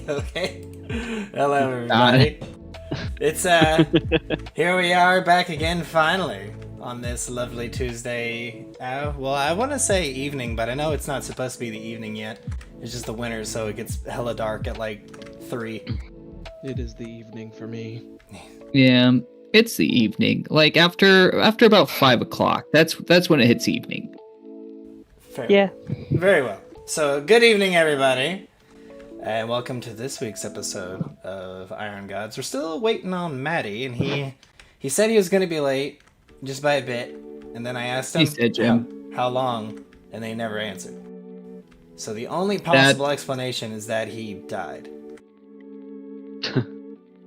Okay. Hello, everybody. It's here we are back again finally on this lovely Tuesday. Well, I want to say evening, but I know it's not supposed to be the evening yet. It's just the winter, so it gets hella dark at like 3. It is the evening for me. Yeah, it's the evening. Like after about 5 o'clock. That's when it hits evening. Fair. Yeah. Very well. So, good evening, everybody. And welcome to this week's episode of Iron Gods. We're still waiting on Maddie, and he said he was going to be late, just by a bit. And then I asked him He said, Jim. how long, and they never answered. So the only possible explanation is that he died.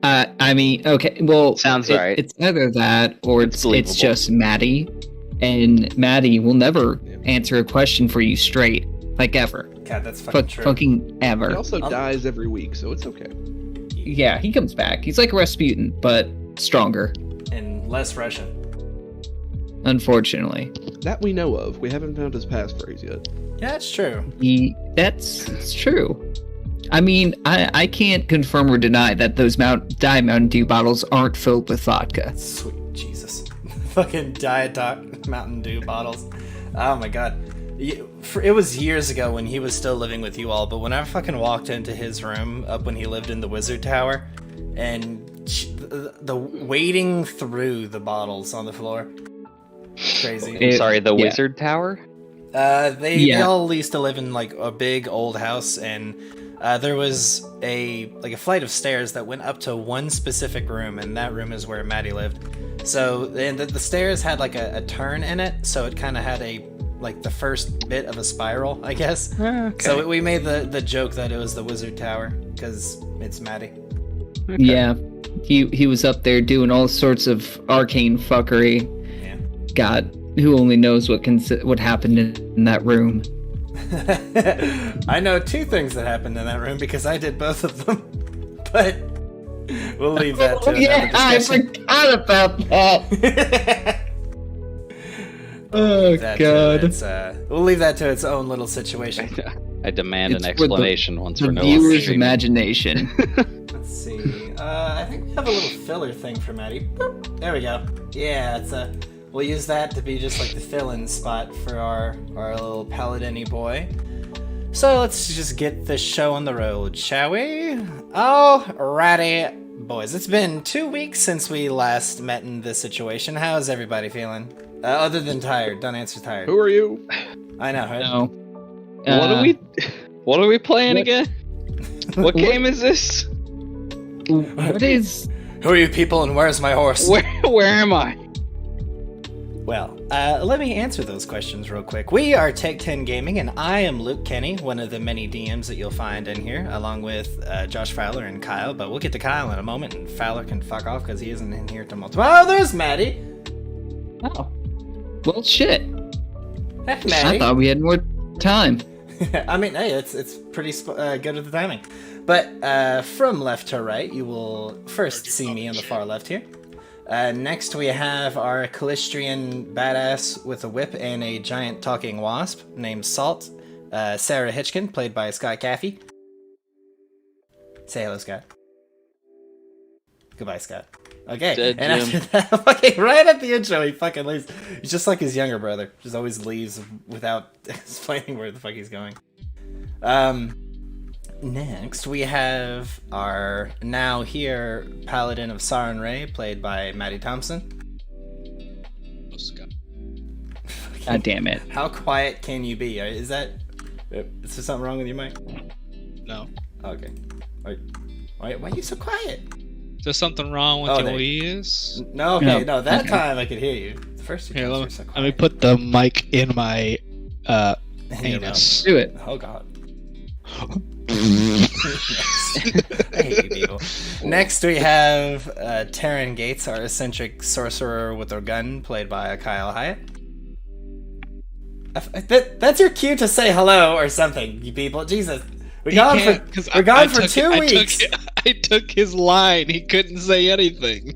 I mean, okay, well, Sounds right. It's either that or it's believable. just Maddie, and Maddie will never answer a question for you straight, like ever. God, that's fucking true. Fucking He ever. also dies every week, so it's okay. Yeah, he comes back. He's like Rasputin, but stronger, And less Russian. unfortunately. That we know of. We haven't found his passphrase yet. Yeah, that's true. It's true. I mean, I can't confirm or deny that those Mountain Dew bottles aren't filled with vodka. Sweet Jesus. Fucking Diet Mountain Dew bottles. Oh my god. It was years ago when he was still living with you all, but when I fucking walked into his room up when he lived in the Wizard Tower, and the wading through the bottles on the floor. Crazy. Sorry, the yeah. Wizard Tower? They all used to live in like a big old house, and there was a flight of stairs that went up to one specific room, and that room is where Maddie lived. So and the stairs had like a turn in it, so it kind of had the first bit of a spiral, I guess. Okay. So we made the joke that it was the Wizard Tower because it's Maddie. Okay. Yeah, he was up there doing all sorts of arcane fuckery. Yeah. God, who only knows what happened in that room. I know 2 things that happened in that room because I did both of them, but we'll leave that to another I discussion. forgot about that. Oh God! We'll leave that to its own little situation. I demand It's an for the- explanation once The we're no longer viewer's streaming. imagination. Let's see. I think we have a little filler thing for Maddie. Boop. There we go. Yeah, we'll use that to be just like the fill-in spot for our little paladin-y boy. So let's just get this show on the road, shall we? Alrighty, boys. It's been 2 weeks since we last met in this situation. How's everybody feeling? Other than tired. Don't answer tired. Who are you? I know, right? No. What are we playing what- again? What game is this? What is? Who are you people and where's my horse? Where am I? Well, let me answer those questions real quick. We are Take 10 Gaming, and I am Luke Kenny, one of the many DMs that you'll find in here, along with Josh Fowler and Kyle, but we'll get to Kyle in a moment, and Fowler can fuck off because he isn't in here till multiple. Oh, there's Maddie! Oh. Well, shit. Heck, I Maddie. thought we had more time. I mean, hey, it's pretty good at the timing. But from left to right, you will first see me on the far left here. Next, we have our Calistrian badass with a whip and a giant talking wasp named Salt, Sarah Hitchkin, played by Scott Caffey. Say hello, Scott. Goodbye, Scott. Okay, Dead and Jim. after that, fucking right at the intro, he fucking leaves. He's just like his younger brother, just always leaves without explaining where the fuck he's going. Next, we have our now here Paladin of Sarin Ray, played by Maddie Thompson. God damn it. How quiet can you be? Is there something wrong with your mic? No. Okay. Why are you so quiet? Is there something wrong with your ears? No, okay, No. no, that time I could hear you. The first 2 Here, times let you me, were so quiet. let me put the mic in my Your anus. Do it. Oh god. I hate you people. Next we have Taryn Gates, our eccentric sorcerer with a gun, played by Kyle Hyatt. That's your cue to say hello or something, you people. Jesus. We're gone for 2 weeks. I took his line. He couldn't say anything.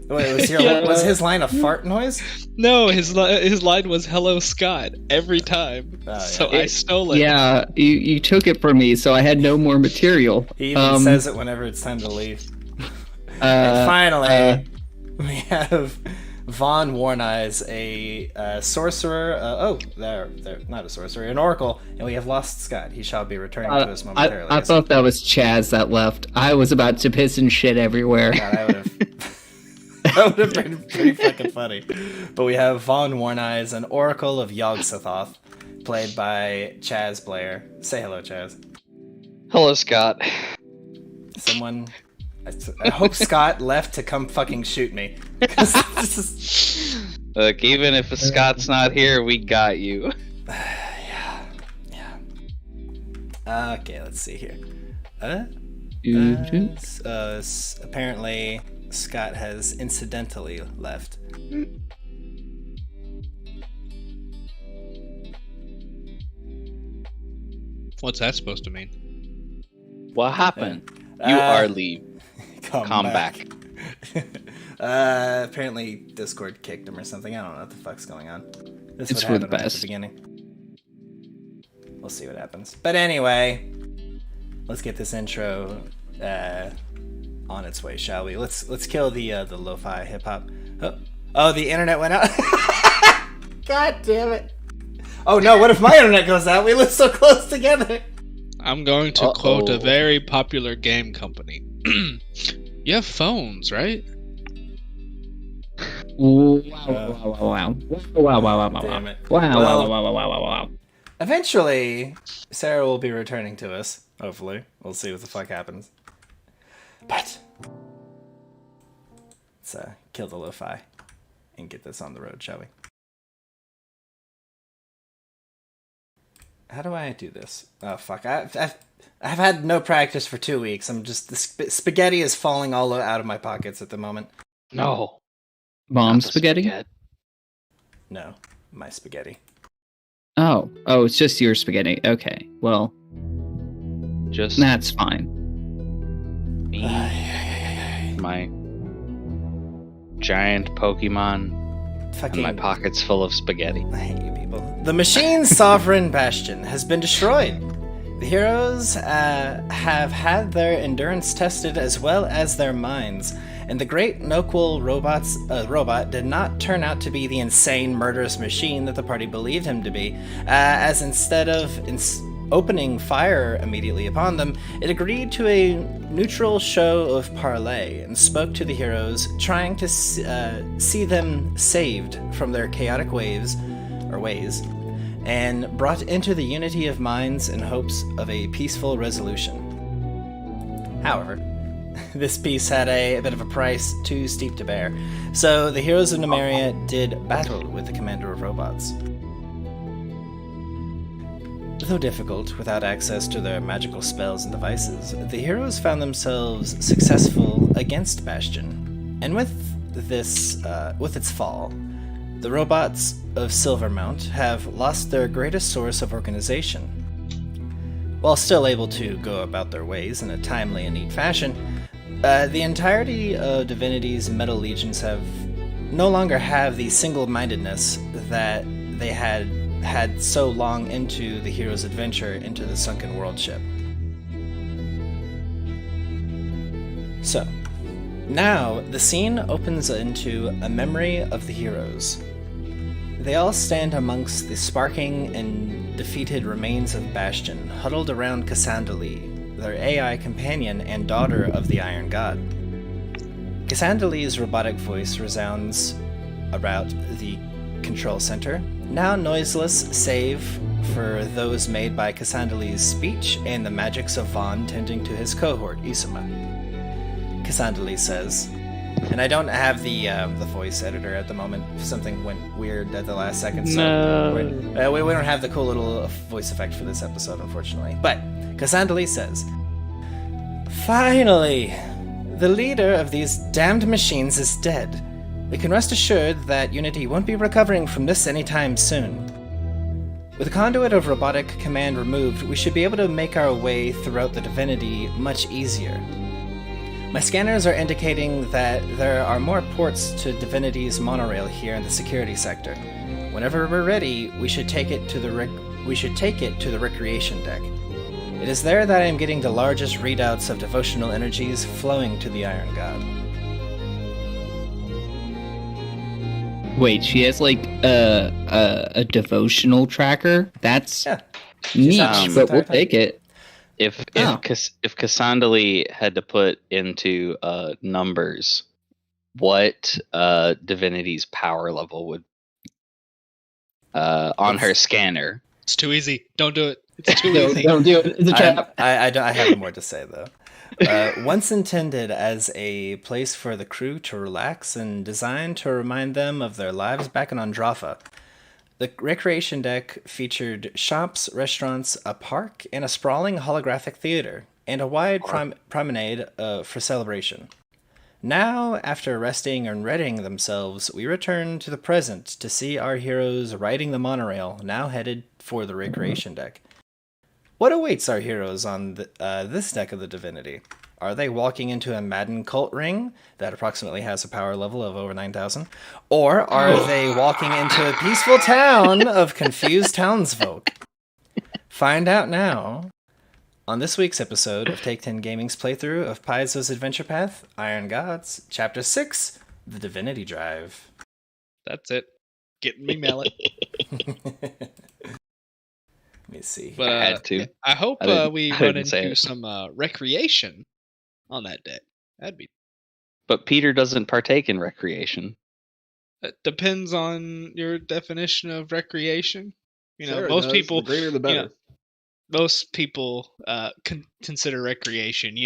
Wait, Yeah. was his line a fart noise? No, his line was "Hello, Scott" every time. Oh, yeah. So I stole it. Yeah, you took it from me, so I had no more material. He even says it whenever it's time to leave. And finally, we have Von Warneyes, a sorcerer. They're not a sorcerer, an oracle, and we have lost Scott. He shall be returning to us momentarily. I thought that was Chaz that left. I was about to piss and shit everywhere. God, I would have. That would have been pretty fucking funny. But we have Von Warneyes, an oracle of Yog-Sothoth, played by Chaz Blair. Say hello, Chaz. Hello, Scott. Someone. I hope Scott left to come fucking shoot me. 'Cause this is... Look, even if Scott's not here, we got you. Yeah. Okay, let's see here. Apparently, Scott has incidentally left. What's that supposed to mean? What happened? You are leave. Come back. Apparently Discord kicked him or something. I don't know what the fuck's going on. This It's would for the happen right at best. the beginning. We'll see what happens. But anyway, let's get this intro on its way, shall we? Let's kill the lo-fi hip hop. Oh, the internet went out. God damn it. Oh no, what if my internet goes out? We live so close together. I'm going to quote a very popular game company. You have phones, right? Wow. Damn it. Wow. Eventually, Sarah will be returning to us. Hopefully. We'll see what the fuck happens. But let's kill the lo-fi and get this on the road, shall we? How do I do this? Oh, fuck. I've had no practice for 2 weeks. I'm just... The spaghetti is falling all out of my pockets at the moment. No. Mom's Not the spaghetti? No, my spaghetti. Oh, it's just your spaghetti. Okay, well, Just that's fine. me, my giant Pokemon, Fucking... and my pockets full of spaghetti. I hate you people. The machine's sovereign Bastion has been destroyed. The heroes have had their endurance tested as well as their minds, and the Great Noqual Robot did not turn out to be the insane, murderous machine that the party believed him to be, as instead of opening fire immediately upon them, it agreed to a neutral show of parley and spoke to the heroes, trying to see them saved from their chaotic ways, and brought into the unity of minds in hopes of a peaceful resolution. However, this peace had a bit of a price too steep to bear, so the Heroes of Numeria did battle with the Commander of Robots. Though difficult without access to their magical spells and devices, the heroes found themselves successful against Bastion, and with its fall, the robots of Silvermount have lost their greatest source of organization. While still able to go about their ways in a timely and neat fashion, the entirety of Divinity's metal legions no longer have the single-mindedness that they had so long into the hero's adventure into the sunken worldship. So, now the scene opens into a memory of the heroes. They all stand amongst the sparking and defeated remains of Bastion, huddled around Cassandali, their AI companion and daughter of the Iron God. Cassandali's robotic voice resounds about the control center, now noiseless save for those made by Cassandali's speech and the magics of Vaughn tending to his cohort, Isuma. Cassandali says, and I don't have the voice editor at the moment. Something went weird at the last second, so No. we don't have the cool little voice effect for this episode, unfortunately. But Cassandali says, "Finally, the leader of these damned machines is dead. We can rest assured that Unity won't be recovering from this anytime soon. With the conduit of robotic command removed, we should be able to make our way throughout the Divinity much easier. My scanners are indicating that there are more ports to Divinity's monorail here in the security sector. Whenever we're ready, we should take it to the recreation deck. It is there that I am getting the largest readouts of devotional energies flowing to the Iron God. Wait, she has like a devotional tracker? That's Yeah. niche, sounds but we'll entire take it. If Oh. Cassandali had to put into numbers what Divinity's power level would on her scanner. It's too easy. Don't do it. It's too No, easy. don't do it. It's a trap. I have more to say, though. Once intended as a place for the crew to relax and designed to remind them of their lives back in Andrafa, the recreation deck featured shops, restaurants, a park, and a sprawling holographic theater, and a wide promenade for celebration. Now, after resting and readying themselves, we return to the present to see our heroes riding the monorail, now headed for the recreation deck. What awaits our heroes on this deck of the Divinity? Are they walking into a maddened cult ring that approximately has a power level of over 9,000? Or are they walking into a peaceful town of confused townsfolk? Find out now on this week's episode of Take 10 Gaming's playthrough of Paizo's Adventure Path, Iron Gods, Chapter 6, The Divinity Drive. That's it. Getting me mallet. Let me see. But I had to. I hope I didn't- we I run didn't say into it. some recreation on that deck. That'd be. But Peter doesn't partake in recreation. It depends on your definition of recreation. You know, Sarah most does. people. The greater the you better. know, most people consider recreation,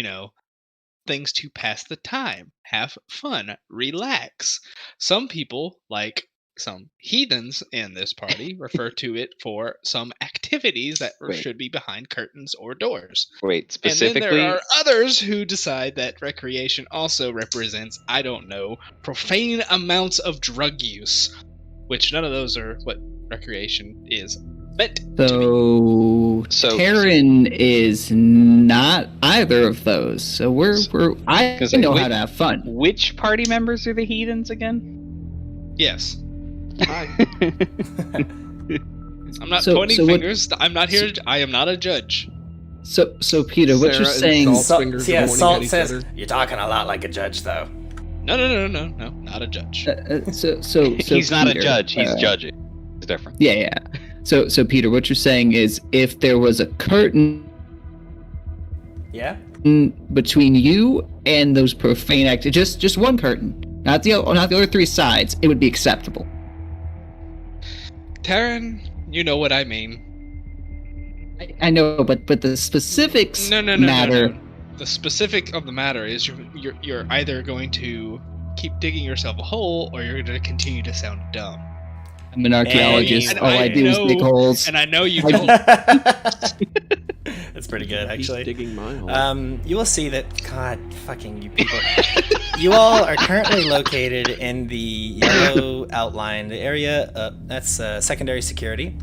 things to pass the time, have fun, relax. Some people, like some heathens in this party, refer to it for some activities that Wait. should be behind curtains or doors. Wait, And then specifically, there are others who decide that recreation also represents, I don't know, profane amounts of drug use, which none of those are what recreation is. But So- Taryn is not either of those. So I 'Cause know wait- how to have fun. which party members are the heathens again? yes, Hi. I'm not So- pointing so what- fingers. I'm not here. I am not a judge. So Peter, what Sarah you're and saying? Salt fingers are pointing at Salt each says, other. you're talking a lot like a judge, though. No, not a judge. So He's not a Peter, judge. He's judging. It's different. Yeah. So Peter, what you're saying is, if there was a curtain Yeah? between you and those profane acts, just one curtain, not the other three sides, it would be acceptable. Taryn, you know what I mean. I know, but the specifics matter. No. The specific of the matter is you're either going to keep digging yourself a hole, or you're going to continue to sound dumb. I'm an archaeologist. And All I do is know- dig holes. And I know you I- don't. That's pretty good, He's actually. digging my hole. You will see that, God, fucking you people. You all are currently located in the yellow outlined area. That's secondary security.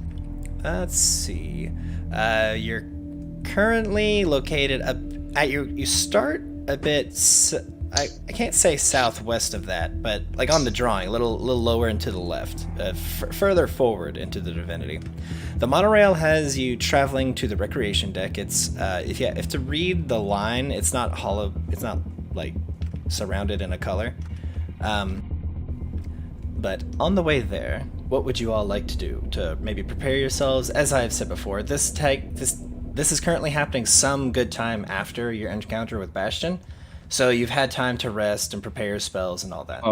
Let's see. You're currently located up at you start a bit. I can't say southwest of that, but like on the drawing, a little lower and to the left, further forward into the Divinity. The monorail has you traveling to the recreation deck. It's if to read the line, it's not hollow. It's not like surrounded in a color. But on the way there, what would you all like to do to maybe prepare yourselves? As I've said before, this is currently happening some good time after your encounter with Bastion. So you've had time to rest and prepare your spells and all that.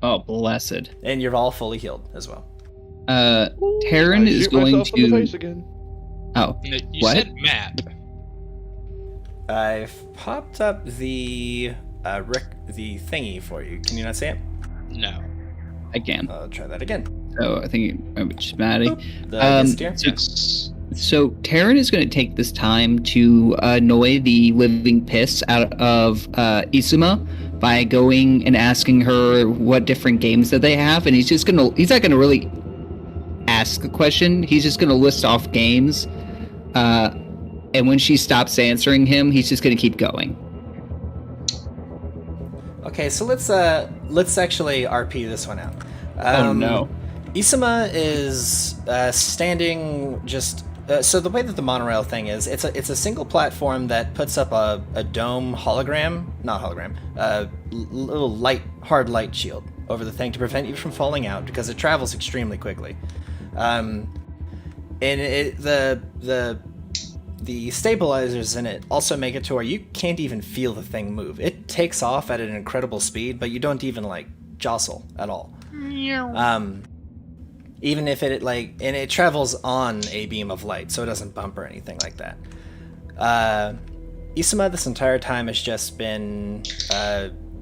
Oh, blessed. And you're all fully healed as well. Taryn I is shoot going myself in the to. face again. Oh, You what? said map. I've popped up the thingy for you. Can you not see it? No. Again. I'll try that again. So I think it's Maddie. The Gazetteer? So, so Taryn is going to take this time to annoy the living piss out of Isuma by going and asking her what different games that they have, and he's not gonna really ask a question. He's just gonna list off games, and when she stops answering him, he's just gonna keep going. Okay, so let's actually RP this one out. Oh no. Isama is standing just. So the way that the monorail thing is, it's a single platform that puts up a dome little hard light shield over the thing to prevent you from falling out because it travels extremely quickly. And the stabilizers in it also make it to where you can't even feel the thing move. It takes off at an incredible speed, but you don't even jostle at all. Even if and it travels on a beam of light, so it doesn't bump or anything like that. Isama this entire time has just been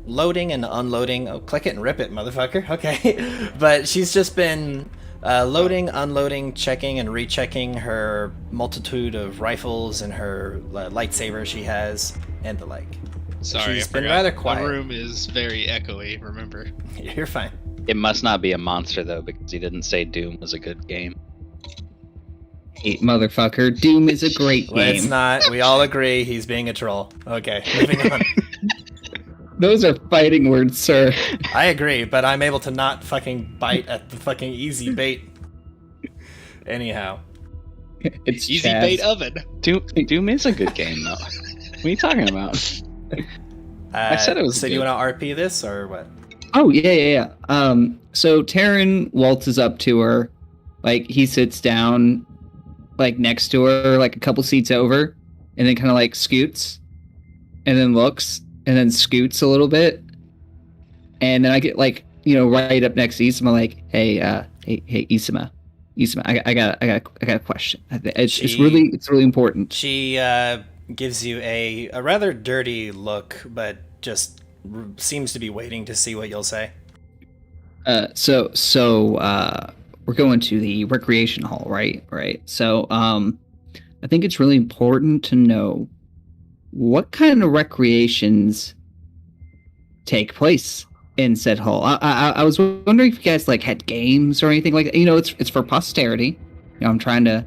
loading and unloading. Oh, click it and rip it, motherfucker. Okay. But she's just been loading, unloading, checking, and rechecking her multitude of rifles and her lightsaber she has, and the like. Sorry, She's I been forgot. rather quiet. My room is very echoey, remember? You're fine. It must not be a monster though, because he didn't say Doom was a good game. Hey, motherfucker. Doom is a great game. Let's not. We all agree he's being a troll. Okay, moving on. Those are fighting words, sir. I agree, but I'm able to not fucking bite at the fucking easy bait. Anyhow. It's Easy Chaz. bait oven. Doom is a good game though. What are you talking about? I said it was So do you good. want to RP this, or what? Oh, yeah. So Taryn waltzes up to her. He sits down, next to her, a couple seats over, and then kind of, scoots, and then looks, and then scoots a little bit. And then I get, right up next to Isama, hey, Isama. Isama, I got a question. It's really important. She gives you a rather dirty look, but just seems to be waiting to see what you'll say. So we're going to the recreation hall, right? Right. So, I think it's really important to know what kind of recreations take place in said hall. I was wondering if you guys had games or anything like that. It's for posterity. I'm trying to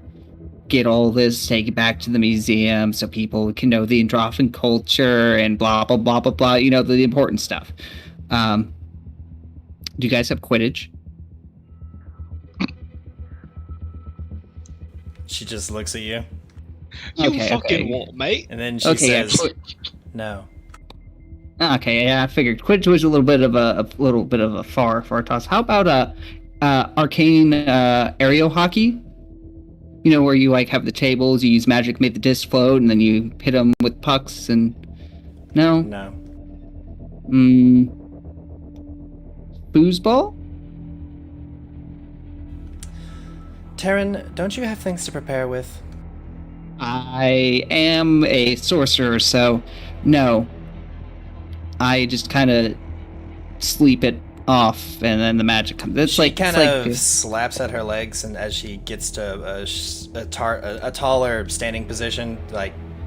get all this, take it back to the museum so people can know the Androfan culture and blah, blah, blah, blah, blah, the important stuff. Do you guys have Quidditch? She just looks at you, You fucking won't, mate. and then she says, yeah, "No." okay, yeah, I figured Quidditch was a little bit of a far toss. How about arcane aerial hockey? Where you have the tables, you use magic, make the disc float, and then you hit them with pucks. And no, No. Foosball? Taryn, don't you have things to prepare with? I am a sorcerer, so no. I just kind of sleep it off, and then the magic comes. It's She kind of slaps at her legs, and as she gets to a taller standing position,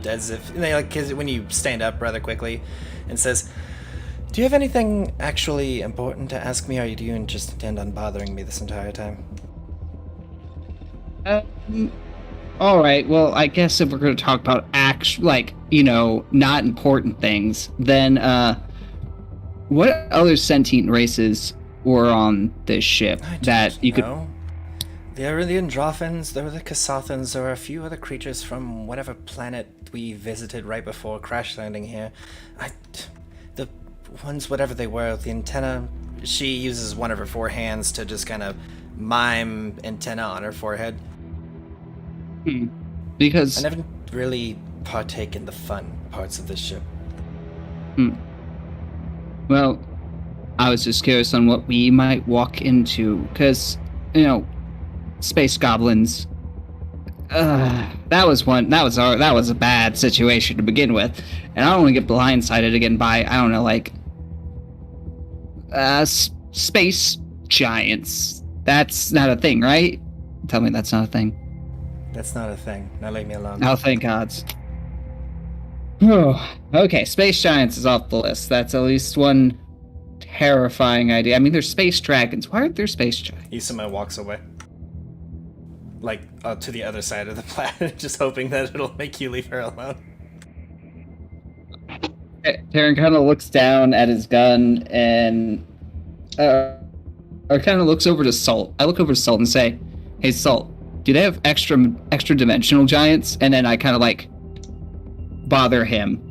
as if because when you stand up rather quickly, and says, "Do you have anything actually important to ask me, or do you just intend on bothering me this entire time?" All right. Well, I guess if we're going to talk about not important things, then what other sentient races were on this ship that you could? There were the Androphans, there were the Kasathans, there were a few other creatures from whatever planet we visited right before crash landing here. The ones, whatever they were, the antenna. She uses one of her four hands to just kind of mime antenna on her forehead. Because I never really partake in the fun parts of this ship. Well, I was just curious on what we might walk into, because space goblins. That was a bad situation to begin with, and I don't want to get blindsided again by space giants. That's not a thing, right? Tell me that's not a thing. That's not a thing. Now leave me alone. Oh, thank gods. Oh, okay, space giants is off the list. That's at least one terrifying idea. I mean, there's space dragons. Why aren't there space giants? Isama walks away. To the other side of the planet, just hoping that it'll make you leave her alone. Taryn kind of looks down at his gun and or kind of looks over to Salt. I look over to Salt and say, "Hey, Salt, do they have extra dimensional giants?" And then I kind of like bother him.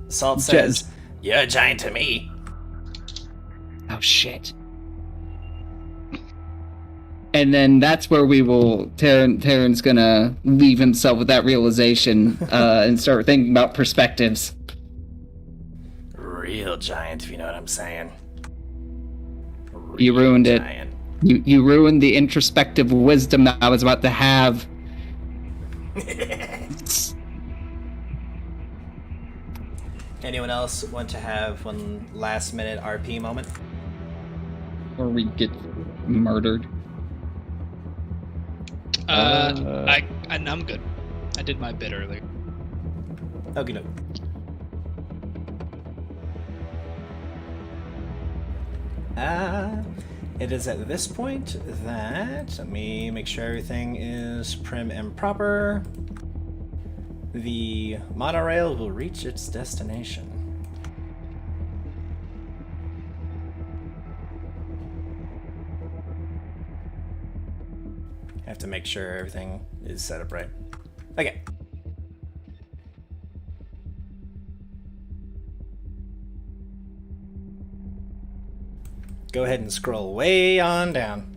Salt says, "You're a giant to me." Oh shit. And then that's where we will. Taryn's gonna leave himself with that realization and start thinking about perspectives. Real giant, if you know what I'm saying. You ruined giant. it. You ruined the introspective wisdom that I was about to have. Anyone else want to have one last minute RP moment? Or we get murdered. I'm good. I did my bit earlier. Okay, no. It is at this point that, let me make sure everything is prim and proper. The monorail will reach its destination. Have to make sure everything is set up right. Okay. Go ahead and scroll way on down.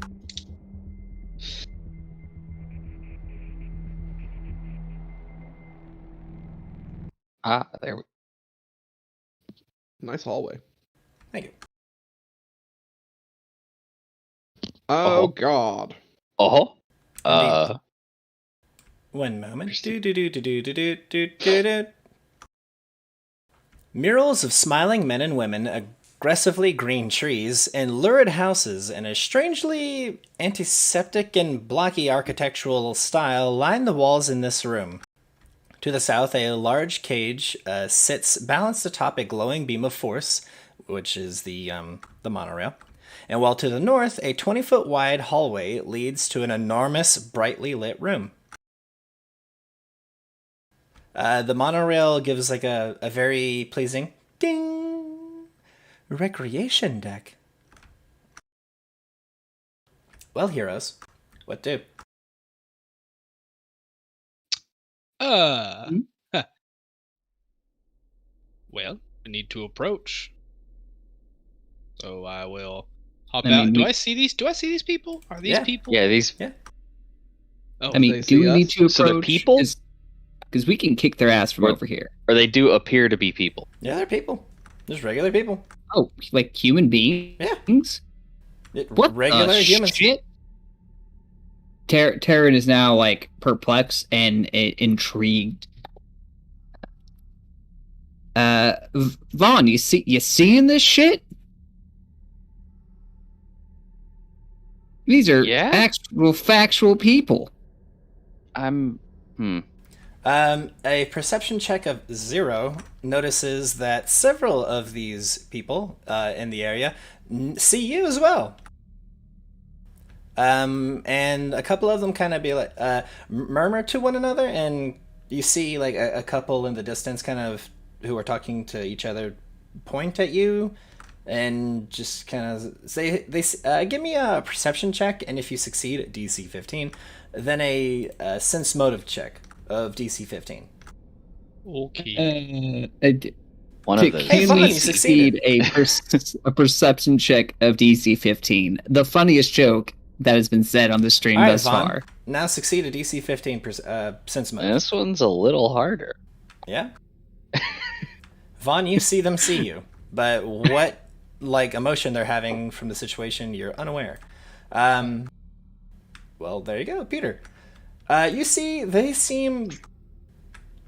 There we Nice hallway. Thank you. Oh, Oh. God. Oh. One moment. Do. Murals of smiling men and women, aggressively green trees, and lurid houses in a strangely antiseptic and blocky architectural style line the walls in this room. To the south, a large cage sits balanced atop a glowing beam of force, which is the monorail. And while to the north, a 20-foot wide hallway leads to an enormous, brightly lit room. The monorail gives like a very pleasing ding recreation deck. Well, heroes, what do? Huh. Well, I need to approach. So I will hop out. Do I see these people? Are these people? Yeah, these. Yeah. Oh, I mean, they do we see need us? to approach? So the people? Because we can kick their ass from over here. Or they do appear to be people. Yeah, they're people. Just regular people. Oh, like human beings? Yeah. What Regular the humans. shit? Taryn is now like perplexed and intrigued. Vaughn, you seeing this shit? These are actual factual people. A perception check of 0 notices that several of these people in the area see you as well. And a couple of them kind of be like murmur to one another, and you see like a couple in the distance kind of who are talking to each other point at you and just kind of say, give me a perception check, and if you succeed at DC 15, then a sense motive check of DC 15. Okay. One of those. Can Vaughn, we you succeed a perception check of DC 15? The funniest joke that has been said on the stream All right, thus Vaughn, far. now succeed a DC 15 sense motive. This one's a little harder. Yeah. Vaughn, you see them see you, but what like emotion they're having from the situation, you're unaware. Well, there you go, Peter. You see, they seem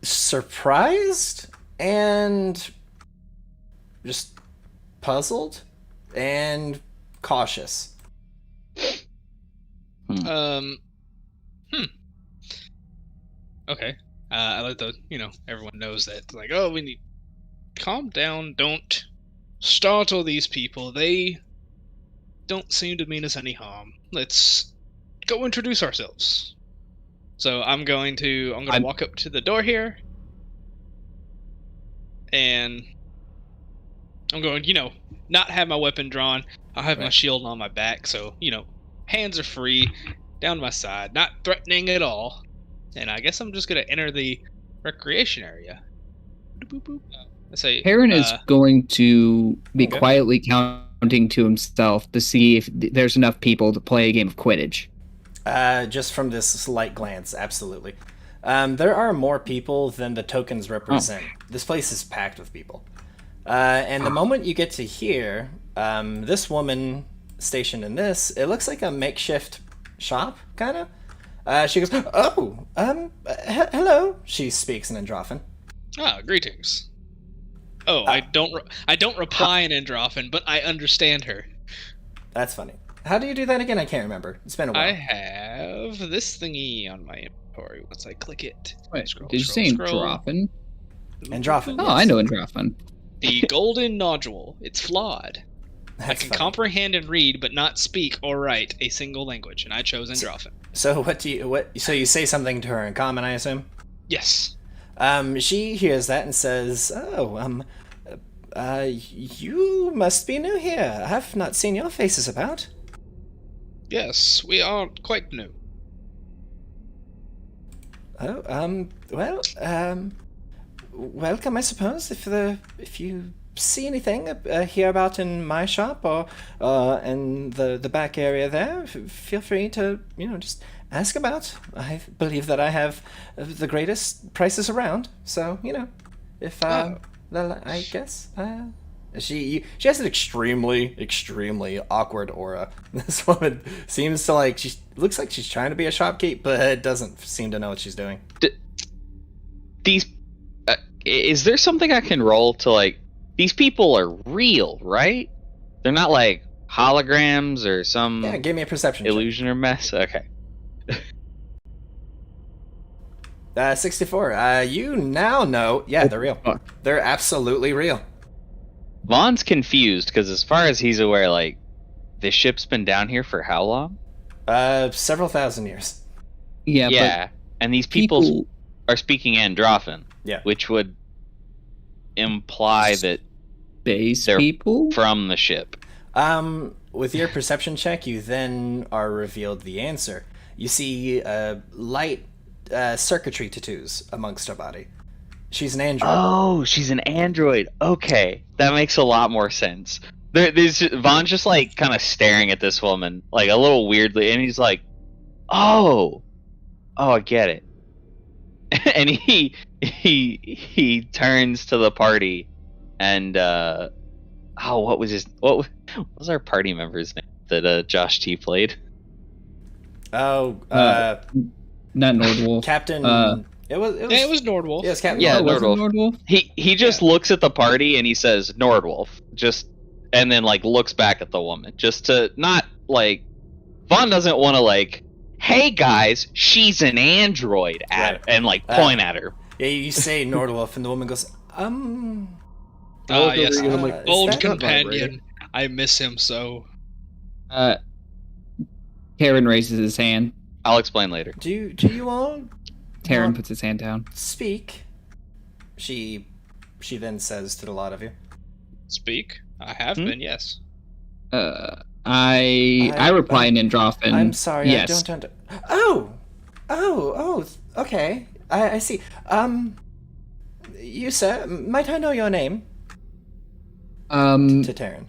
surprised and just puzzled and cautious. Okay. I let everyone knows that. Like, oh, we need calm down. Don't startle these people. They don't seem to mean us any harm. Let's go introduce ourselves. So I'm going to walk up to the door here, and I'm going, not have my weapon drawn. I'll have my shield on my back, so, hands are free, down my side, not threatening at all. And I guess I'm just going to enter the recreation area. I say, Heron is going to be quietly counting to himself to see if there's enough people to play a game of Quidditch. Just from this slight glance, absolutely. There are more people than the tokens represent. This place is packed with people. And the moment you get to here, this woman stationed in this, it looks like a makeshift shop, kind of. She goes, hello, she speaks in Androphan. Greetings. Oh, I don't reply in Androphan, but I understand her. That's funny. How do you do that again? I can't remember. It's been a while. I have this thingy on my inventory. Once I click it. Wait, did you say Androphan? Androphan. Oh, yes. I know Androphan. The golden nodule. It's flawed. I can comprehend and read, but not speak or write a single language, and I chose Androphan. So So you say something to her in common, I assume? Yes. She hears that and says, you must be new here. I have not seen your faces about. Yes, we are quite new. Welcome, I suppose. If you see anything here about in my shop or in the back area there, feel free to just ask about. I believe that I have the greatest prices around. So if I guess. She has an extremely awkward aura. This woman seems to looks like she's trying to be a shopkeep, but doesn't seem to know what she's doing. Is there something I can roll to these people are real, right? They're not like holograms or some give me a perception illusion or mess. Okay. 64. You now know. Yeah, they're real. They're absolutely real. Vaughn's confused because, as far as he's aware, this ship's been down here for how long? Several thousand years. Yeah, and these people are speaking Androphan. Yeah, which would imply that they're people from the ship. With your perception check, you then are revealed the answer. You see light circuitry tattoos amongst her body. She's an android. Oh, she's an android. Okay, that makes a lot more sense. Vaughn's just kind of staring at this woman a little weirdly, and he's like, "Oh, I get it." And he turns to the party, and what was our party member's name that Josh T played? Not Nordwolf. Captain. It was Nordwolf. Yes, Captain. Yeah, Nordwolf. He just looks at the party and he says Nordwolf, and then looks back at the woman, just to not Vaughn doesn't want to hey guys, she's an android and point at her. Yeah, you say Nordwolf and the woman goes, yes, old companion. I miss him so. Taran raises his hand. I'll explain later. Do you all Taran puts his hand down. Speak. She then says to the lot of you. Speak? I have been, yes. I reply in Androphan. I'm sorry, yes. I don't Oh, okay. I see. You, sir, might I know your name? To Taran.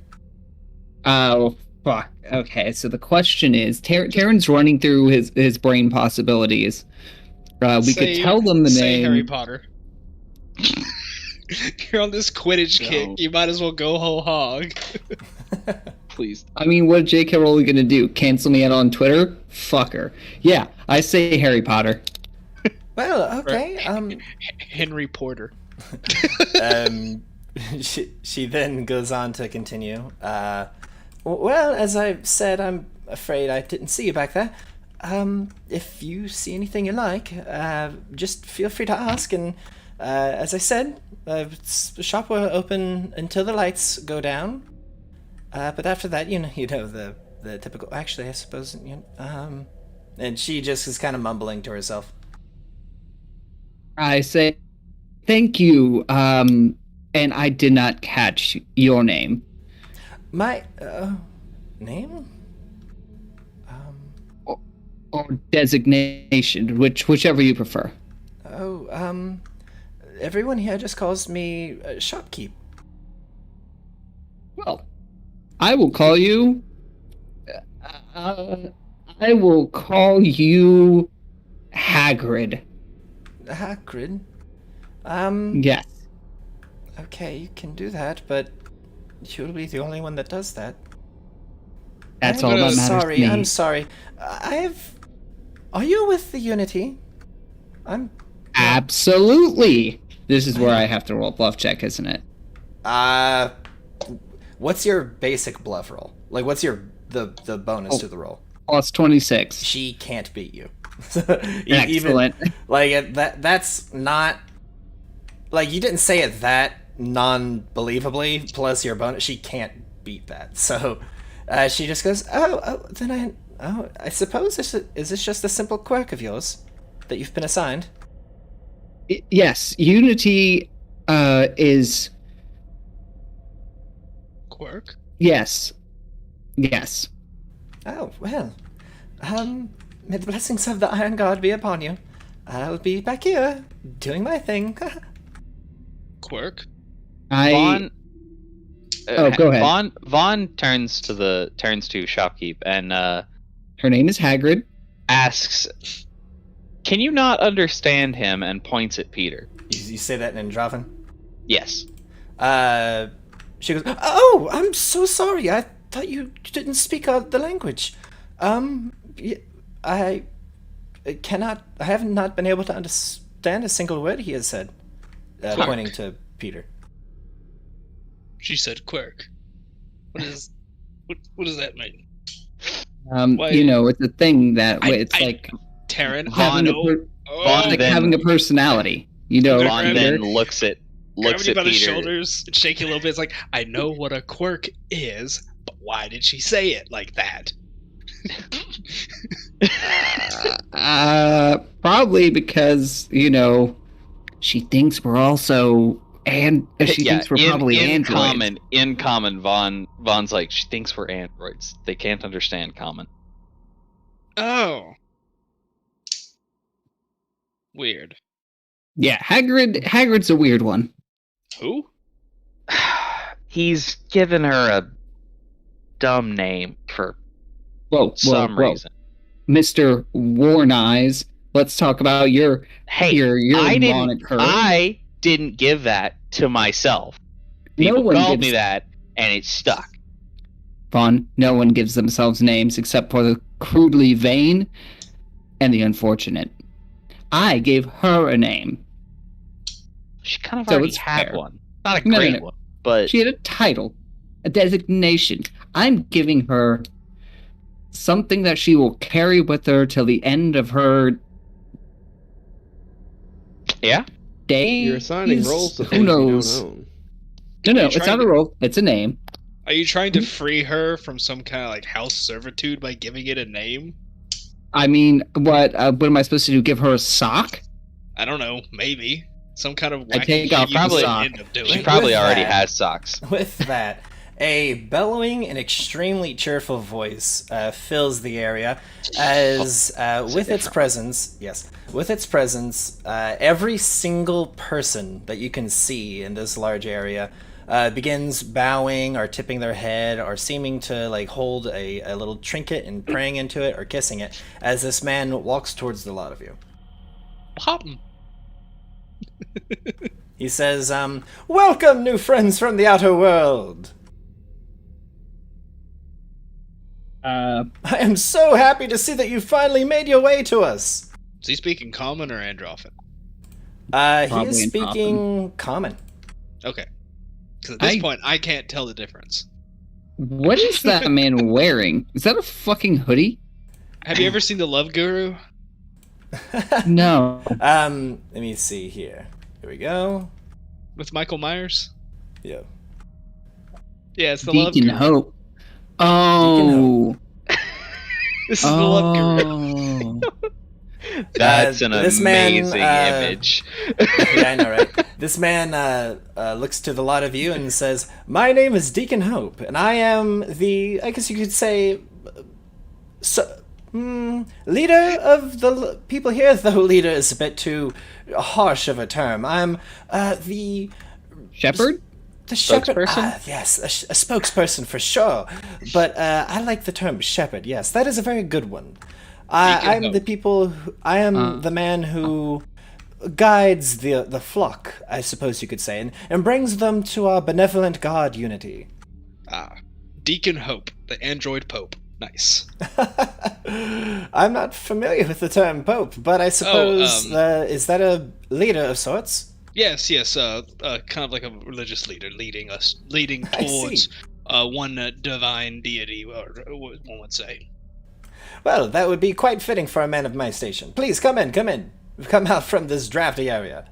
Oh, fuck. Okay, so the question is, Taran's running through his brain possibilities. We could tell them the name. Harry Potter. You're on this Quidditch kick. You might as well go whole hog. Please. I mean, what is J.K. Rowling gonna do? Cancel me out on Twitter? Fuck her. Yeah, I say Harry Potter. Well, okay. Henry Porter. She then goes on to continue. Well, as I said, I'm afraid I didn't see you back there. If you see anything you like, just feel free to ask. And as I said, the shop will open until the lights go down. But after that, you know the typical. Actually, I suppose and she just is kind of mumbling to herself. I say, thank you. and I did not catch your name. My name? Or designation, whichever you prefer. Oh, everyone here just calls me Shopkeep. Well, I will call you. I will call you Hagrid. Hagrid? Yes. Okay, you can do that, but you'll be the only one that does that. That's all that matters to me. I'm sorry. Are you with the Unity? Absolutely. This is where I have to roll a bluff check, isn't it? What's your basic bluff roll? Like, what's the bonus to the roll? Plus 26. She can't beat you. Excellent. That's not... Like, you didn't say it that non-believably, plus your bonus. She can't beat that. So, she just goes, I suppose is this just a simple quirk of yours that you've been assigned? Yes, Unity is... Quirk? Yes. Oh, well. May the blessings of the Iron God be upon you. I'll be back here, doing my thing. Quirk? Vaughn, go ahead. Vaughn turns to Shopkeep and Her name is Hagrid. asks, "Can you not understand him?" and points at Peter. You say that in Androvan? Yes. She goes, "Oh, I'm so sorry. I thought you didn't speak the language. I have not been able to understand a single word he has said." Pointing to Peter. She said quirk. What does that mean? It's a thing that like Taryn, having a personality. Vaughn then looks at grab me by the Peter. shoulders and shake you a little bit. It's like, I know what a quirk is, but why did she say it like that? Probably because she thinks we're also thinks we're probably androids. In common, Vaughn's like, she thinks we're androids. They can't understand common. Oh. Weird. Yeah, Hagrid's a weird one. Who? He's given her a dumb name for some reason. Mr. Worn Eyes, let's talk about your moniker. I didn't give that to myself. People called me that, and it stuck. Vaughn, no one gives themselves names except for the crudely vain and the unfortunate. I gave her a name. She kind of already had one. Not a great one, but... She had a title, a designation. I'm giving her something that she will carry with her till the end of her... Yeah? Days? You're assigning roles to Who things knows? you don't own. No, it's not a role. It's a name. Are you trying to free her from some kind of like house servitude by giving it a name? I mean, what am I supposed to do? Give her a sock? I don't know. Maybe some kind of wacky I take off shit you the would sock. end up doing. She probably With already that- has socks. With that, a bellowing and extremely cheerful voice fills the area as with its presence, every single person that you can see in this large area begins bowing or tipping their head or seeming to like hold a little trinket and praying into it or kissing it as this man walks towards the lot of you. Pop 'em. He says, "Welcome, new friends from the outer world. I am so happy to see that you finally made your way to us." Is he speaking common or Androfan? He Probably is in speaking common. Okay. Because at this point, I can't tell the difference. What is that man wearing? Is that a fucking hoodie? Have you ever seen The Love Guru? No. Let me see here. Here we go. With Michael Myers? Yeah. Yeah, it's The Love Deacon Guru. Hope. Oh. This is The Love Guru. Oh. That's an this man, amazing image. Yeah, I know, right? This man looks to the lot of you and says, "My name is Deacon Hope, and I am I guess you could say, leader of the people here, though leader is a bit too harsh of a term. I'm the Shepherd? the shepherd. Spokesperson? Yes, a spokesperson for sure. But I like the term shepherd. Yes, that is a very good one. I'm Hope. the people. I am the man who guides the flock, I suppose you could say, and brings them to our benevolent God Unity. Deacon Hope, the android pope. Nice. I'm not familiar with the term pope, but I suppose is that a leader of sorts? Yes, kind of like a religious leader leading I towards see. one divine deity, or one would say. Well, that would be quite fitting for a man of my station. Please come in, come in. We've come out from this drafty area.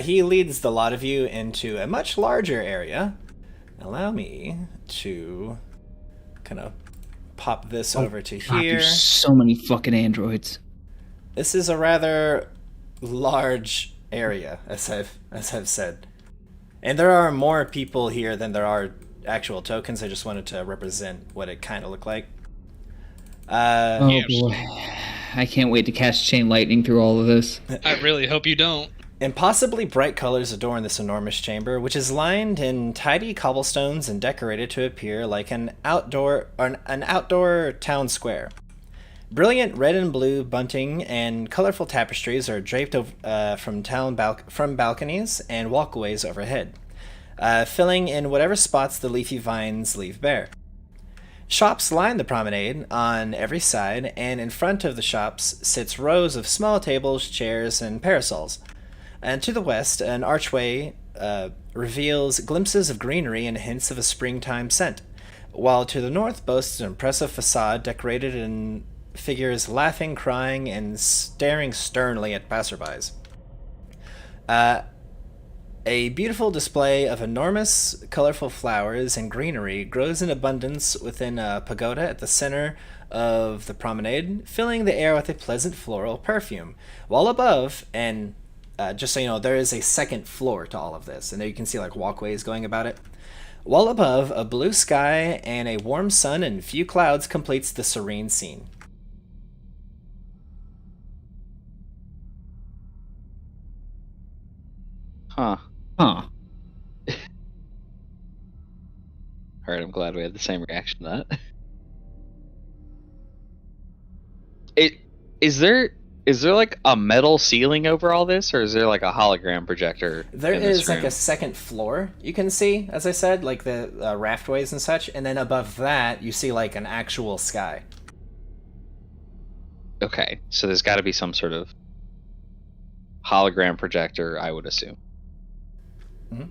He leads the lot of you into a much larger area. Allow me to kind of pop this over to God, here. there's so many fucking androids. This is a rather large area, as I've said. And there are more people here than there are actual tokens. I just wanted to represent what it kind of looked like. Oh Yes. boy. I can't wait to cast Chain Lightning through all of this. I really hope you don't. Impossibly bright colors adorn this enormous chamber, which is lined in tidy cobblestones and decorated to appear like an outdoor town square. Brilliant red and blue bunting and colorful tapestries are draped from balconies and walkways overhead, filling in whatever spots the leafy vines leave bare. Shops line the promenade on every side, and in front of the shops sits rows of small tables, chairs, and parasols. And to the west, an archway reveals glimpses of greenery and hints of a springtime scent, while to the north boasts an impressive facade decorated in figures laughing, crying, and staring sternly at passerbys. A beautiful display of enormous, colorful flowers and greenery grows in abundance within a pagoda at the center of the promenade, filling the air with a pleasant floral perfume. While above, and just so you know, there is a second floor to all of this, and there you can see like walkways going about it. While above, a blue sky and a warm sun and few clouds completes the serene scene. Huh. Huh. Alright, I'm glad we had the same reaction to that. Is there like a metal ceiling over all this, or is there like a hologram projector? There in this is like room? a second floor you can see, as I said, like the raftways and such, and then above that you see like an actual sky. Okay, so there's got to be some sort of hologram projector, I would assume. Mhm.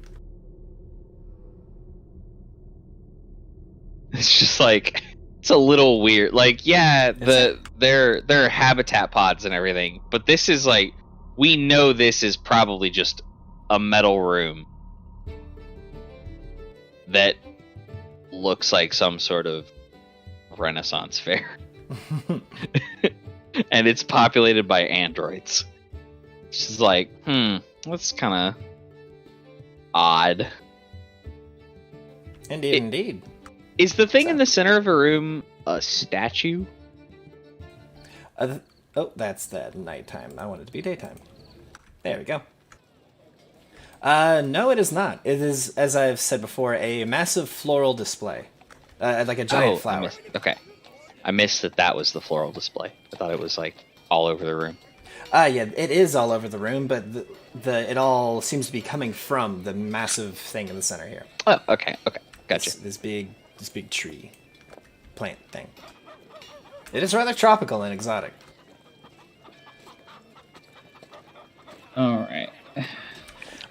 It's just like it's a little weird. Like, yeah, they're habitat pods and everything, but this is like we know this is probably just a metal room that looks like some sort of Renaissance fair. And it's populated by androids. It's just like, that's kind of odd. Indeed. Is the thing in the center of a room a statue? That's the nighttime. I want it to be daytime. There we go. No, it is not. It is, as I've said before, a massive floral display. Like a giant flower. I missed that was the floral display. I thought it was like all over the room. Yeah, it is all over the room, but it all seems to be coming from the massive thing in the center here. Oh, okay, gotcha. This big tree plant thing. It is rather tropical and exotic. All right.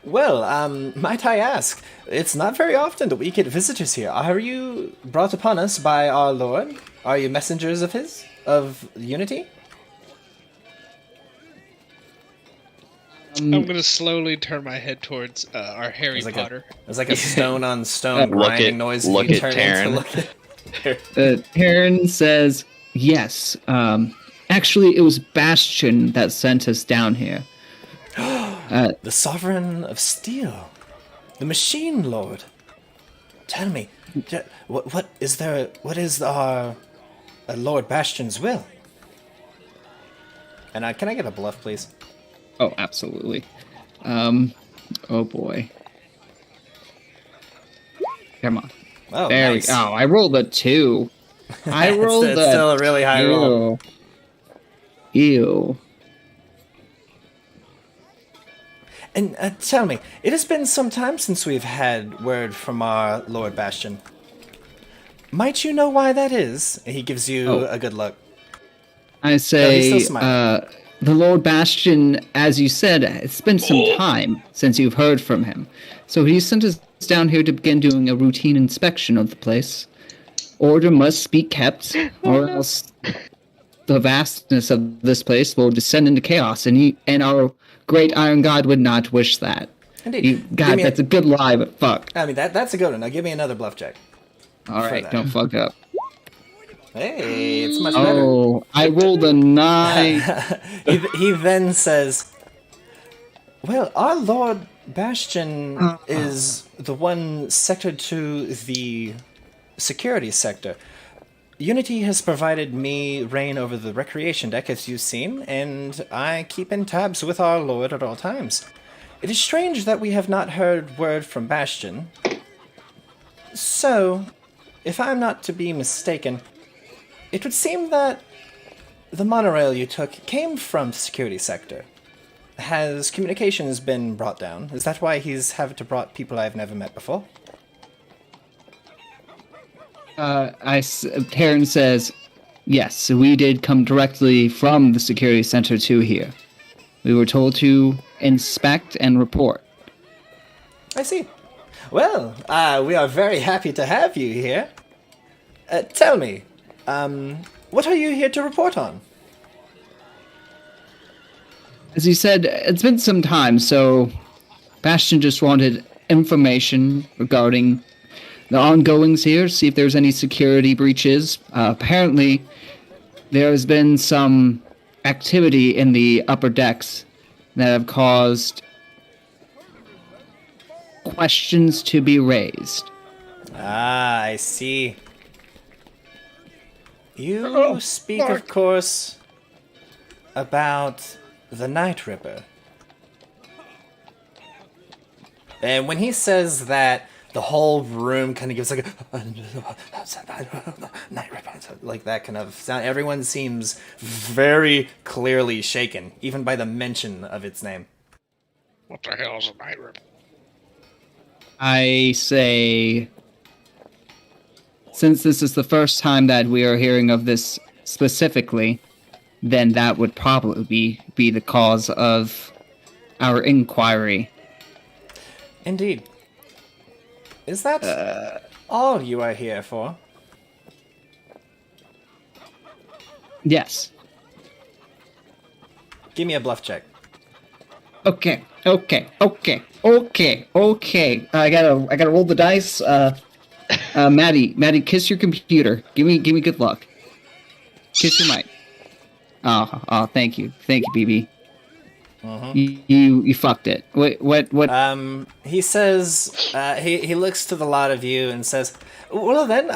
Well, might I ask, it's not very often that we get visitors here. Are you brought upon us by our Lord? Are you messengers of his? Of Unity? I'm gonna slowly turn my head towards our Harry There's like Potter. There's like a stone on stone Look grinding at- noise. look you at turn Taryn. into look at Taryn says, Yes. Actually, it was Bastion that sent us down here. The Sovereign of Steel. The Machine Lord. Tell me, what is our Lord Bastion's will? And can I get a bluff, please? Oh, absolutely. Oh boy. Come on. Oh, There nice. we go. Oh, I rolled a 2. I rolled it's still a really high roll. Ew. And tell me, it has been some time since we've had word from our Lord Bastion. Might you know why that is? He gives you a good look. I he's say, still smiling. the Lord Bastion, as you said, it's been some time since you've heard from him. So he sent us down here to begin doing a routine inspection of the place. Order must be kept, or else the vastness of this place will descend into chaos, and our great Iron God would not wish that. Indeed. God, that's a good lie, but fuck. I mean, that's a good one. Now give me another bluff check. Alright, that. don't fuck up. Hey, it's much better. Oh, I rolled a 9. he then says, well, our Lord Bastion is the one sectored to the security sector. Unity has provided me reign over the recreation deck, as you've seen, and I keep in tabs with our Lord at all times. It is strange that we have not heard word from Bastion. So, if I'm not to be mistaken, it would seem that the monorail you took came from the security sector. Has communications been brought down? Is that why he's had to brought people I've never met before? Taryn says, yes, we did come directly from the security center to here. We were told to inspect and report. I see. Well, we are very happy to have you here. Tell me, what are you here to report on? As you said, it's been some time, so Bastion just wanted information regarding the ongoings here, see if there's any security breaches. Apparently, there has been some activity in the upper decks that have caused questions to be raised. Ah, I see. You speak, of course, about the Night Ripper. And when he says that, the whole room kind of gives like a Night Ripper, like that kind of sound. Everyone seems very clearly shaken, even by the mention of its name. What the hell is a Night Ripper? I say, since this is the first time that we are hearing of this specifically, then that would probably be the cause of our inquiry. Indeed. Is that all you are here for? Yes. Give me a bluff check. Okay. I gotta roll the dice. Maddie, kiss your computer. Give me good luck. Kiss your mic. Oh, thank you, BB. You fucked it. What? He says, he looks to the lot of you and says, well then,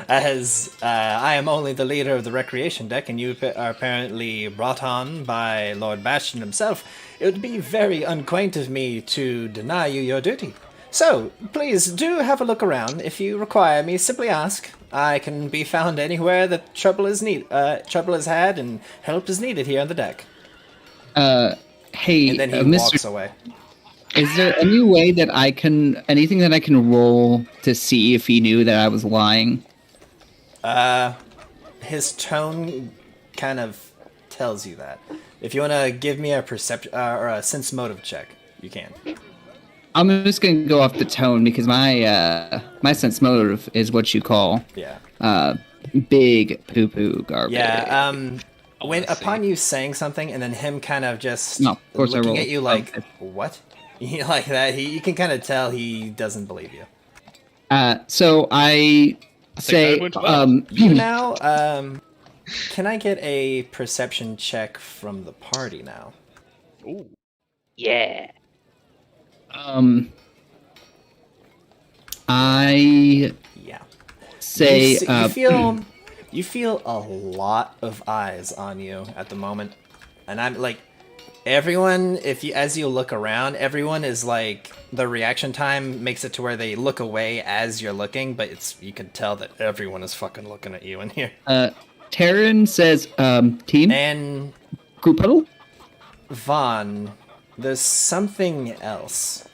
as I am only the leader of the recreation deck and you are apparently brought on by Lord Bastion himself, it would be very unquaint of me to deny you your duty. So, please do have a look around. If you require me, simply ask. I can be found anywhere that trouble is had and help is needed here on the deck. Hey, And then he Mr. walks away. Is there any way that anything that I can roll to see if he knew that I was lying? His tone kind of tells you that. If you want to give me a perception or a sense motive check, you can. I'm just gonna go off the tone because my sense motive is what you call big poo poo garbage. Yeah. When upon you saying something and then him kind of just looking looking at you like what, like that, you can kind of tell he doesn't believe you. So I say, that went well. You now, can I get a perception check from the party now? Ooh. Yeah. I Yeah. say, You feel a lot of eyes on you at the moment, and I'm like, everyone. As you look around, everyone is like, the reaction time makes it to where they look away as you're looking, but you can tell that everyone is fucking looking at you in here. Taryn says, team, And group huddle. Vaughn, there's something else.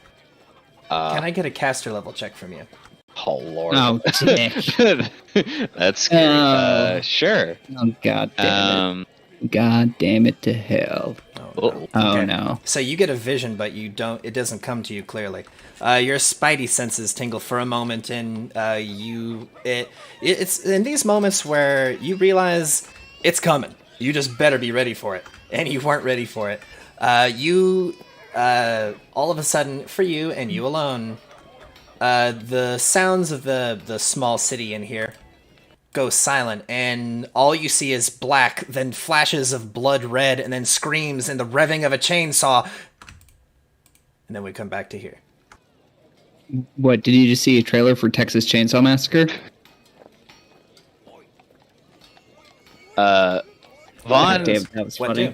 Can I get a caster level check from you? Oh lord. Oh, dick. That's scary. Sure. Oh, god damn it. God damn it to hell. Oh, Oh, Okay. no. So you get a vision, but it doesn't come to you clearly. Your spidey senses tingle for a moment, and it's in these moments where you realize it's coming. You just better be ready for it, and you weren't ready for it. All of a sudden, for you and you alone, the sounds of the small city in here go silent, and all you see is black, then flashes of blood red, and then screams and the revving of a chainsaw. And then we come back to here. What, did you just see a trailer for Texas Chainsaw Massacre? Vaughn, Damn, that was What funny. do?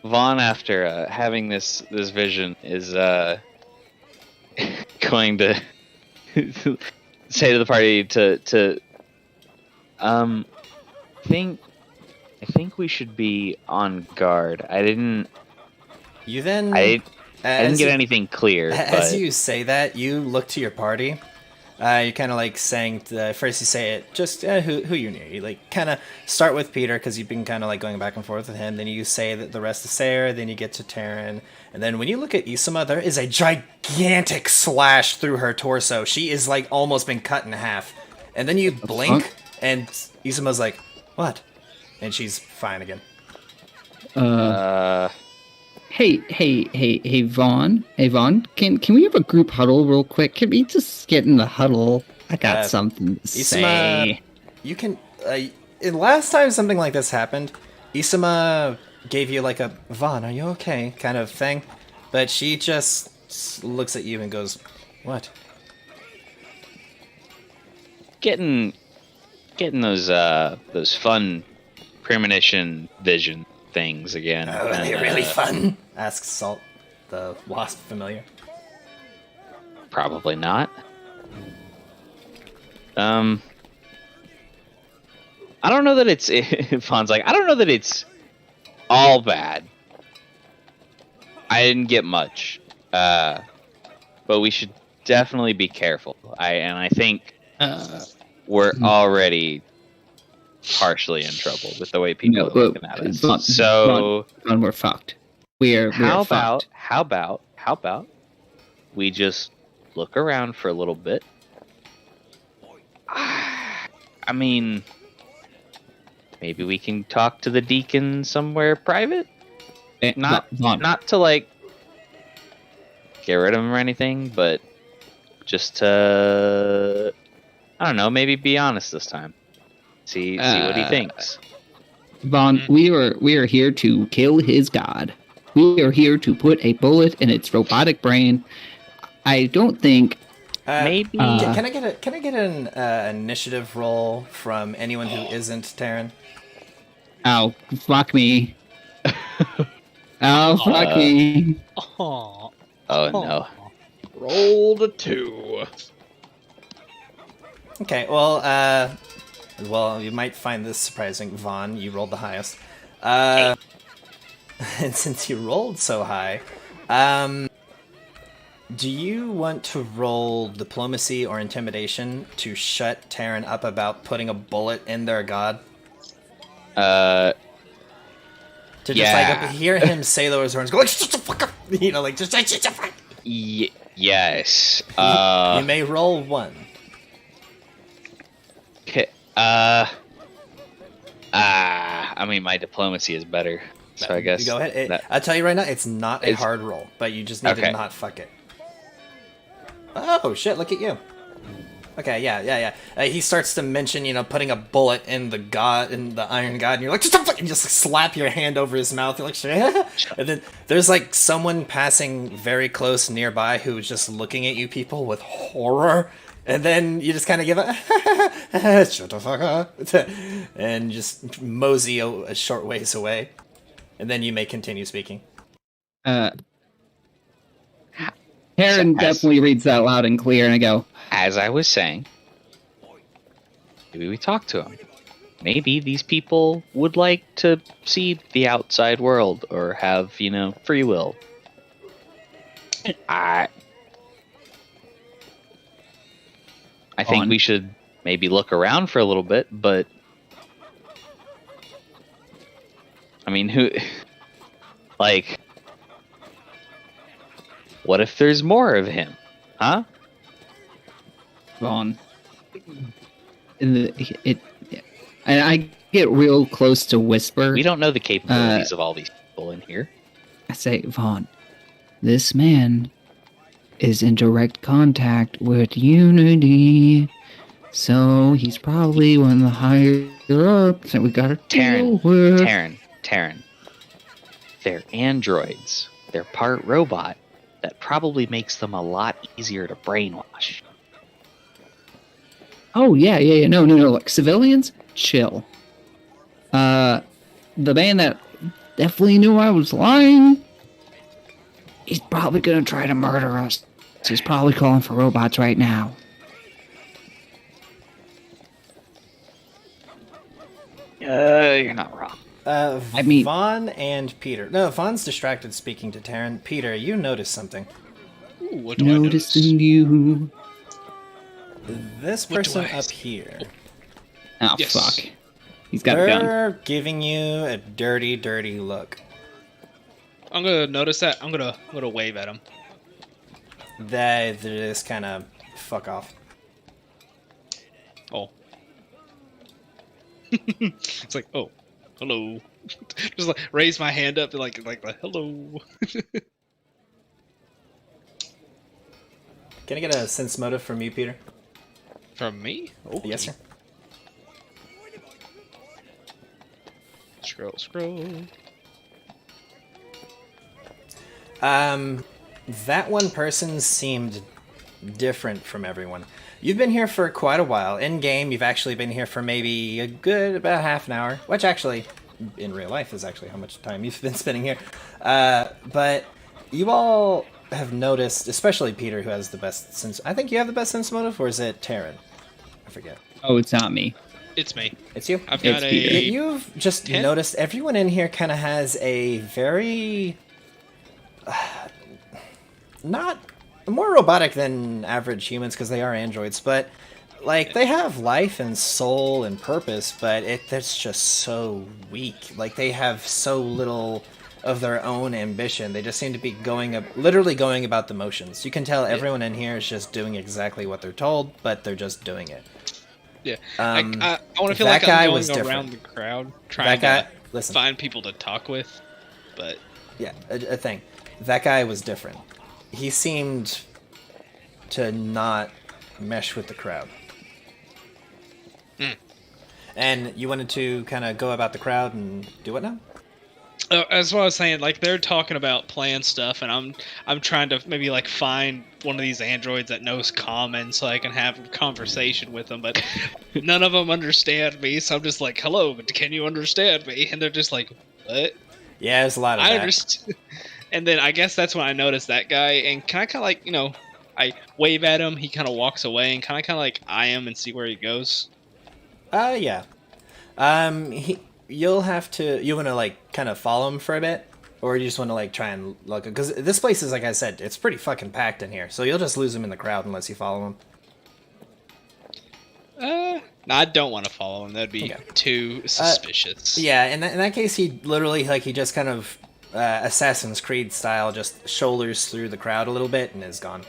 Vaughn, after having this vision, is going to say to the party to I think we should be on guard. I didn't get anything clear. As but you say that, you look to your party. You're kind of like saying, first you say it, just who you're near. You like kind of start with Peter because you've been kind of like going back and forth with him. Then you say that the rest is Sarah. Then you get to Taryn. And then when you look at Isama, there is a gigantic slash through her torso. She is like almost been cut in half. And then you blink, and Isama's like, "What?" And she's fine again. Hey, Vaughn. Hey, Vaughn. Can we have a group huddle real quick? Can we just get in the huddle? I got something to say. You can. Last time something like this happened, Isama gave you like a "Vaughn, are you okay?" kind of thing, but she just looks at you and goes, "What?" getting those fun premonition vision things again. Oh, are they really fun? Asks Salt, the wasp familiar. Probably not. I don't know that it's. Fawn's like, I don't know that it's all bad. I didn't get much, but we should definitely be careful. I think we're already partially in trouble with the way people are looking at us. So we're fucked. We're how fucked. about we just look around for a little bit? I mean, maybe we can talk to the Deacon somewhere private. Not to like get rid of him or anything, but just to, I don't know, maybe be honest this time. See what he thinks. Vaughn, we are here to kill his god. We are here to put a bullet in its robotic brain. I don't think. Maybe. Can I get an initiative roll from anyone who isn't Taryn? Oh, fuck me. Oh, fuck me. Aw. Oh no. Rolled a 2. Okay, well, you might find this surprising. Vaughn, you rolled the highest. And since you rolled so high, do you want to roll diplomacy or intimidation to shut Taryn up about putting a bullet in their god? To just like hear him say those words, go like, shut the fuck up, like just shut the fuck. Yes. You may roll 1. Okay. I mean, my diplomacy is better, so I guess. You go ahead. I'll tell you right now, it's not a hard roll, but you just need to not fuck it. Oh shit! Look at you. Okay, yeah. He starts to mention, putting a bullet in the Iron God, and you're like, just don't fucking just slap your hand over his mouth. You're like, and then there's like someone passing very close nearby who's just looking at you people with horror, and then you just kind of give a shut the fuck up, and just mosey a short ways away, and then you may continue speaking. Karen definitely reads that loud and clear, and I go, As I was saying, maybe we talk to them. Maybe these people would like to see the outside world or have, free will. I think we should maybe look around for a little bit, but I mean, what if there's more of him? Huh? Vaughn. And I get real close to whisper. We don't know the capabilities of all these people in here. I say, Vaughn, this man is in direct contact with Unity, so he's probably one of the higher ups that we gotta deal with. Taryn. They're androids. They're part robot. That probably makes them a lot easier to brainwash. Oh, yeah. No. Like, civilians? Chill. The man that definitely knew I was lying, he's probably gonna try to murder us. He's probably calling for robots right now. You're not wrong. Vaughn and Peter. No, Vaughn's distracted speaking to Taryn. Peter, you notice something. Ooh, what do I notice? Noticing you. This person up here. Oh, Yes. fuck. He's got a gun. They're giving you a dirty, dirty look. I'm gonna notice that. I'm gonna wave at him. They just kind of fuck off. Oh. It's like, oh, hello. Just like raise my hand up and like hello. Can I get a sense motive from you, Peter? From me? Okay. Yes, sir. Scroll. That one person seemed different from everyone. You've been here for quite a while. In game, you've actually been here for maybe about half an hour, which actually, in real life, is actually how much time you've been spending here. But you all have noticed, especially Peter, who has the best sense. I think you have the best sense motive, or is it Taryn? I forget. Oh, it's not me. It's me. It's you? I've got It's Peter. You've just 10? noticed everyone in here kind of has a very... not... more robotic than average humans, because they are androids, but like they have life and soul and purpose, but that's just so weak. Like they have so little of their own ambition. They just seem to be literally going about the motions. You can tell everyone in here is just doing exactly what they're told, but they're just doing it. Yeah. I want to feel that like guy I'm was going different. around the crowd trying to listen. find people to talk with, but Yeah, a thing. That guy was different. He seemed to not mesh with the crowd. And you wanted to kind of go about the crowd and do what now? that's what I was saying. Like they're talking about plan stuff, and I'm trying to maybe like find one of these androids that knows common, so I can have a conversation with them. But none of them understand me, so I'm just like, "Hello, but can you understand me?" And they're just like, "What?" Yeah, there's a lot of I that. understand. And then I guess that's when I noticed that guy, and can I kind of like I wave at him, he kind of walks away, and kind of like eye him and see where he goes. Yeah. You want to like kind of follow him for a bit, or you just want to like try and look, because this place is, like I said, it's pretty fucking packed in here, so you'll just lose him in the crowd unless you follow him. No, I don't want to follow him. That'd be too suspicious. Yeah, in that case, he literally he just kind of Assassin's Creed style just shoulders through the crowd a little bit and is gone.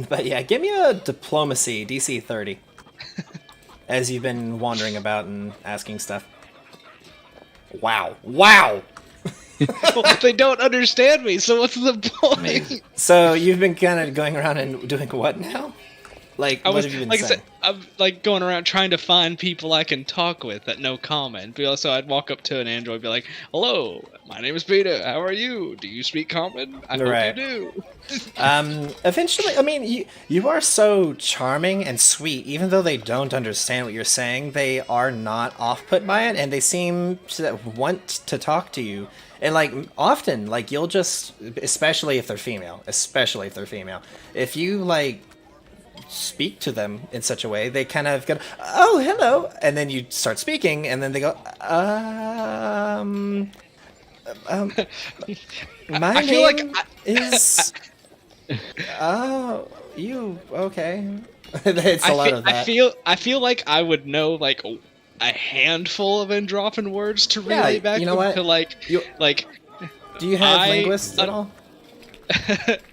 But yeah, give me a diplomacy, DC 30. As you've been wandering about and asking stuff. Wow. Well, they don't understand me, so what's the point? So you've been kind of going around and doing what now? Like, what have you been like I saying? said, I'm like going around trying to find people I can talk with that know common. But also, I'd walk up to an android and be like, "Hello, my name is Peter. How are you? Do you speak common? I Right. hope you do." Eventually, I mean, you are so charming and sweet, even though they don't understand what you're saying, they are not off-put by it, and they seem to want to talk to you. And, like, often, like, you'll just, especially if they're female, if you, like, speak to them in such a way, they kind of go, "Oh, hello," and then you start speaking, and then they go, my I feel name like is... Oh, you okay? It's a lot of that. I feel like I would know like a handful of Androphon words to Yeah, relay back you know what? to like Do you have I- linguists at all?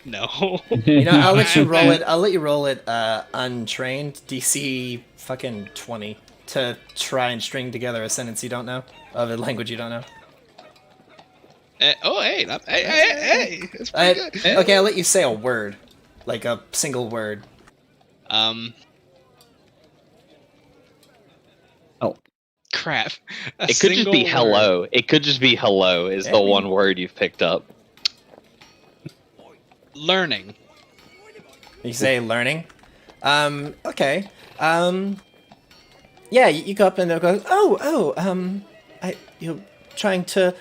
no. You know, I'll let you roll it. I'll let you roll it untrained, DC fucking 20, to try and string together a sentence you don't know of a language you don't know. Hey, it's pretty good. Okay, I'll let you say a word, like a single word. Oh, Crap. It could just be hello. It could just be hello is the I mean- one word you've picked up. Learning. You say learning. Okay. Yeah, you go up and they'll go, you're trying to,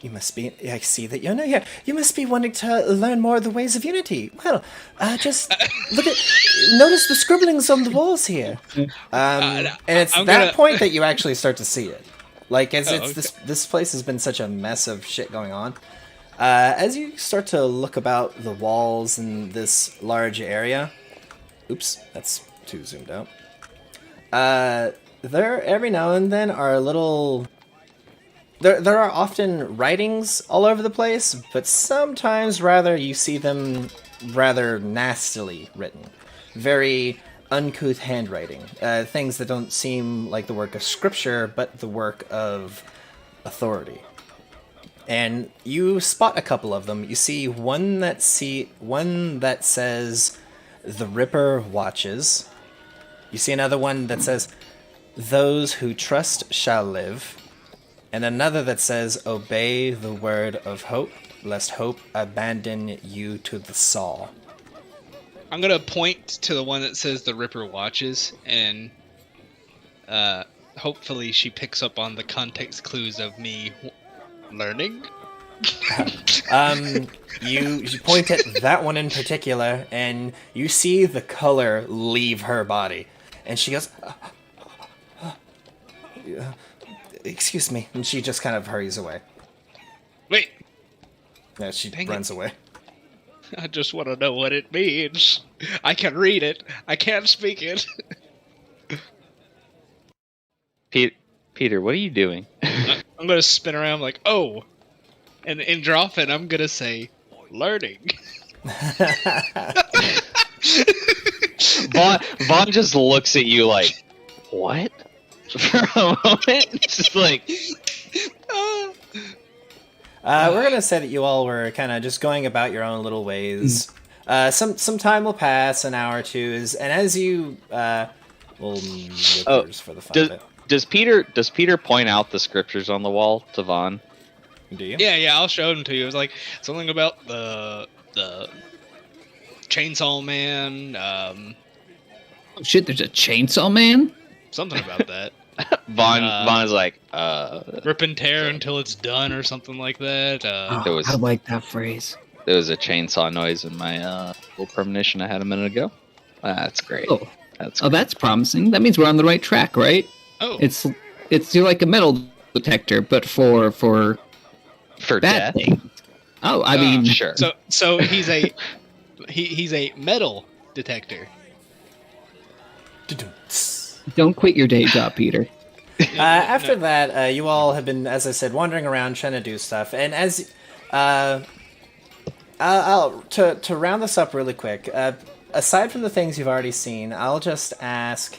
you must be, I see that you're new here. You must be wanting to learn more of the ways of Unity. Well, just notice the scribblings on the walls here. And it's I'm that gonna- point that you actually start to see it. Like, as Oh, this place has been such a mess of shit going on. As you start to look about the walls in this large area, oops, that's too zoomed out. There every now and then are little. There are often writings all over the place, but sometimes rather you see them rather nastily written, very uncouth handwriting, things that don't seem like the work of scripture, but the work of authority. And you spot a couple of them. You see one that says, "The Ripper watches." You see another one that says, "Those who trust shall live." And another that says, "Obey the word of hope, lest hope abandon you to the saw." I'm gonna point to the one that says the Ripper watches, and hopefully she picks up on the context clues of me learning. You point at that one in particular, and you see the color leave her body. And she goes, "Excuse me." And she just kind of hurries away. Wait, Yeah, she Dang it. runs away. I just want to know what it means. I can read it. I can't speak it. Peter, what are you doing? I'm gonna spin around like, oh, and in Androphon, I'm gonna say, learning. Vaughn just looks at you like, what? For a moment, just like, We're gonna say that you all were kind of just going about your own little ways. Some time will pass, an hour or two, and as you for the fun of it. does Peter point out the scriptures on the wall to Vaughn? Do you? Yeah, I'll show them to you. It was like something about the Chainsaw Man, oh shit! There's a chainsaw man. something about that. Vaughn is like, Rip and tear until it's done, or something like that. There was- I like that phrase. there was a chainsaw noise in my little premonition I had a minute ago. That's great. Oh, That's oh, that's promising. That means we're on the right track, right? Oh, It's you're like a metal detector, but for for bad death. things. Oh, I mean, Sure. so he's a he's a metal detector. don't quit your day job, Peter. After that, you all have been, as I said, wandering around trying to do stuff. And as to round this up really quick, aside from the things you've already seen, I'll just ask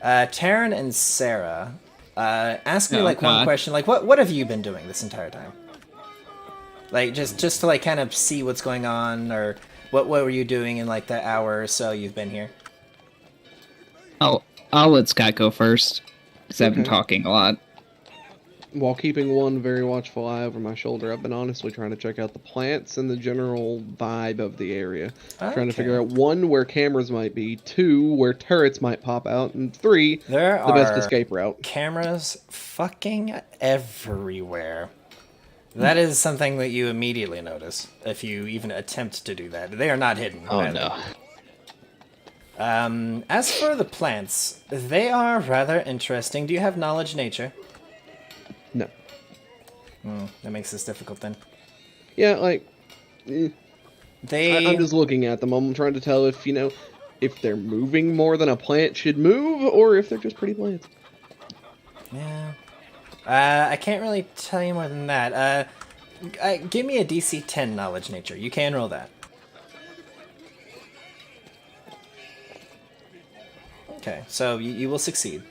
Taryn and Sarah, Ask me Oh, like one God. question, like what have you been doing this entire time? Like just to like kind of see what's going on, or what were you doing in like the hour or so you've been here? I'll let Scott go first because I've been Okay. talking a lot. While keeping one very watchful eye over my shoulder, I've been honestly trying to check out the plants and the general vibe of the area. Trying to figure out, 1, where cameras might be, 2, where turrets might pop out, and 3, There the best are escape route. cameras fucking everywhere. That is something that you immediately notice if you even attempt to do that. They are not hidden. Oh either. no. As for the plants, they are rather interesting. Do you have knowledge nature? No. That makes this difficult then. Yeah, like, They I'm just looking at them. I'm trying to tell if, if they're moving more than a plant should move, or if they're just pretty plants. Yeah. I can't really tell you more than that. Give me a DC 10 knowledge nature. You can roll that. Okay, so you will succeed.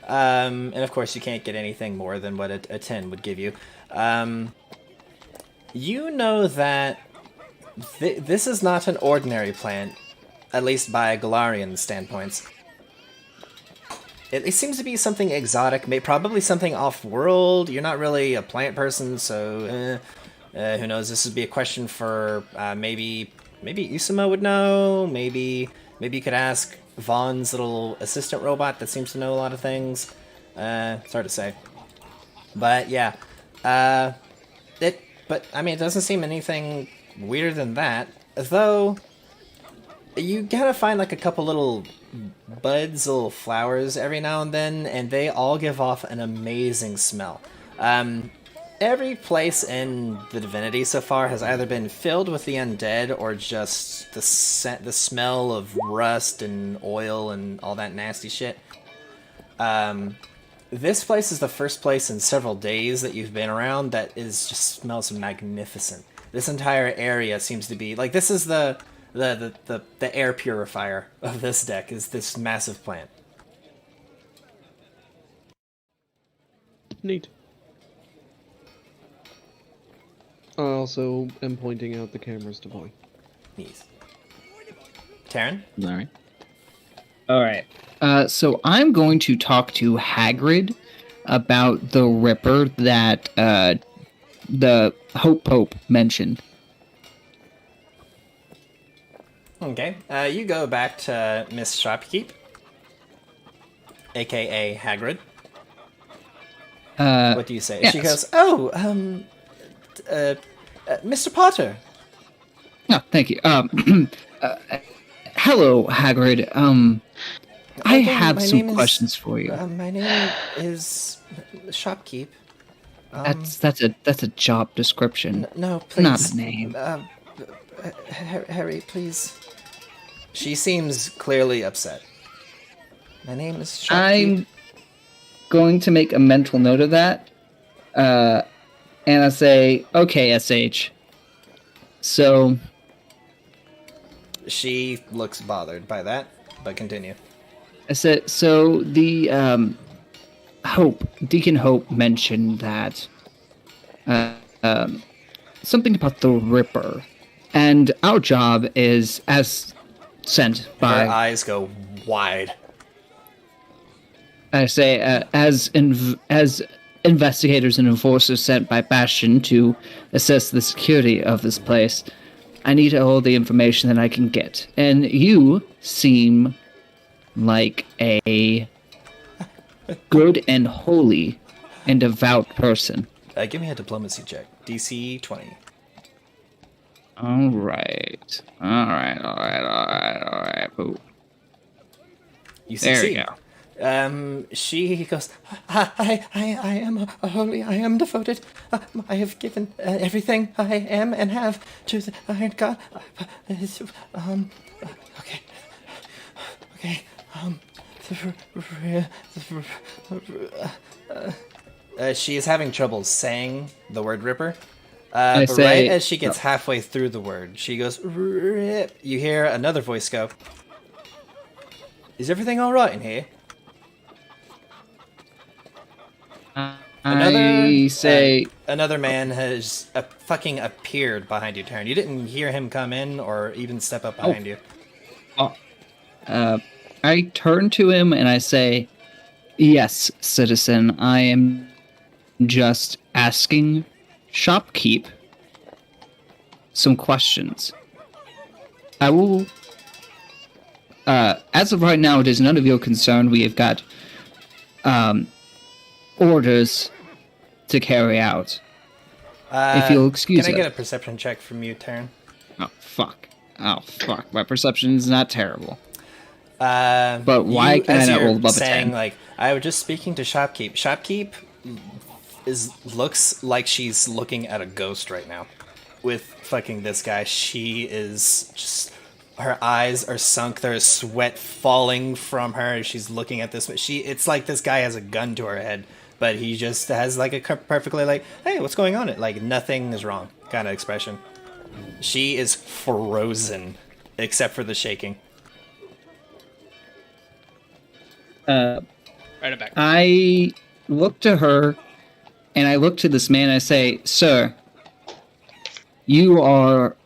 And of course, you can't get anything more than what a 10 would give you. You know that this is not an ordinary plant, at least by Galarian standpoints. It seems to be something exotic, probably something off-world. You're not really a plant person, so who knows? This would be a question for maybe Usama would know. Maybe you could ask Vaughn's little assistant robot that seems to know a lot of things. It's hard to say, but yeah, But I mean, it doesn't seem anything weirder than that. Though you gotta find like a couple little buds, little flowers every now and then, and they all give off an amazing smell. Every place in the Divinity so far has either been filled with the undead or just the smell of rust and oil and all that nasty shit. This place is the first place in several days that you've been around that just smells magnificent. This entire area seems to be like, this is the air purifier of this deck, is this massive plant. Neat. I also am pointing out the cameras to Boy. Neat. Taryn? All right. So I'm going to talk to Hagrid about the Ripper that the Hope Pope mentioned. Okay. You go back to Miss Shopkeep, aka Hagrid. What do you say? Yes. She goes, "Oh, Mr. Potter." Oh, thank you. Hello, Hagrid. I Okay, have my some name is- questions for you. My name is Shopkeep. That's a job description. No, please. Not a name. Harry, please. She seems clearly upset. My name is Shopkeep. I'm going to make a mental note of that. And I say, okay, SH. So, She looks bothered by that, but continue. I said, so the Deacon Hope mentioned that something about the Ripper, and our job is as sent by. Her eyes go wide. I say, as investigators and enforcers sent by Bastion to assess the security of this place, I need all the information that I can get. And you seem like a good and holy and devout person. Give me a diplomacy check. DC 20. All right. Boo. You There succeed. you go. She goes, I am holy, I am devoted. I have given everything I am and have to the Iron God. Okay. She is having trouble saying the word Ripper. But say- right as she gets halfway through the word, she goes, Rip. You hear another voice go, "Is everything alright in here?" I say another man has fucking appeared behind you, Taryn. You didn't hear him come in or even step up behind you. I turn to him and I say, "Yes, citizen, I am just asking shopkeep some questions. I will, as of right now, it is none of your concern. We have got, orders to carry out. If you'll excuse Can I us." get a perception check from you, Taryn? Oh, fuck. My perception is not terrible. But why you, can I as not you're roll above a saying, 10? like, I was just speaking to Shopkeep. Shopkeep looks like she's looking at a ghost right now. With fucking this guy, she is just... Her eyes are sunk. There's sweat falling from her. She's looking at this. It's like this guy has a gun to her head, but he just has like a perfectly like, hey, what's going on? Like nothing is wrong kind of expression. She is frozen, except for the shaking. Right back. I look to her, and I look to this man, and I say, "Sir, you are...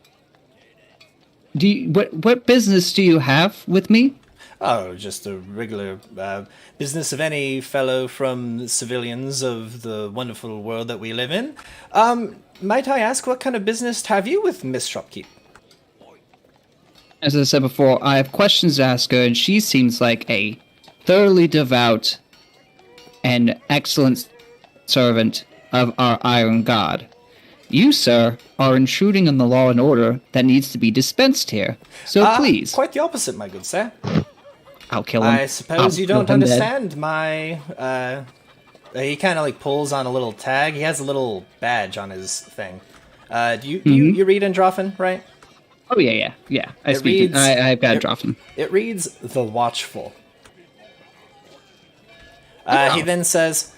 what business do you have with me?" Oh, just a regular business of any fellow from the civilians of the wonderful world that we live in. Might I ask what kind of business have you with Miss Shopkeep? As I said before, I have questions to ask her, and she seems like a thoroughly devout and excellent servant of our Iron God. You, sir, are intruding on the law and order that needs to be dispensed here. So please. Quite the opposite, my good sir. I'll kill him. I suppose I'll you don't kill him dead. understand my... he kind of like pulls on a little tag. He has a little badge on his thing. You read Androphin, right? Oh, yeah. I've got Androphin. It reads The Watchful. He then says,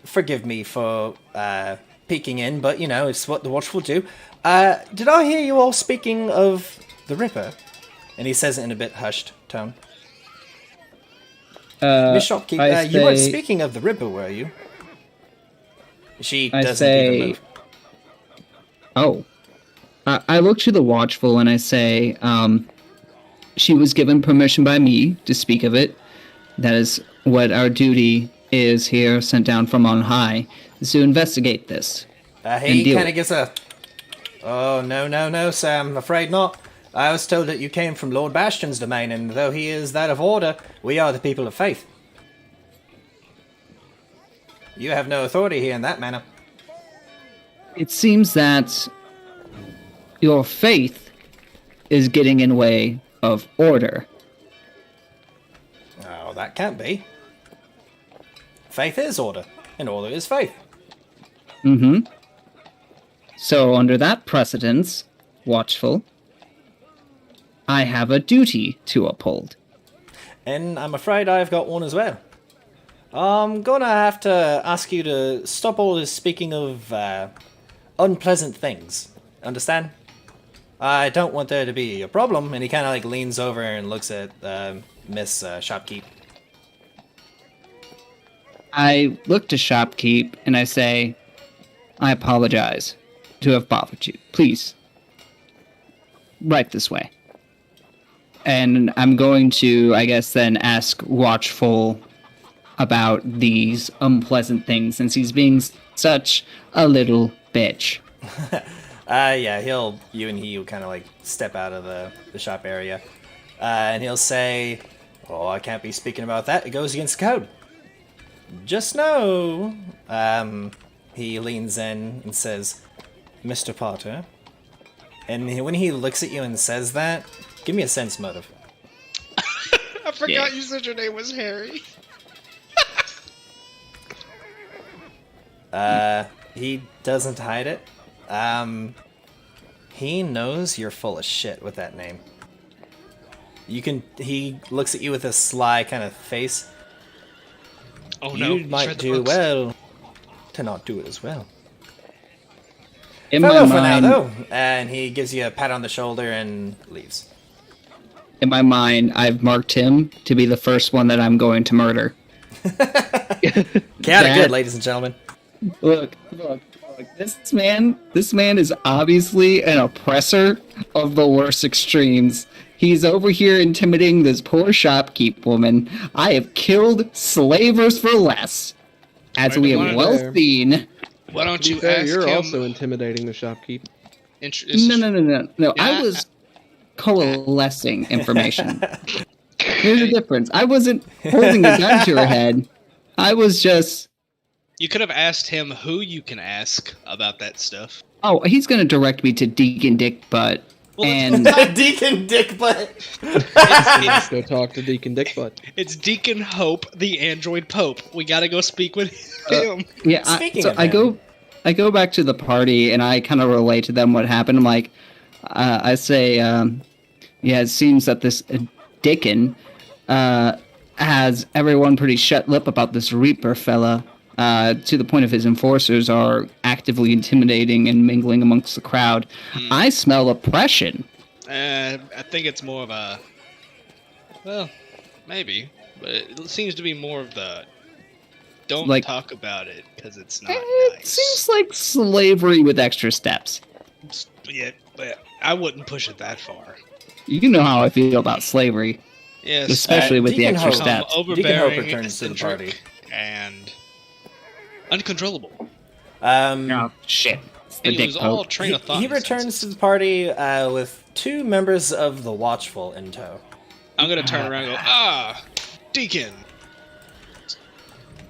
forgive me for peeking in, but, you know, it's what the Watchful do. Did I hear you all speaking of the Ripper? And he says it in a bit hushed tone. Miss Shopkeep, you weren't speaking of the Ripper, were you? She doesn't even move. Oh. I look to the Watchful and I say, she was given permission by me to speak of it. That is what our duty is here, sent down from on high, is to investigate this. He kind of gives a... Oh, no, Sam, I'm afraid not. I was told that you came from Lord Bastion's domain, and though he is that of order, we are the people of faith. You have no authority here in that manner. It seems that your faith is getting in way of order. Oh, that can't be. Faith is order, and order is faith. Mm-hmm. So, under that precedence, Watchful, I have a duty to uphold. And I'm afraid I've got one as well. I'm gonna have to ask you to stop all this speaking of unpleasant things. Understand? I don't want there to be a problem. And he kind of like leans over and looks at Miss Shopkeep. I look to Shopkeep and I say, I apologize to have bothered you. Please, right this way. And I'm going to, I guess, then ask Watchful about these unpleasant things, since he's being such a little bitch. Yeah, you and he will kind of like step out of the shop area. And he'll say, oh, I can't be speaking about that. It goes against code. Just know. He leans in and says, Mr. Potter. And when he looks at you and says that, give me a sense motive. I forgot you said your name was Harry. He doesn't hide it. He knows you're full of shit with that name. He looks at you with a sly kind of face. Oh no, you might do well to not do it as well. In Farewell my for now, mind, though. And he gives you a pat on the shoulder and leaves. in my mind, I've marked him to be the first one that I'm going to murder. Chaotic good, ladies and gentlemen. Look. This man is obviously an oppressor of the worst extremes. He's over here intimidating this poor shopkeep woman. I have killed slavers for less, as we have well seen. Why don't To be you fair, ask you're him? also intimidating the shopkeep. No. Yeah, I was coalescing information. Here's the difference. I wasn't holding a gun to her head. I was just... You could have asked him who you can ask about that stuff. Oh, he's going to direct me to Deacon Dick Butt. Well, And Deacon Dick Butt. Let's go talk to Deacon Dickbutt. It's Deacon Hope, the android pope. We gotta go speak with him. yeah, Speaking of I him. go back to the party and I kind of relate to them what happened. I'm like, I say, yeah, it seems that this Deacon has everyone pretty shut lip about this Reaper fella. To the point of his enforcers are actively intimidating and mingling amongst the crowd. I smell oppression. I think it's more of a... Well, maybe. But it seems to be more of the... Don't Like- talk about it, because it's not It nice. seems like slavery with extra steps. Yeah, but I wouldn't push it that far. You know how I feel about slavery, Yes, especially with the Deacon extra Hope. steps. Deacon Hope overbearing, returns to the party. eccentric, and uncontrollable. Oh, shit. It's the And he Dick was all Pope. train of thought. He in a sense. returns to the party with 2 members of the Watchful in tow. I'm gonna turn around and go, Deacon!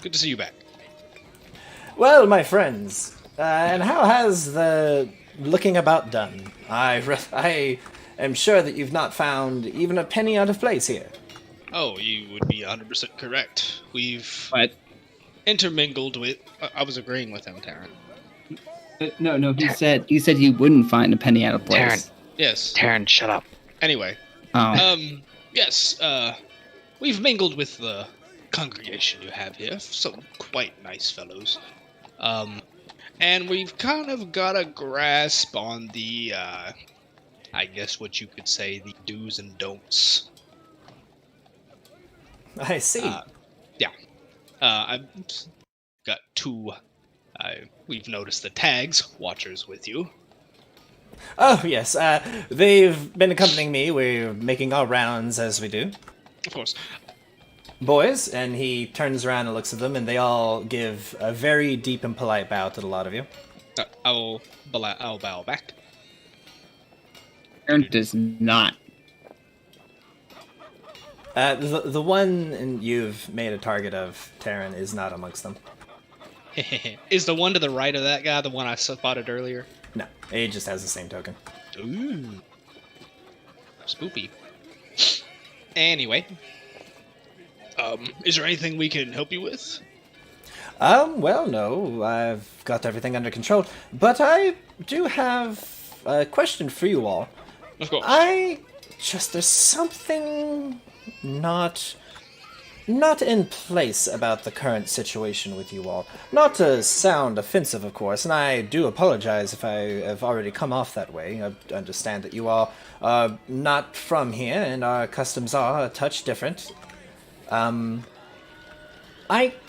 Good to see you back. Well, my friends, and how has the looking about done? I am sure that you've not found even a penny out of place here. Oh, you would be 100% correct. We've But intermingled with... I was agreeing with him, Taryn. no, he said he wouldn't find a penny out of place. Yes. Taryn, shut up. Anyway, Oh, yes, we've mingled with the congregation you have here. Some quite nice fellows. And we've kind of got a grasp on the, I guess what you could say, the do's and don'ts. I see. Yeah. I've got 2. We've noticed the tags, watchers with you. Oh, yes, they've been accompanying me. We're making our rounds as we do. Of course. Boys, and he turns around and looks at them, and they all give a very deep and polite bow to the lot of you. I'll bow back. Aaron does not. The one you've made a target of, Taryn, is not amongst them. Is the one to the right of that guy the one I spotted earlier? No, he just has the same token. Ooh. Spoopy. Anyway. Is there anything we can help you with? Well, no, I've got everything under control, but I do have a question for you all. Of course. There's something not in place about the current situation with you all. Not to sound offensive, of course, and I do apologize if I have already come off that way. I understand that you all are not from here, and our customs are a touch different. I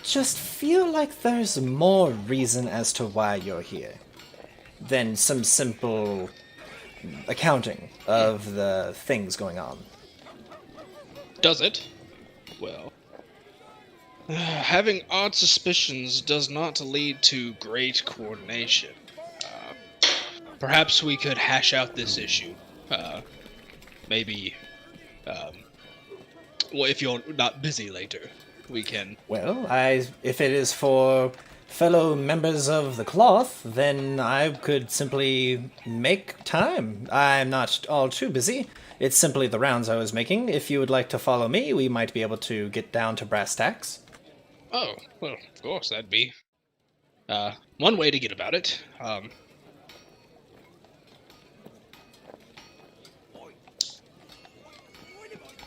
just feel like there's more reason as to why you're here than some simple accounting of the things going on. Does it? Well, having odd suspicions does not lead to great coordination. Perhaps we could hash out this issue. Maybe, well, if you're not busy later, we can... Well, if it is for fellow members of the cloth, then I could simply make time. I'm not all too busy. It's simply the rounds I was making. If you would like to follow me, we might be able to get down to brass tacks. Oh, well, of course, that'd be one way to get about it.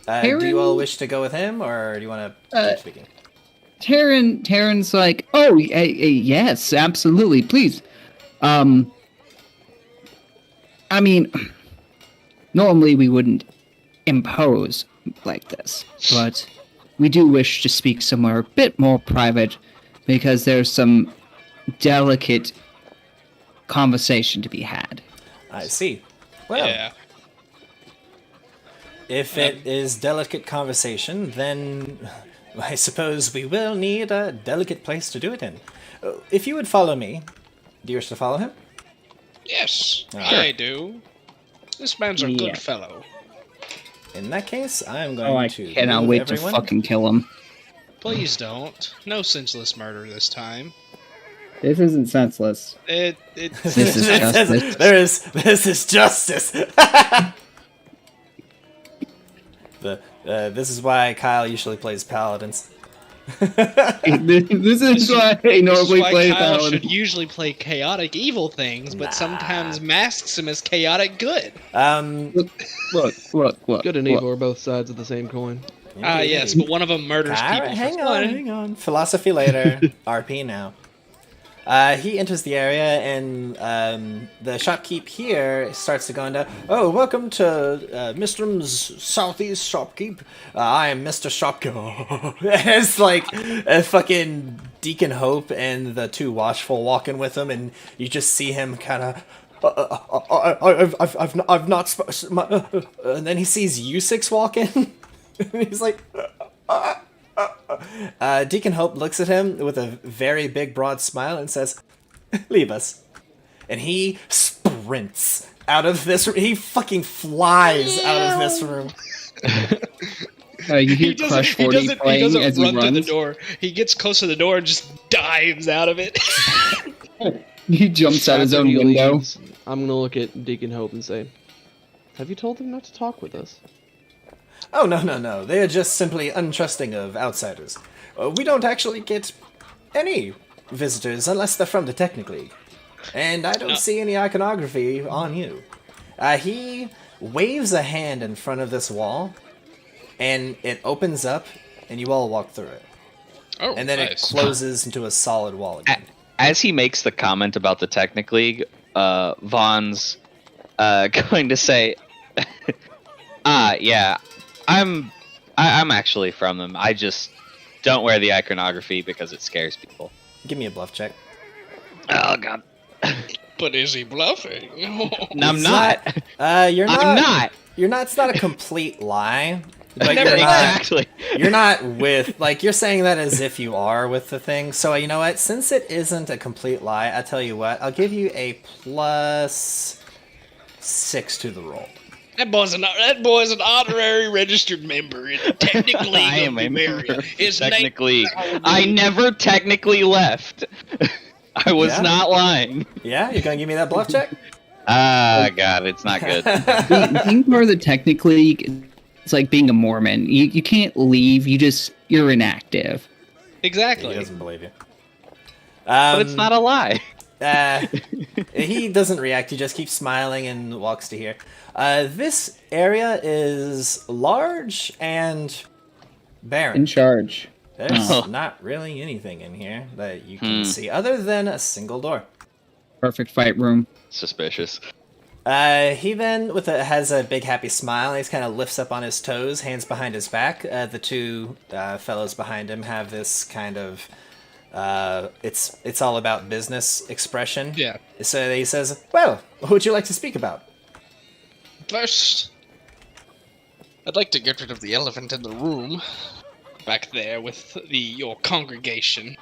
Do you all wish to go with him, or do you want to keep speaking? Taryn's like, oh, yes, absolutely, please. I mean, normally we wouldn't impose like this, but we do wish to speak somewhere a bit more private, because there's some delicate conversation to be had. I see. Well, Yeah. if it is delicate conversation, then I suppose we will need a delicate place to do it in. If you would follow me, do you wish to follow him? Yes, Sure. I do. This man's a Yeah. good fellow. In that case, I'm going Oh, I to cannot move wait everyone. to fucking kill him. Please don't. No senseless murder this time. This isn't senseless. This This is justice. This is justice. This is why Kyle usually plays paladins. This is why I normally play Kyle Paladin. should usually play chaotic evil things, but sometimes masks him as chaotic good. Look. Good and evil are both sides of the same coin. Yes, but one of them murders Alright, people hang for on, fun. hang on. Philosophy later. RP now. He enters the area, and the shopkeep here starts to go into, oh, welcome to Mistrum's Southeast Shopkeep. I am Mr. Shopkeep. It's like a fucking Deacon Hope and the two Watchful walking with him, and you just see him kind of, I've not, and then he sees U6 walking, and he's like, Deacon Hope looks at him with a very big, broad smile and says, leave us. And he sprints out of this room. He fucking flies out of this room. You hear Crush 40 playing as he run to the runs. door. He gets close to the door and just dives out of it. He jumps out his After own he window. leaves, I'm gonna look at Deacon Hope and say, have you told them not to talk with us? Oh, no. They are just simply untrusting of outsiders. We don't actually get any visitors unless they're from the Technic League. And I don't see any iconography on you. He waves a hand in front of this wall, and it opens up, and you all walk through it. Oh, And then it nice. closes into a solid wall again. As he makes the comment about the Technic League, Vaughn's going to say, yeah, I'm actually from them. I just don't wear the iconography because it scares people. Give me a bluff check. Oh god. But is he bluffing? No, I'm He's not. You're not. I'm not. You're not. It's not a complete lie. But Never you're not, exactly. you're not with, like, you're saying that as if you are with the thing. So, you know what? Since it isn't a complete lie, I tell you what, I'll give you a +6 to the roll. That boy's an honorary registered member in the Technic I League am of a member Numeria. of His Technic name. League. I never technically left. I was Yeah? not lying. Yeah? You're gonna give me that bluff check? Ah, god, it's not good. Being part of the Technic League, it's like being a Mormon. You can't leave. You're inactive. He Exactly. doesn't believe you. But it's not a lie. He doesn't react. He just keeps smiling and walks to here. This area is large and barren. In charge. There's Oh. not really anything in here that you can see other than a single door. Perfect fight room. Suspicious. He then has a big happy smile. He kind of lifts up on his toes, hands behind his back. The two fellows behind him have this kind of it's all about business expression. Yeah. So he says, "Well, what would you like to speak about?" First, I'd like to get rid of the elephant in the room. Back there with your congregation.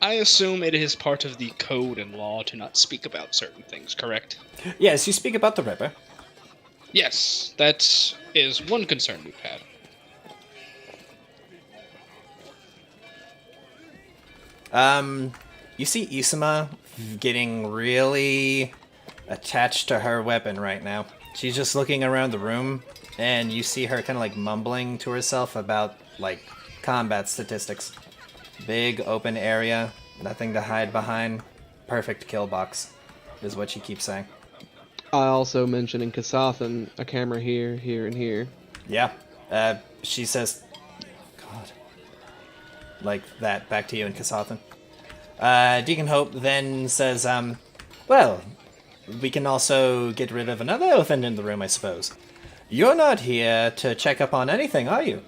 I assume it is part of the code and law to not speak about certain things, correct? Yes, you speak about the Ripper. Yes, that is one concern we've had. You see Isama getting really attached to her weapon right now. She's just looking around the room, and you see her kind of like mumbling to herself about like combat statistics. Big open area, nothing to hide behind. Perfect kill box, is what she keeps saying. I also mentioned in Kasathan a camera here, here, and here. Yeah. She says, God. Like that, back to you in Kasathan. Deacon Hope then says, well, we can also get rid of another elephant in the room, I suppose. You're not here to check up on anything, are you?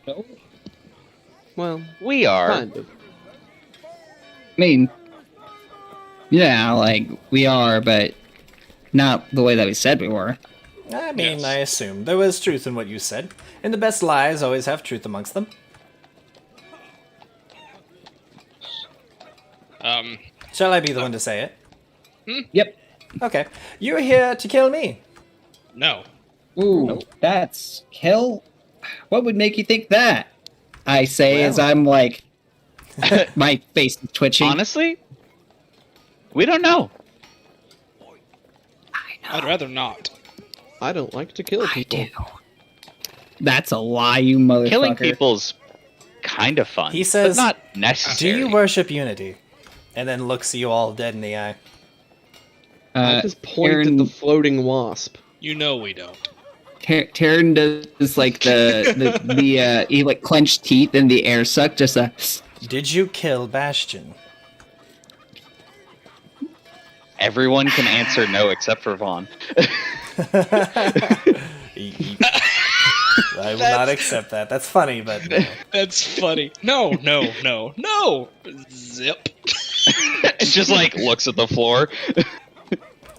No. Well, We are. kind of. I mean, yeah, like, we are, but not the way that we said we were. I mean, Yes. I assume there was truth in what you said, and the best lies always have truth amongst them. Shall I be the one to say it? Yep. Okay. You're here to kill me. No. Ooh, that's kill? What would make you think that? I say as Well. I'm like, my face is twitching. Honestly, we don't know. I'd rather not. I don't like to kill people. That's a lie, you motherfucker. Killing people's kind of fun. He says, but not Do necessary. you worship unity? And then looks you all dead in the eye. I just point Aaron, at the floating wasp. You know we don't. Taryn does like the he like clenched teeth and the air suck, just a. Did you kill Bastion? Everyone can answer no except for Vaughn. I will not accept that. That's funny, but no. That's funny. No. Zip. It just like looks at the floor.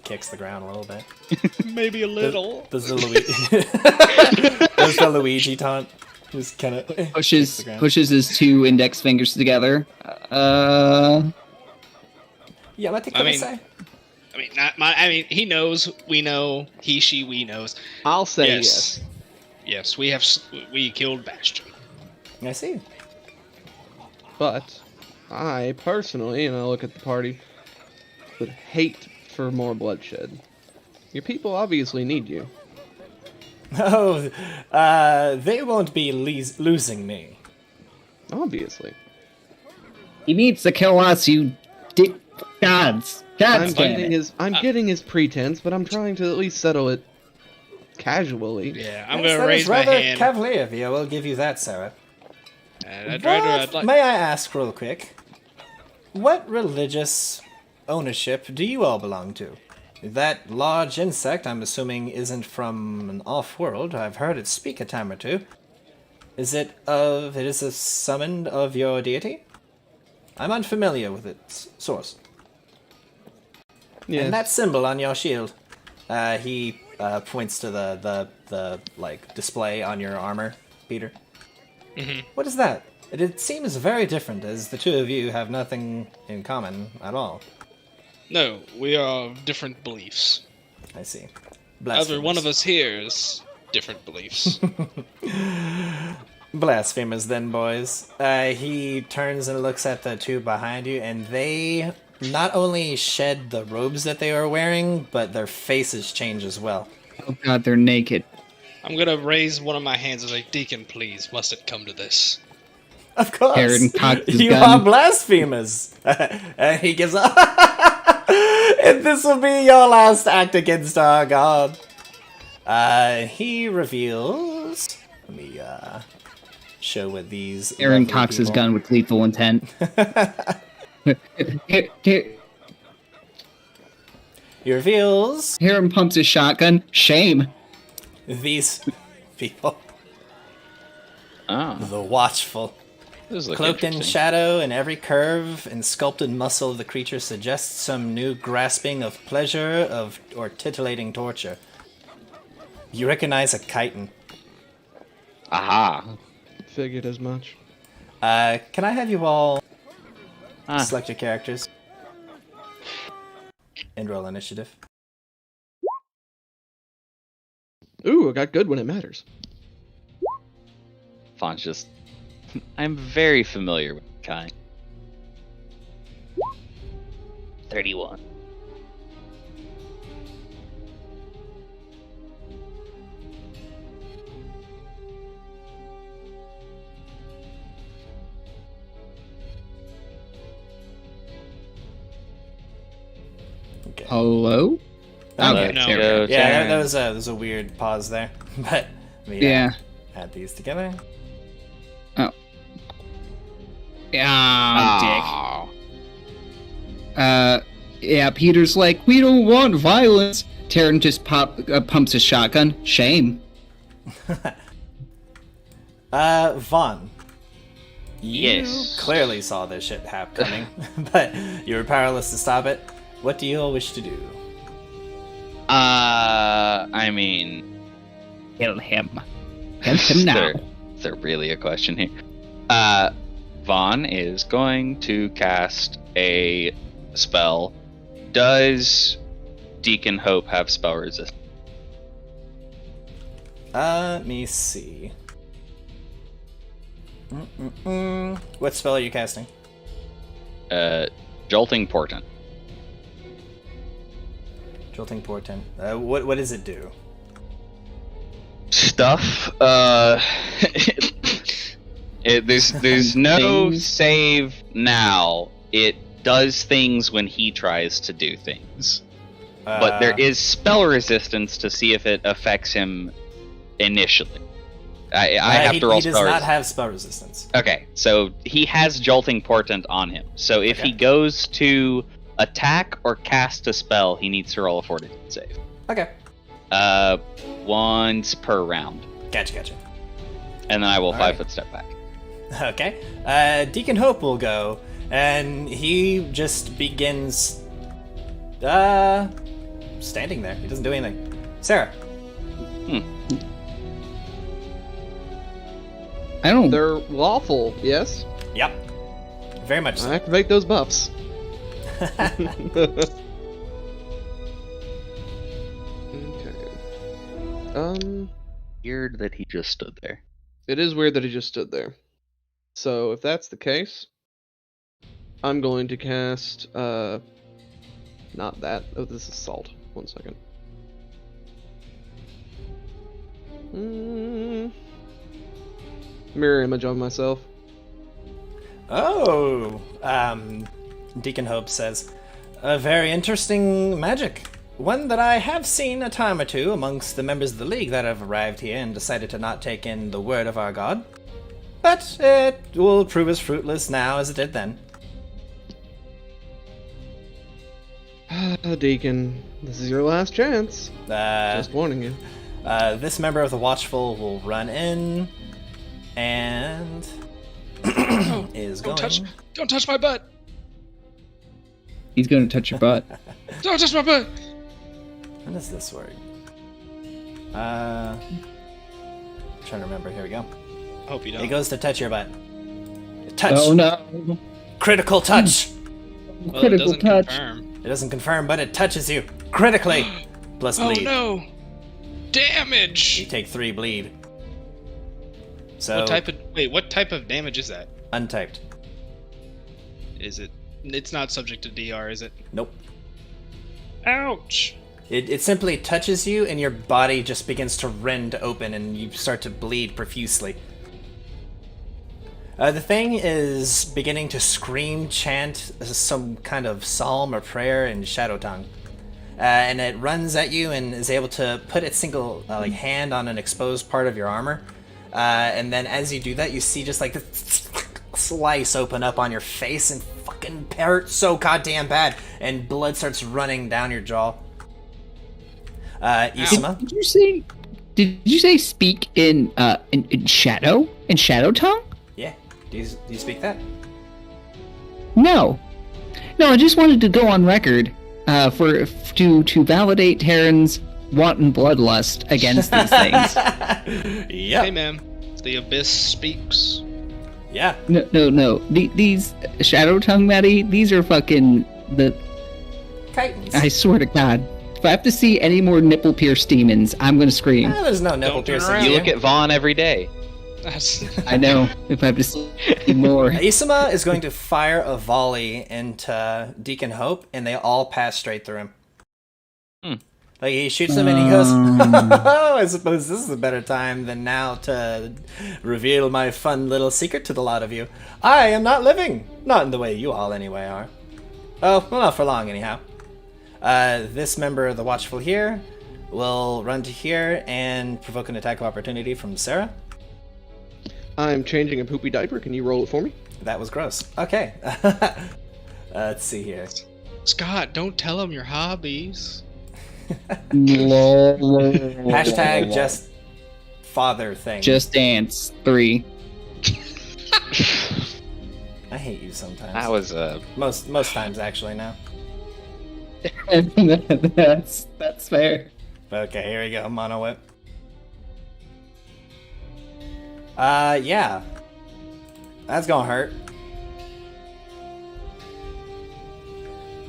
Kicks the ground a little bit. Maybe a little. Does the Luigi? Does the Luigi taunt? Just kind of pushes his two index fingers together. Yeah, what did I I mean- say? I mean, he knows. We know. He, she, we knows. I'll say Yes. yes. Yes, we killed Bastion. I see. But I personally, and I look at the party, would hate for more bloodshed. Your people obviously need you. Oh, they won't be losing me. Obviously. He needs to kill us, you dick gods. I'm Damn getting it. getting his pretense, but I'm trying to at least settle it casually. Yeah, I'm Yes, gonna that raise is my rather hand. cavalier of you. I will give you that, Sarah. And But I'd like. may I ask real quick, what religious ownership do you all belong to? That large insect, I'm assuming, isn't from an off-world. I've heard it speak a time or two. It is a summoned of your deity? I'm unfamiliar with its source. Yes. And that symbol on your shield, he points to the like display on your armor, Peter. Mhm. What is that? It seems very different, as the two of you have nothing in common at all. No, we are of different beliefs. I see. Every one of us here is different beliefs. Blasphemous, then, boys. He turns and looks at the two behind you, and they not only shed the robes that they are wearing, but their faces change as well. Oh god, they're naked. I'm gonna raise one of my hands and say, Deacon, please, must it come to this? Of course. Aaron cocks his You gun. are blasphemous. And he gives up. And this will be your last act against our god. He reveals. Let me show what these. Aaron lovely cocks his people- gun with lethal intent. He reveals Aaron pumps his shotgun. Shame. these people, Oh, the watchful. this is Cloaked in shadow, and every curve and sculpted muscle of the creature suggests some new grasping of pleasure or titillating torture. You recognize a chitin. Aha. Figured as much. Can I have you all Ah. select your characters and roll initiative? Ooh, I got good when it matters. Vaughn's just. I'm very familiar with Kai. 31. Okay. Hello? Okay, no. there we go. Yeah, there was a weird pause there, but we Yeah. add these together. Ah, dick. Yeah, Peter's like, we don't want violence. Taryn just pumps his shotgun. Shame. Vaughn. You Yes. clearly saw this shit coming, but you were powerless to stop it. What do you all wish to do? I mean, Kill him. Kill him now. Is there really a question here? Vaughn is going to cast a spell. Does Deacon Hope have spell resistance? Let me see. What spell are you casting? Jolting Portent. Jolting Portent. What does it do? Stuff. There's no Things. save now. It does things when he tries to do things. But there is spell resistance to see if it affects him initially. I have to roll He spell does not resistance. have spell resistance. Okay, so he has Jolting Portent on him. So if he Okay. goes to attack or cast a spell, he needs to roll a fortitude save. Okay. Once per round. Gotcha. And then I will All 5 right. foot step back. Okay. Deacon Hope will go, and he just begins standing there. He doesn't do anything. Sarah. I don't. They're lawful, yes? Yep. Very much so. Activate those buffs. Okay. Weird that he just stood there. It is weird that he just stood there. So if that's the case, I'm going to cast not that. Oh, this is salt. 1 second. Mirror image of myself. Oh, Deacon Hope says, a very interesting magic. One that I have seen a time or two amongst the members of the League that have arrived here and decided to not take in the word of our god. But it will prove as fruitless now as it did then. Deacon, this is your last chance. Uh, Just warning you. This member of the Watchful will run in and is going. Don't touch my butt. He's going to touch your butt. Don't touch my butt. When does this work? I'm trying to remember. Here we go. Hope you It don't. goes to touch your butt. Touch. Oh no! Critical touch. Well, it Critical doesn't touch. confirm. It doesn't confirm, but it touches you critically. Plus Oh bleed. no! You Damage. take 3 bleed. So What type of damage is that? untyped. Is it? It's not subject to DR, is it? Nope. Ouch. It simply touches you, and your body just begins to rend open, and you start to bleed profusely. The thing is beginning to scream, chant some kind of psalm or prayer in Shadow Tongue. And it runs at you and is able to put its single hand on an exposed part of your armor. And then as you do that, you see just like this slice open up on your face and fucking hurt so goddamn bad. And blood starts running down your jaw. Isama? Did you say speak in shadow? In shadow tongue? Yeah. Do you speak that? No. I just wanted to go on record to validate Terran's wanton bloodlust against these things. Yep. Hey, man. The abyss speaks. Yeah. No. These shadow tongue, Maddie. These are fucking the. Titans. I swear to God, if I have to see any more nipple pierced demons, I'm gonna scream. There's no nipple Don't turn piercing around. You here. look at Vaughn every day. I know. If I have to see more. Isama is going to fire a volley into Deacon Hope, and they all pass straight through him. Like, he shoots them and he goes, oh, I suppose this is a better time than now to reveal my fun little secret to the lot of you. I am not living. Not in the way you all anyway are. Oh, well, not for long anyhow. This member of the Watchful here will run to here and provoke an attack of opportunity from Sarah. I'm changing a poopy diaper. Can you roll it for me? That was gross. Okay. Let's see here. Scott, don't tell him your hobbies. Hashtag just father thing. Just Dance 3. I hate you sometimes. That was most times actually now. That's fair. Okay, here we go. Mono whip. Yeah. That's gonna hurt.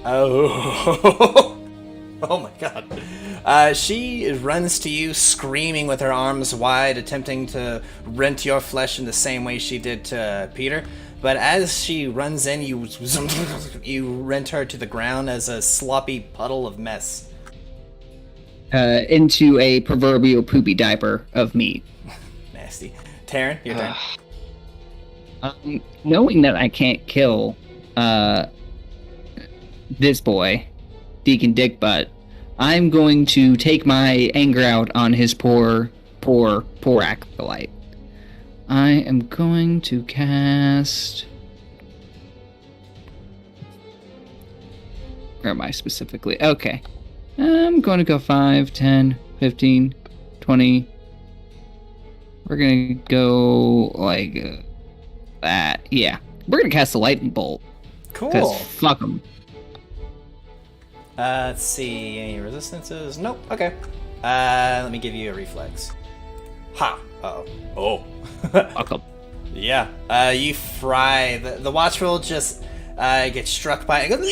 Oh. Oh my god. She runs to you, screaming with her arms wide, attempting to rent your flesh in the same way she did to Peter. But as she runs in, you rent her to the ground as a sloppy puddle of mess. Into a proverbial poopy diaper of meat. Nasty. Taryn, your turn. Knowing that I can't kill this boy, Deacon Dickbutt, I'm going to take my anger out on his poor acolyte. I am going to cast... Where am I specifically? Okay. I'm going to go 5, 10, 15, 20. We're going to go like that. Yeah. We're going to cast a lightning bolt. Cool. Because fuck them. Let's see. Any resistances? Nope. Okay. Let me give you a reflex. Ha. Uh-oh. Oh. Fuck them. Yeah. You fry. The watchful just gets struck by it. Goes,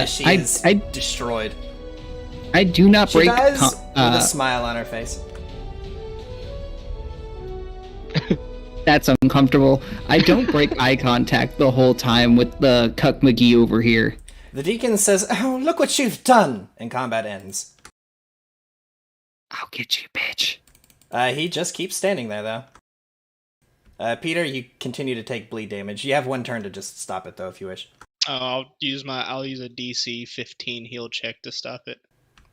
she is destroyed. I do not She break... dies with a smile on her face. That's uncomfortable. I don't break eye contact the whole time with the Cuck McGee over here. The Deacon says, "Oh, look what you've done!" and combat ends. I'll get you, bitch. He just keeps standing there, though. Peter, you continue to take bleed damage. You have one turn to just stop it, though, if you wish. I'll use a DC 15 heal check to stop it.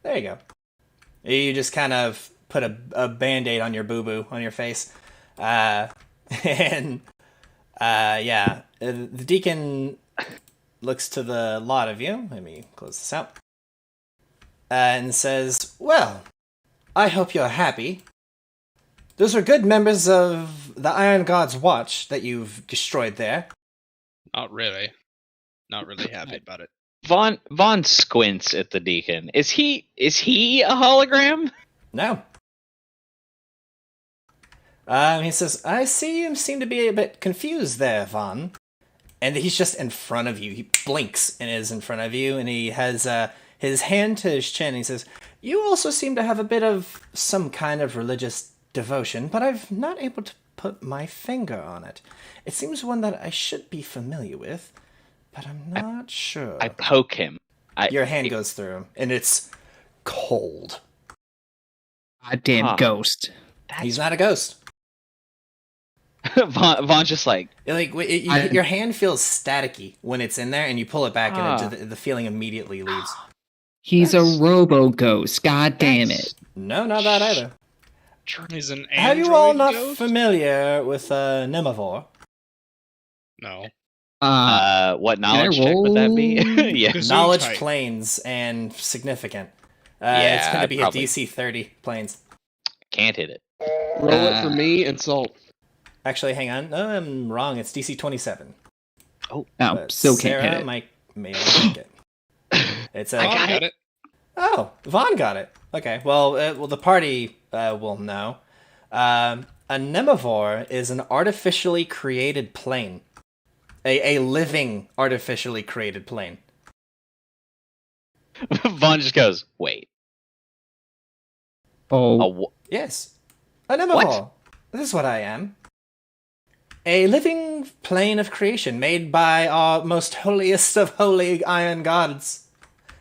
There you go. You just kind of put a band-aid on your boo-boo on your face. And yeah, the Deacon looks to the lot of you. Let me close this out. And says, "Well, I hope you're happy. Those are good members of the Iron God's Watch that you've destroyed there." Not really. Not really happy about it. Vaughn squints at the Deacon. Is he a hologram? No. He says, "I see you seem to be a bit confused there, Vaughn." And he's just in front of you. He blinks and is in front of you, and he has his hand to his chin. And he says, "You also seem to have a bit of some kind of religious devotion, but I've not able to put my finger on it. It seems one that I should be familiar with, but I'm not sure." I poke him. Your hand goes through him, and it's cold. Goddamn ghost. He's not a ghost. Vaughn's just like your hand feels staticky when it's in there, and you pull it back, and the feeling immediately leaves. He's a robo ghost. God damn it. No, not that either. He's an android Have you all not ghost? familiar with Nemavor? No. what knowledge check would that be? Yeah. Knowledge type. planes and significant. Yeah, it's going to be probably. a DC 30 planes. Can't hit it. Roll it for me and Salt. Actually, hang on. No, I'm wrong. It's DC 27. Oh, But still can't Sarah hit it. might maybe take it. It's I got it. Oh, Vaughn got it. Okay. Well, the party will know. A Nemavor is an artificially created plane. A living artificially created plane. Vaughn just goes, "Wait. Oh, Yes. A Nemavor. What? This is what I am. A living plane of creation made by our most holiest of holy iron gods."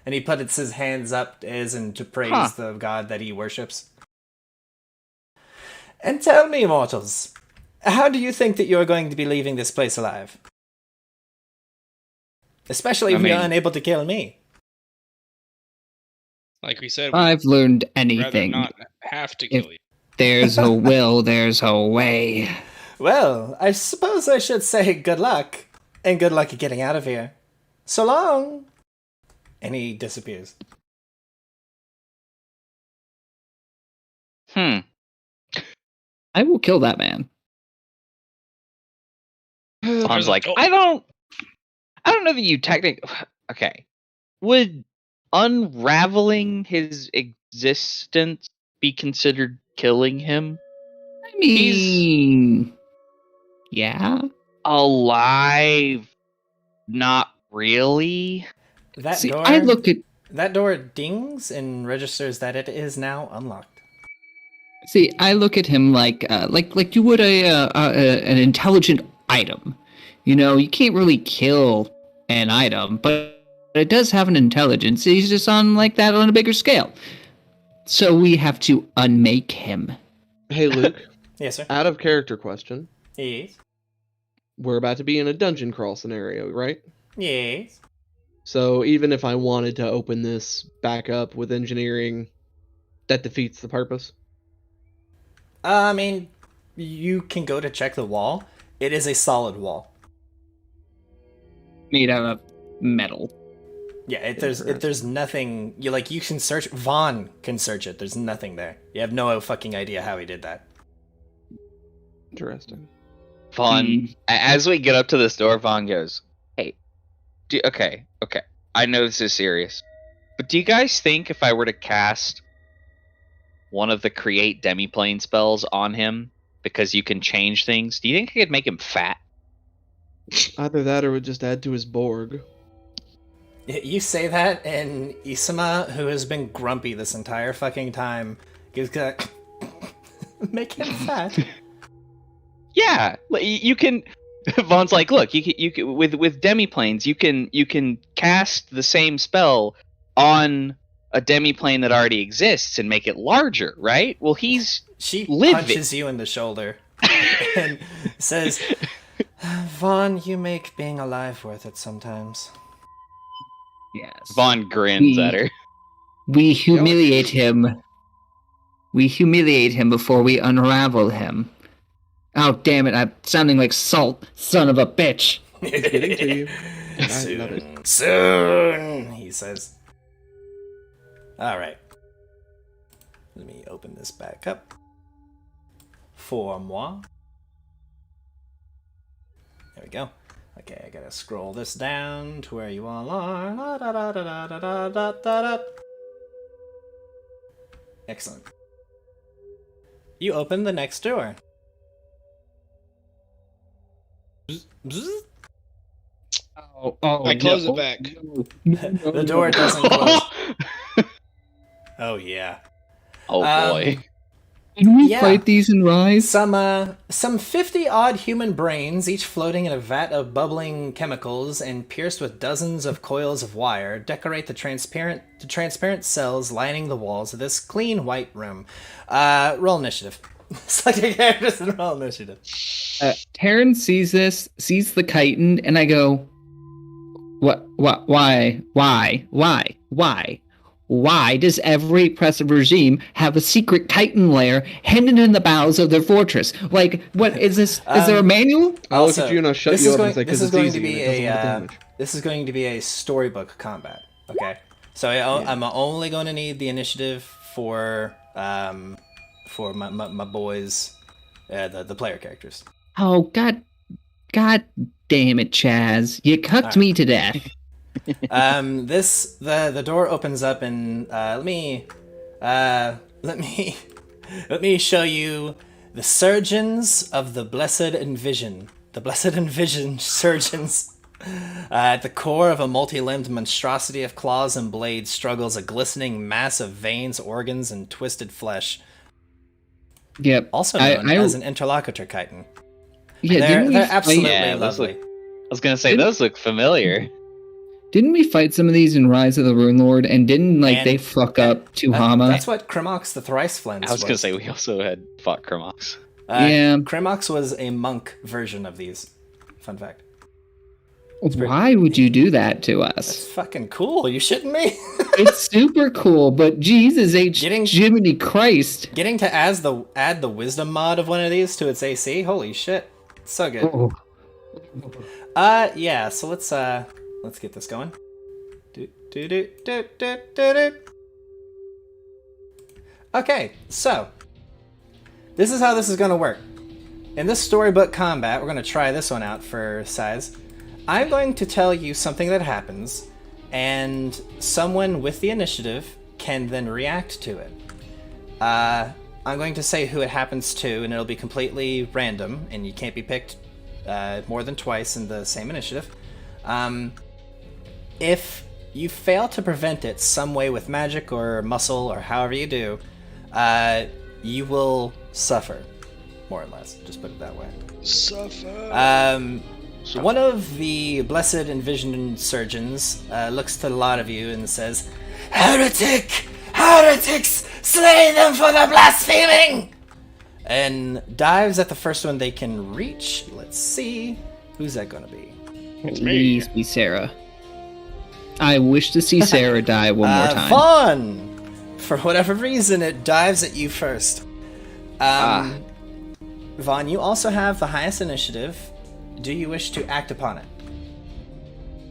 And he puts his hands up as in to praise the god that he worships. "And tell me, mortals, how do you think that you're going to be leaving this place alive? Especially if you're unable to kill me." Like we said, I've learned we'd rather anything. not have to kill you. There's a will, there's a way. Well, I suppose I should say good luck. And good luck at getting out of here. So long! And he disappears. I will kill that man. Vaughn's like, Oh. I don't know that you technically. Okay, would unraveling his existence be considered killing him? I mean, yeah. Alive? Not really. That See, door. I look at That door dings and registers that it is now unlocked. him like you would an intelligent item. You know, you can't really kill an item, but it does have an intelligence. He's just on a bigger scale. So we have to unmake him. Hey, Luke. Yes, sir. Out of character question. Yes. We're about to be in a dungeon crawl scenario, right? Yes. So even if I wanted to open this back up with engineering, that defeats the purpose? I mean, you can go to check the wall. It is a solid wall. Made out of metal. Yeah, there's nothing. You can search. Vaughn can search it. There's nothing there. You have no fucking idea how he did that. Interesting. Vaughn, as we get up to this door, Vaughn goes, "Hey, okay. I know this is serious, but do you guys think if I were to cast one of the create demiplane spells on him, because you can change things, do you think I could make him fat?" Either that or it would just add to his Borg. You say that, and Isama, who has been grumpy this entire fucking time, is gonna make him fat. Yeah, you can. Vaughn's like, look, you can with demiplanes, you can cast the same spell on a demiplane that already exists and make it larger, right? Well, She livid. punches you in the shoulder and says, "Vaughn, you make being alive worth it sometimes." Yes. Vaughn grins at her. We humiliate him. We humiliate him before we unravel him. Oh, damn it, I'm sounding like Salt, son of a bitch. It's getting to you. I love it. Soon, he says. Alright. Let me open this back up. For moi. There we go. Okay, I gotta scroll this down to where you all are. Excellent. You open the next door. Bzz. Oh, I close it back. The door doesn't close. Oh yeah. Oh boy. Can we Yeah. fight these in Rise? Some 50-odd human brains, each floating in a vat of bubbling chemicals and pierced with dozens of coils of wire, decorate the transparent cells lining the walls of this clean white room. Roll initiative. Select your characters and roll initiative. Taryn sees the chitin, and I go, "What? Why does every oppressive regime have a secret chitin lair hidden in the bowels of their fortress? Like, what is this? Is there a manual?" I'll look at you and I'll shut you up and say, because it's easy and it doesn't have damage. This is going to be a storybook combat. Okay, so I'm only going to need the initiative for my boys, the player characters. Oh, God damn it, Chaz. You cucked me to death. The door opens up and let me show you the surgeons of the Blessed Envision. The Blessed Envision surgeons. At the core of a multi-limbed monstrosity of claws and blades struggles a glistening mass of veins, organs, and twisted flesh. Yep. Also known as an interlocutor chitin. Yeah, They're absolutely Yeah, lovely. I was gonna say, those look familiar. Didn't we fight some of these in Rise of the Rune Lord, and didn't they fuck up Tuhama? That's what Krimox the Thrice Flens I was gonna say, we also had fought Krimox. Yeah. Krimox was a monk version of these. Fun fact. Why would you do that to us? It's fucking cool. You shitting me? It's super cool, but Jesus H. Getting- Jiminy Christ. Getting to add the wisdom mod of one of these to its AC. Holy shit. It's so good. Oh. Yeah, so let's get this going. Okay, so this is how this is going to work. In this storybook combat, we're going to try this one out for size. I'm going to tell you something that happens, and someone with the initiative can then react to it. I'm going to say who it happens to, and it'll be completely random, and you can't be picked more than twice in the same initiative. If you fail to prevent it some way with magic or muscle or however you do, you will suffer, more or less. Just put it that way. Suffer. One of the blessed envisioned surgeons looks to a lot of you and says, "Heretic! Heretics! Slay them for their blaspheming!" And dives at the first one they can reach. Let's see. Who's that going to be? Please be Sarah. I wish to see Sarah die one more time. Vaughn! For whatever reason, it dives at you first. Vaughn, you also have the highest initiative. Do you wish to act upon it?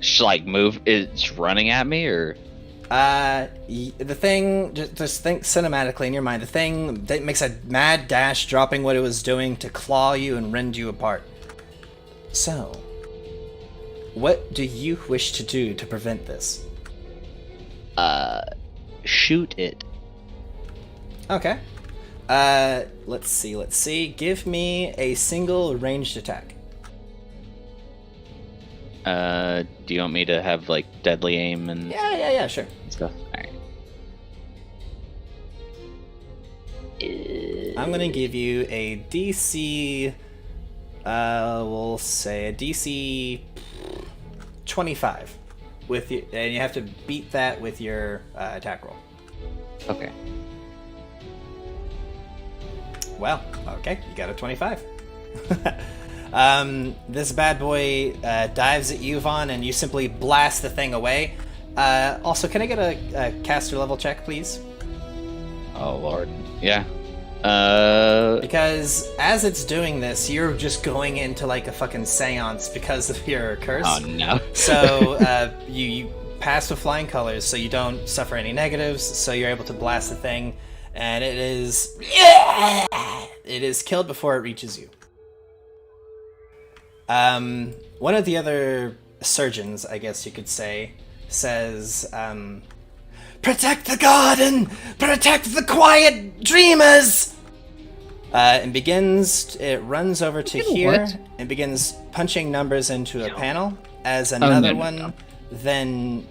Should like move? It's running at me, or The thing, just think cinematically in your mind, the thing that makes a mad dash, dropping what it was doing to claw you and rend you apart. So, what do you wish to do to prevent this? shoot it. Okay. Let's see. Give me a single ranged attack. Do you want me to have like deadly aim and Yeah, sure. stuff? Alright. I'm gonna give you a DC. We'll say a DC 25 with you, and you have to beat that with your attack roll. Okay. Well, okay, you got a 25. This bad boy dives at you, Vaughn, and you simply blast the thing away. Also, can I get a caster level check, please? Oh lord. Yeah. Because as it's doing this, you're just going into like a fucking seance because of your curse. Oh no. So you pass with flying colors, so you don't suffer any negatives. So you're able to blast the thing, and it is killed before it reaches you. One of the other surgeons, I guess you could say, says, "Protect the garden! Protect the quiet dreamers!" It runs over to here and begins punching numbers into a panel as another one then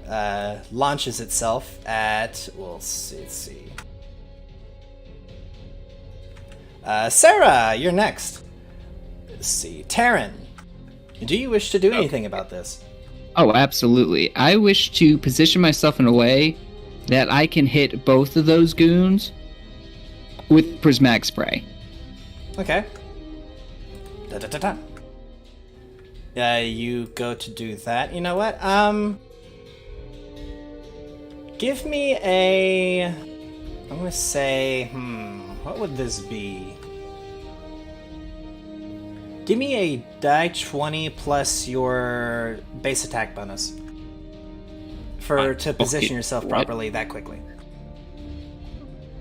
launches itself at, let's see. Sarah, you're next. Let's see. Taryn, do you wish to do anything about this? Oh, absolutely. I wish to position myself in a way that I can hit both of those goons with prismatic spray. Okay. You go to do that. You know what? Give me a... I'm gonna say... what would this be? Give me a die 20 plus your base attack bonus. To position yourself properly that quickly.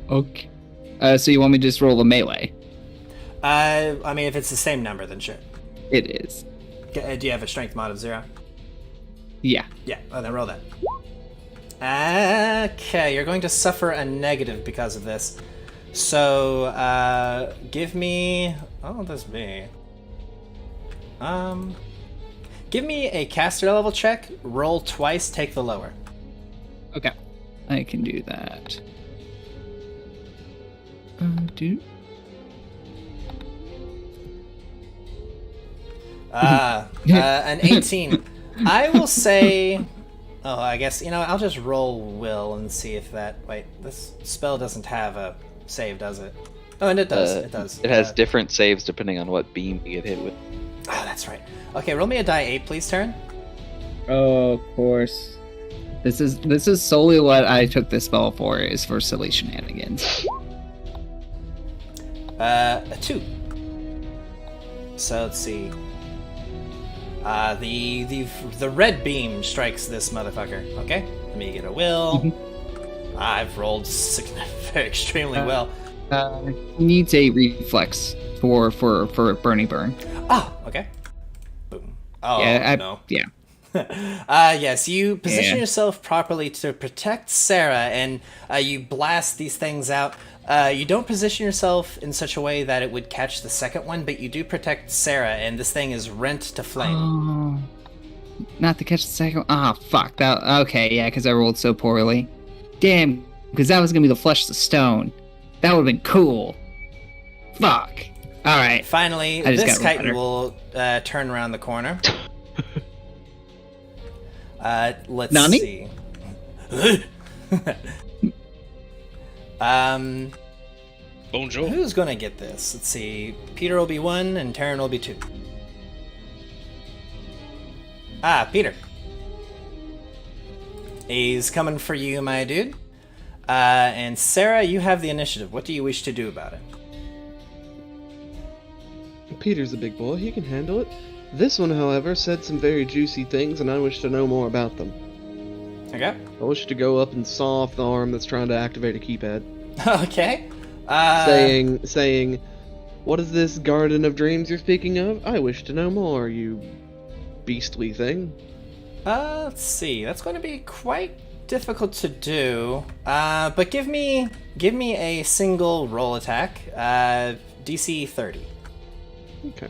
Okay. So you want me to just roll a melee? I mean, if it's the same number, then sure. It is. Do you have a strength mod of 0? Yeah. Yeah, then roll that. Okay, you're going to suffer a negative because of this. So, give me... what would this be? Give me a caster level check, roll twice, take the lower. Okay. I can do that. An 18. I will say... Oh, I guess, I'll just roll will and see if that... Wait, this spell doesn't have a save, does it? Oh, and it does. It does. It has different saves depending on what beam you get hit with. Oh, that's right. Okay, roll me a die 8, please, Taryn. Oh, of course. This is solely what I took this spell for, is for silly shenanigans. A 2. So let's see. The red beam strikes this motherfucker. Okay, let me get a will. I've rolled extremely well. He needs a reflex for burning burn. Oh, okay. Boom. Oh, no. Yeah. Yes, you position yourself properly to protect Sarah, and you blast these things out. You don't position yourself in such a way that it would catch the second one, but you do protect Sarah, and this thing is rent to flame. Oh, not to catch the second one? Ah, fuck. Okay, yeah, because I rolled so poorly. Damn, because that was going to be the flesh of the stone. That would have been cool. Fuck. Alright. Finally, this chitin will turn around the corner. Let's Nani? see. Bonjour. Who's gonna get this? Let's see. Peter will be 1 and Taryn will be 2. Peter. He's coming for you, my dude. And Sarah, you have the initiative. What do you wish to do about it? Peter's a big boy, he can handle it. This one, however, said some very juicy things, and I wish to know more about them. Okay. I wish to go up and saw off the arm that's trying to activate a keypad. Okay. Saying, what is this garden of dreams you're speaking of? I wish to know more, you beastly thing. Let's see. That's going to be quite difficult to do. But give me a single roll attack. DC 30. Okay.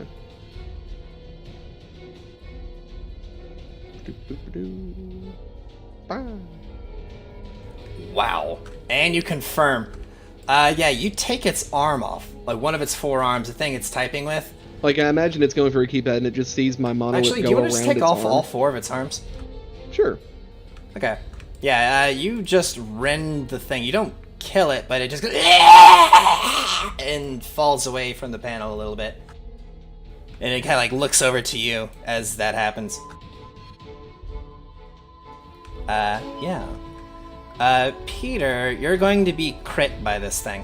Wow. And you confirm. Yeah, you take its arm off. Like one of its forearms, the thing it's typing with. Like, I imagine it's going for a keypad and it just sees my monolith Actually, do go you want around to just take its off arm. all 4 of its arms? Sure. Okay. Yeah, you just rend the thing. You don't kill it, but it just goes and falls away from the panel a little bit. And it kind of like looks over to you as that happens. Yeah. Peter, you're going to be crit by this thing.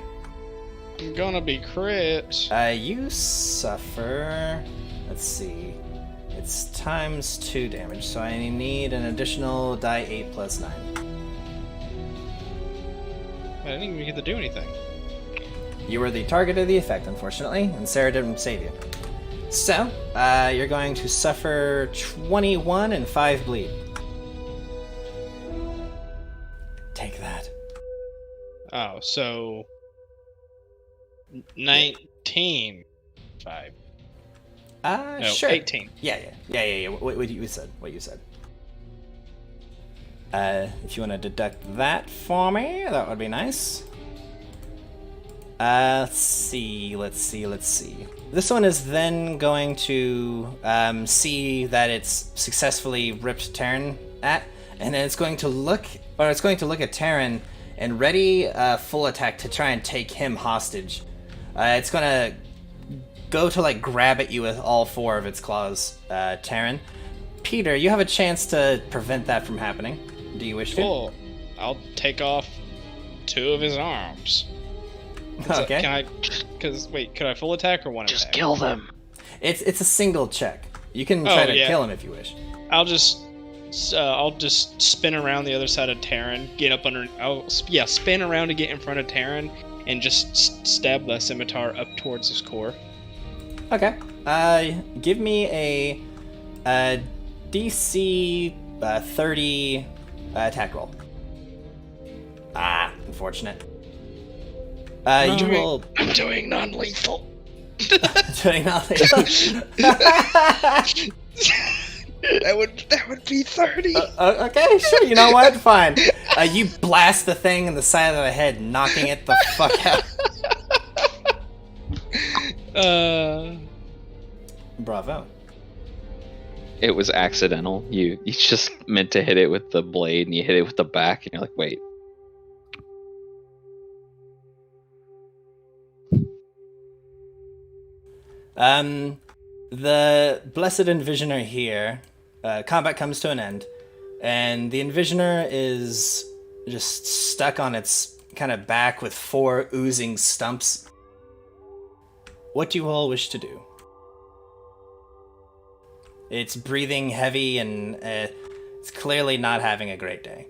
I'm gonna be crit. You suffer... Let's see. It's times 2 damage, so I need an additional die 8 plus 9. I didn't even get to do anything. You were the target of the effect, unfortunately, and Sarah didn't save you. So, you're going to suffer 21 and 5 bleed. Take that. Oh, so 19. 5. No, Sure. 18. Yeah. What you said. If you want to deduct that for me, that would be nice. Let's see. This one is then going to see that it's successfully ripped Terran at, and then it's going to look at Terran and ready full attack to try and take him hostage. It's gonna go to like grab at you with all 4 of its claws, Terran. Peter, you have a chance to prevent that from happening. Do you wish to? Cool. I'll take off 2 of his arms. Okay. Can I? Because wait, could I full attack or one Just attack? kill them. It's a single check. You can try to kill him if you wish. I'll just spin around the other side of Terran, get up under. Spin around to get in front of Terran, and just stab the scimitar up towards his core. Okay. Give me a DC 30 attack roll. Unfortunate. You will. I'm doing non-lethal. Doing non-lethal. That would be 30. Okay, sure. You know what? Fine. You blast the thing in the side of the head, knocking it the fuck out. Bravo. It was accidental. You just meant to hit it with the blade, and you hit it with the back, and you're like, wait. The Blessed Envisioner here, combat comes to an end, and the Envisioner is just stuck on its kind of back with 4 oozing stumps. What do you all wish to do? It's breathing heavy, and it's clearly not having a great day.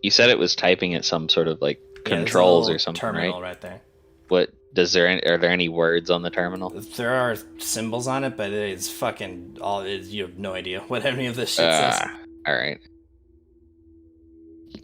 You said it was typing at some sort of like controls there's a or something, terminal right? right there. What are there any words on the terminal? There are symbols on it, but it is fucking you have no idea what any of this shit says. All right.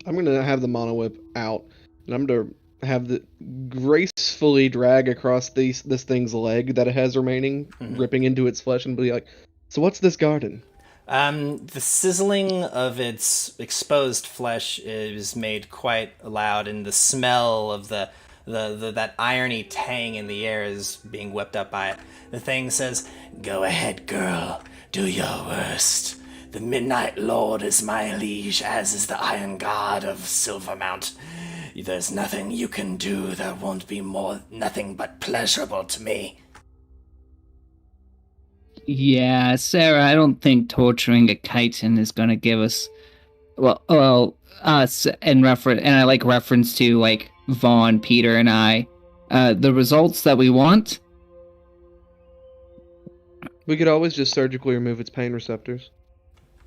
I'm gonna have the mono whip out, and I'm gonna have the gracefully drag across this thing's leg that it has remaining, ripping into its flesh, and be like, "So what's this garden?" The sizzling of its exposed flesh is made quite loud, and the smell of that irony tang in the air is being whipped up by it. The thing says, "Go ahead, girl. Do your worst. The Midnight Lord is my liege, as is the Iron God of Silvermount. There's nothing you can do that won't be nothing but pleasurable to me." Yeah, Sarah, I don't think torturing a chitin is gonna give us, us and I like reference to like Vaughn, Peter, and I, the results that we want. We could always just surgically remove its pain receptors.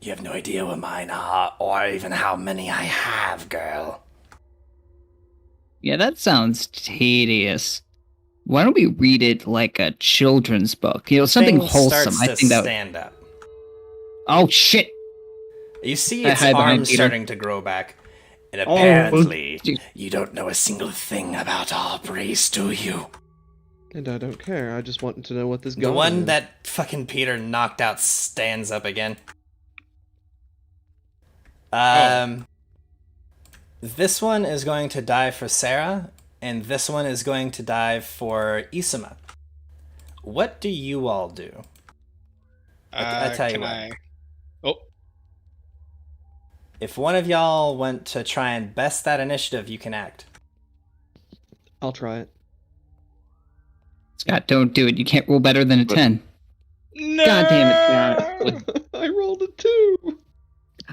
You have no idea what mine are, or even how many I have, girl. Yeah, that sounds tedious. Why don't we read it like a children's book? Something Thing wholesome. starts I to think that. stand up. Oh shit! You see I its hide behind arms Peter. starting to grow back. And apparently, dude. you don't know a single thing about our race, do you? And I don't care. I just want to know what this The garden one is. that fucking Peter knocked out stands up again. This one is going to die for Sarah, and this one is going to die for Isama. What do you all do? I tell you what. Oh, If one of y'all went to try and best that initiative, you can act. I'll try it. Scott, don't do it. You can't roll better than a 10. no! God damn it, Scott. I rolled a 2.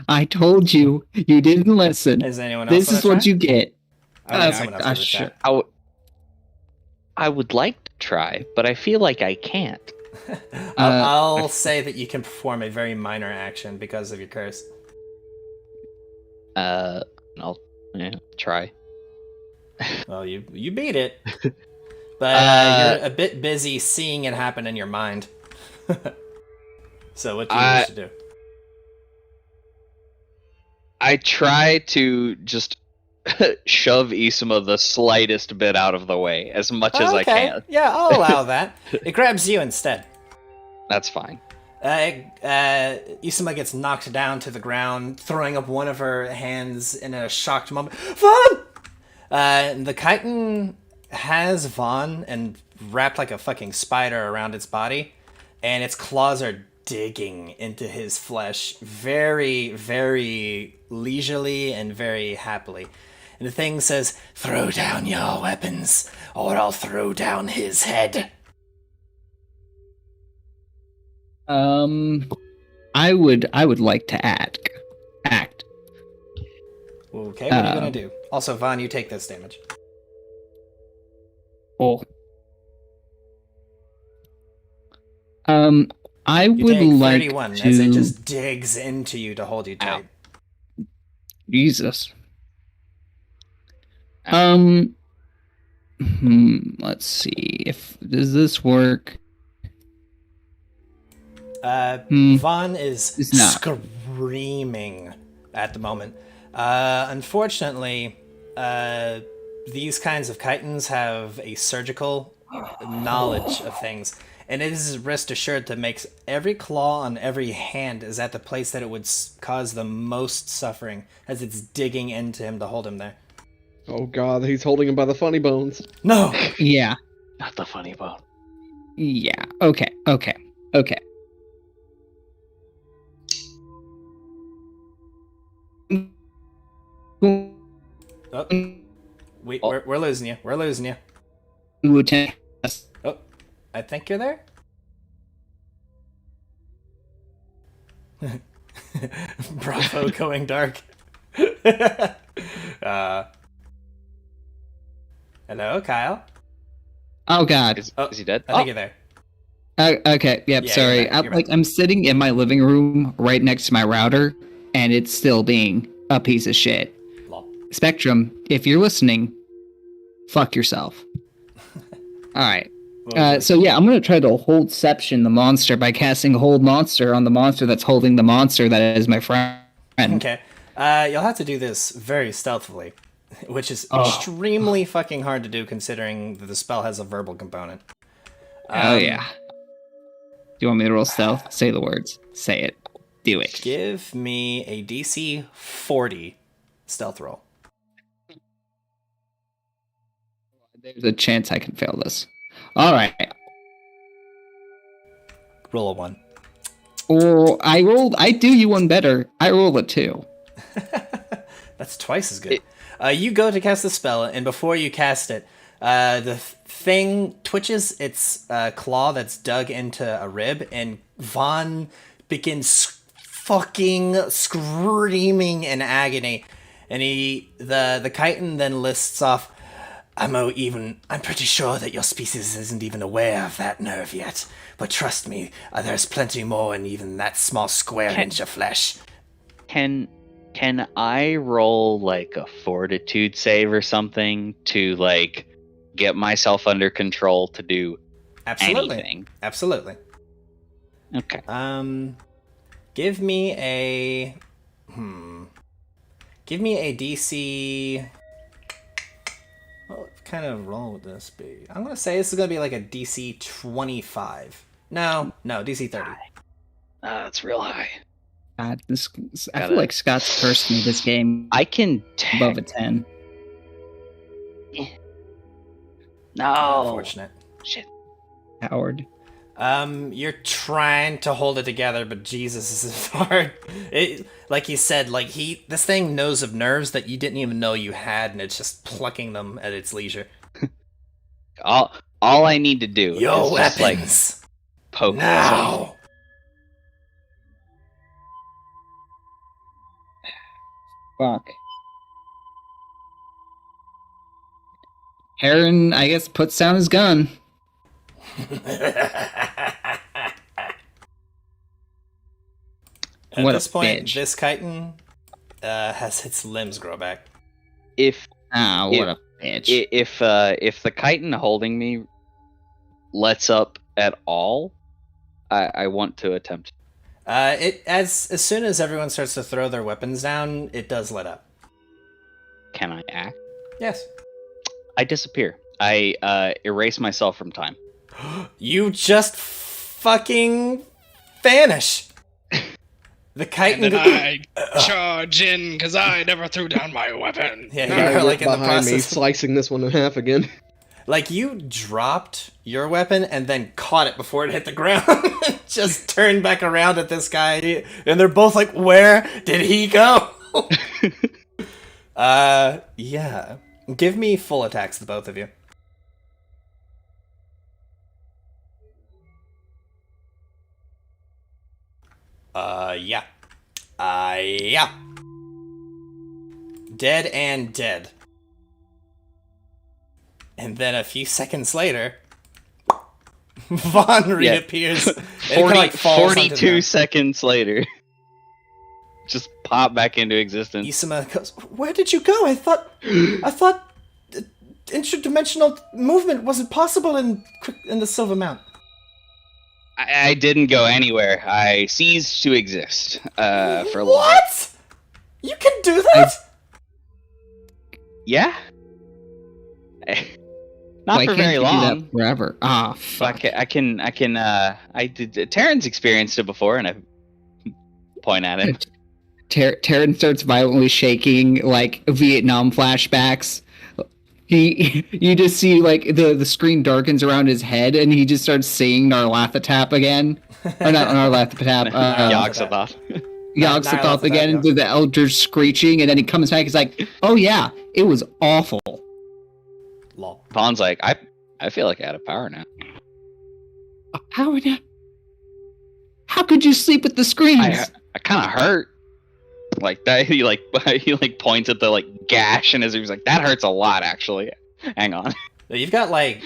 I told you. You didn't listen. Is anyone else This is wanna what try? you get. I think someone else did the sure. chat. I would like to try, but I feel like I can't. I'll say that you can perform a very minor action because of your curse. I'll try. Well, you beat it, but you're a bit busy seeing it happen in your mind. So what do you wish to do? I try to just shove Isama the slightest bit out of the way, as much as I can. Yeah, I'll allow that. It grabs you instead. That's fine. Isama gets knocked down to the ground, throwing up one of her hands in a shocked moment. Vaughn! The chitin has Vaughn and wrapped like a fucking spider around its body, and its claws are digging into his flesh very, very leisurely and very happily. And the thing says, "Throw down your weapons, or I'll throw down his head." I would like to act. Okay, what are you gonna do? Also, Vaughn, you take this damage. Oh. I You would take like 31 to. as it just digs into you to hold you tight. Jesus. Let's see if does this work. Vaughn is It's not. screaming at the moment. Unfortunately, these kinds of chitins have a surgical knowledge of things, and it is rest assured to make every claw on every hand is at the place that it would cause the most suffering as it's digging into him to hold him there. Oh god, he's holding him by the funny bones. No! Yeah. Not the funny bone. Yeah. Okay. Oh, we're losing you. We're losing you. Lieutenant. Oh, I think you're there. Bravo, going dark. Hello, Kyle. Oh God. Is he dead? I think you're there. Okay. Yep. Yeah, sorry. you're back, you're back. I'm sitting in my living room right next to my router, and it's still being a piece of shit. Lol. Spectrum, if you're listening, Fuck yourself. All right. Well, So yeah, I'm gonna try to holdception the monster by casting hold monster on the monster that's holding the monster that is my friend. okay. You'll have to do this very stealthily, which is Oh. extremely fucking hard to do considering that the spell has a verbal component. Oh yeah. Do you want me to roll stealth? Say the words. Say it. Do it. Give me a DC 40 stealth roll. There's a chance I can fail this. All right. Roll a 1. Oh, I do you one better. I rolled a 2. That's twice as good. You go to cast the spell, and before you cast it, the thing twitches its claw that's dug into a rib, and Vaughn begins fucking screaming in agony. And the chitin then lists off, I'm pretty sure that your species isn't even aware of that nerve yet. But trust me, there's plenty more in even that small square inch of flesh. Can I roll like a fortitude save or something to like get myself under control to do anything? Absolutely. Okay. Give me a DC. What kind of roll would this be? I'm gonna say this is gonna be like a DC 25. No, DC 30. That's real high. God, I feel like Scott's cursed me this game I can above a 10. No. Unfortunate. Shit. Howard. You're trying to hold it together, but Jesus, this is hard. Like you said, this thing knows of nerves that you didn't even know you had, and it's just plucking them at its leisure. All I need to do Your is weapons just like poke now. Fuck. Heron, I guess, puts down his gun. At What this a point, bitch. this chitin has its limbs grow back. If What a bitch. if the chitin holding me lets up at all, I want to attempt. As soon as everyone starts to throw their weapons down, it does let up. Can I act? Yes. I disappear. I erase myself from time. You just fucking vanish. The chitin. And then I charge in because I never threw down my weapon. Yeah, you're like in the behind me, process. slicing this one in half again. Like you dropped your weapon and then caught it before it hit the ground. Just turned back around at this guy, and they're both like, "Where did he go?" Yeah. Give me full attacks, the both of you. Yeah. Yeah. Dead and dead. And then a few seconds later, Vaughn reappears. And it kinda, like, falls onto the 42 ground. seconds later. Just pop back into existence. Isama goes, "Where did you go? I thought interdimensional movement wasn't possible in the Silver Mount." I didn't go anywhere. I ceased to exist for a little bit. What? You can do that? Yeah. Not Why for can't very you do long. that forever? Ah, But fuck. I did. Terran's experienced it before, and I point at it. Terran starts violently shaking, like Vietnam flashbacks. You just see like the screen darkens around his head, and he just starts singing Narlathotep again, or not Narlathotep. Yogg-Sothoth. Yogg-Sothoth again, and the elders screeching, and then he comes back. He's like, "Oh yeah, it was awful." Lol. Vaughn's like, I feel like I had a power now. How could you sleep with the screens? I kind of hurt. Like that, he points at the like gash in his. He was like, "That hurts a lot, actually." Hang on. You've got like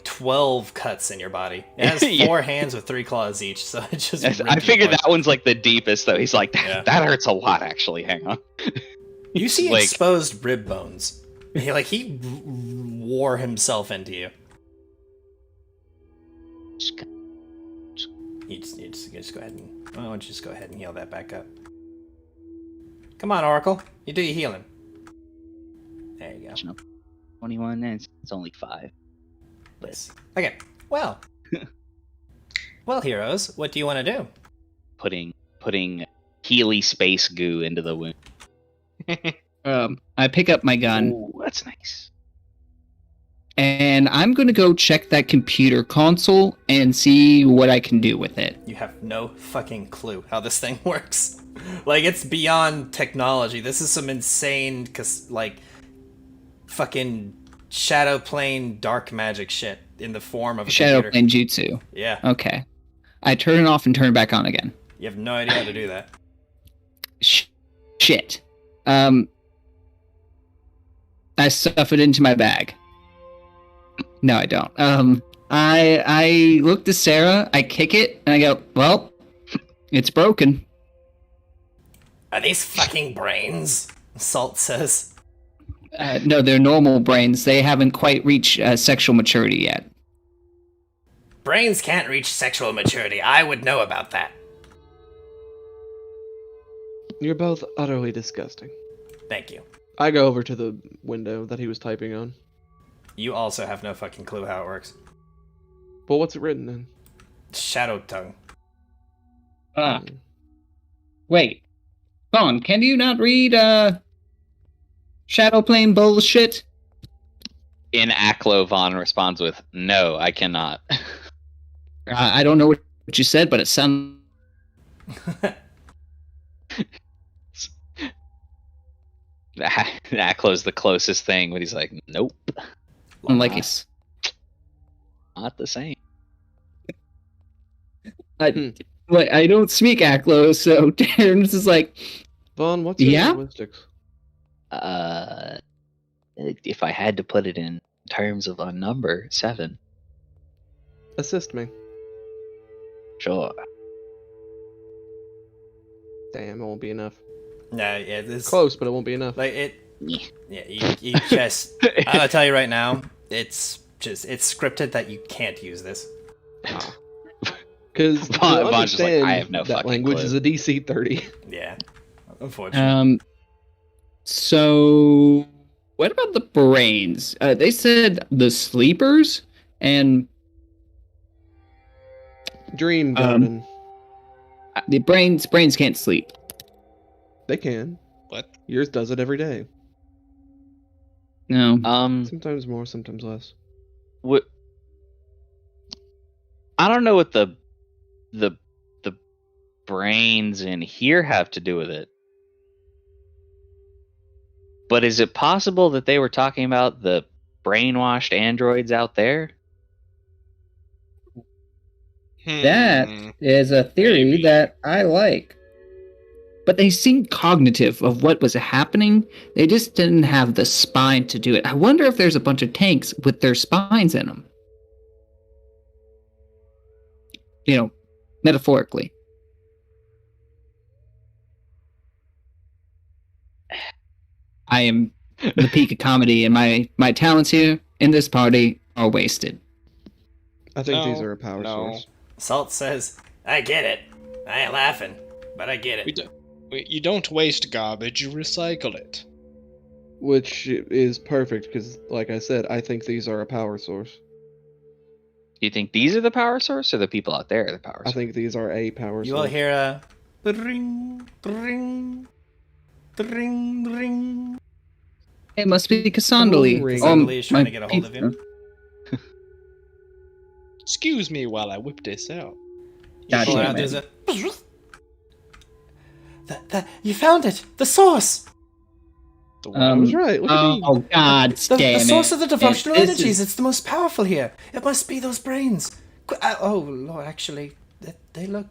12 cuts in your body. It has 4 hands with 3 claws each, so it just. I figured that one's like the deepest, though. He's like, Yeah. that hurts a lot, actually. Hang on. You see like, exposed rib bones. He wore himself into you. You just go ahead and... Why don't you just go ahead and heal that back up? Come on, Oracle. You do your healing. There you go. 21, and it's only 5. Yes. Okay, well. Well, heroes, what do you want to do? Putting Healy space goo into the wound. I pick up my gun. Ooh, that's nice. And I'm going to go check that computer console and see what I can do with it. You have no fucking clue how this thing works. Like, it's beyond technology. This is some insane, fucking shadow plane dark magic shit in the form of a Shadow computer. plane jutsu. Yeah. Okay. I turn it off and turn it back on again. You have no idea how to do that. Shit. I stuff it into my bag. No, I don't. I look to Sarah, I kick it, and I go, well, it's broken. Are these fucking brains? Salt says. No, they're normal brains. They haven't quite reached sexual maturity yet. Brains can't reach sexual maturity. I would know about that. You're both utterly disgusting. Thank you. I go over to the window that he was typing on. You also have no fucking clue how it works. Well, what's it written in? Shadow tongue. Wait. Vaughn, can you not read, Shadow Plane bullshit? In Aklo, Vaughn responds with, "No, I cannot." I don't know what you said, but it sounds... Aklo's the closest thing, but he's like, "Nope, like it's... not the same." I don't speak Aklo, so Terrence is like... Vaughn, what's your linguistics? If I had to put it in terms of a number, 7. Assist me. Sure. Damn, it won't be enough. No, yeah, this Close, but it won't be enough. like it. Yeah, you just. I'll tell you right now, it's scripted that you can't use this. Because to Vaughn's just like, understand I have no that fucking language clue. is a DC 30. Yeah, unfortunately. So what about the brains? They said the sleepers and Dream Garden. the brains can't sleep. They can. What? Yours does it every day. No. Sometimes more, sometimes less. What? I don't know what the brains in here have to do with it. But is it possible that they were talking about the brainwashed androids out there? That is a theory Maybe. that I like. But they seemed cognitive of what was happening. They just didn't have the spine to do it. I wonder if there's a bunch of tanks with their spines in them. You know, metaphorically. I am the peak of comedy, and my talents here in this party are wasted. I think No, these are a power no. source. Salt says, "I get it. I ain't laughing, but I get it." You don't waste garbage, you recycle it. Which is perfect, because, like I said, I think these are a power source. Do you think these are the power source, or the people out there are the power I source? think these are a power You will source. hear a ring, ring, ring, ring. It must be Cassandra. Ring. Cassandra is trying to get a hold of him. Excuse me while I whip this out. You pull it Gotcha, out, there's a. You found it! The source! The I was right. Look at me. Oh God, The damn source it. of the devotional This energies. is- It's the most powerful here. It must be those brains. Oh, Lord, actually, they look...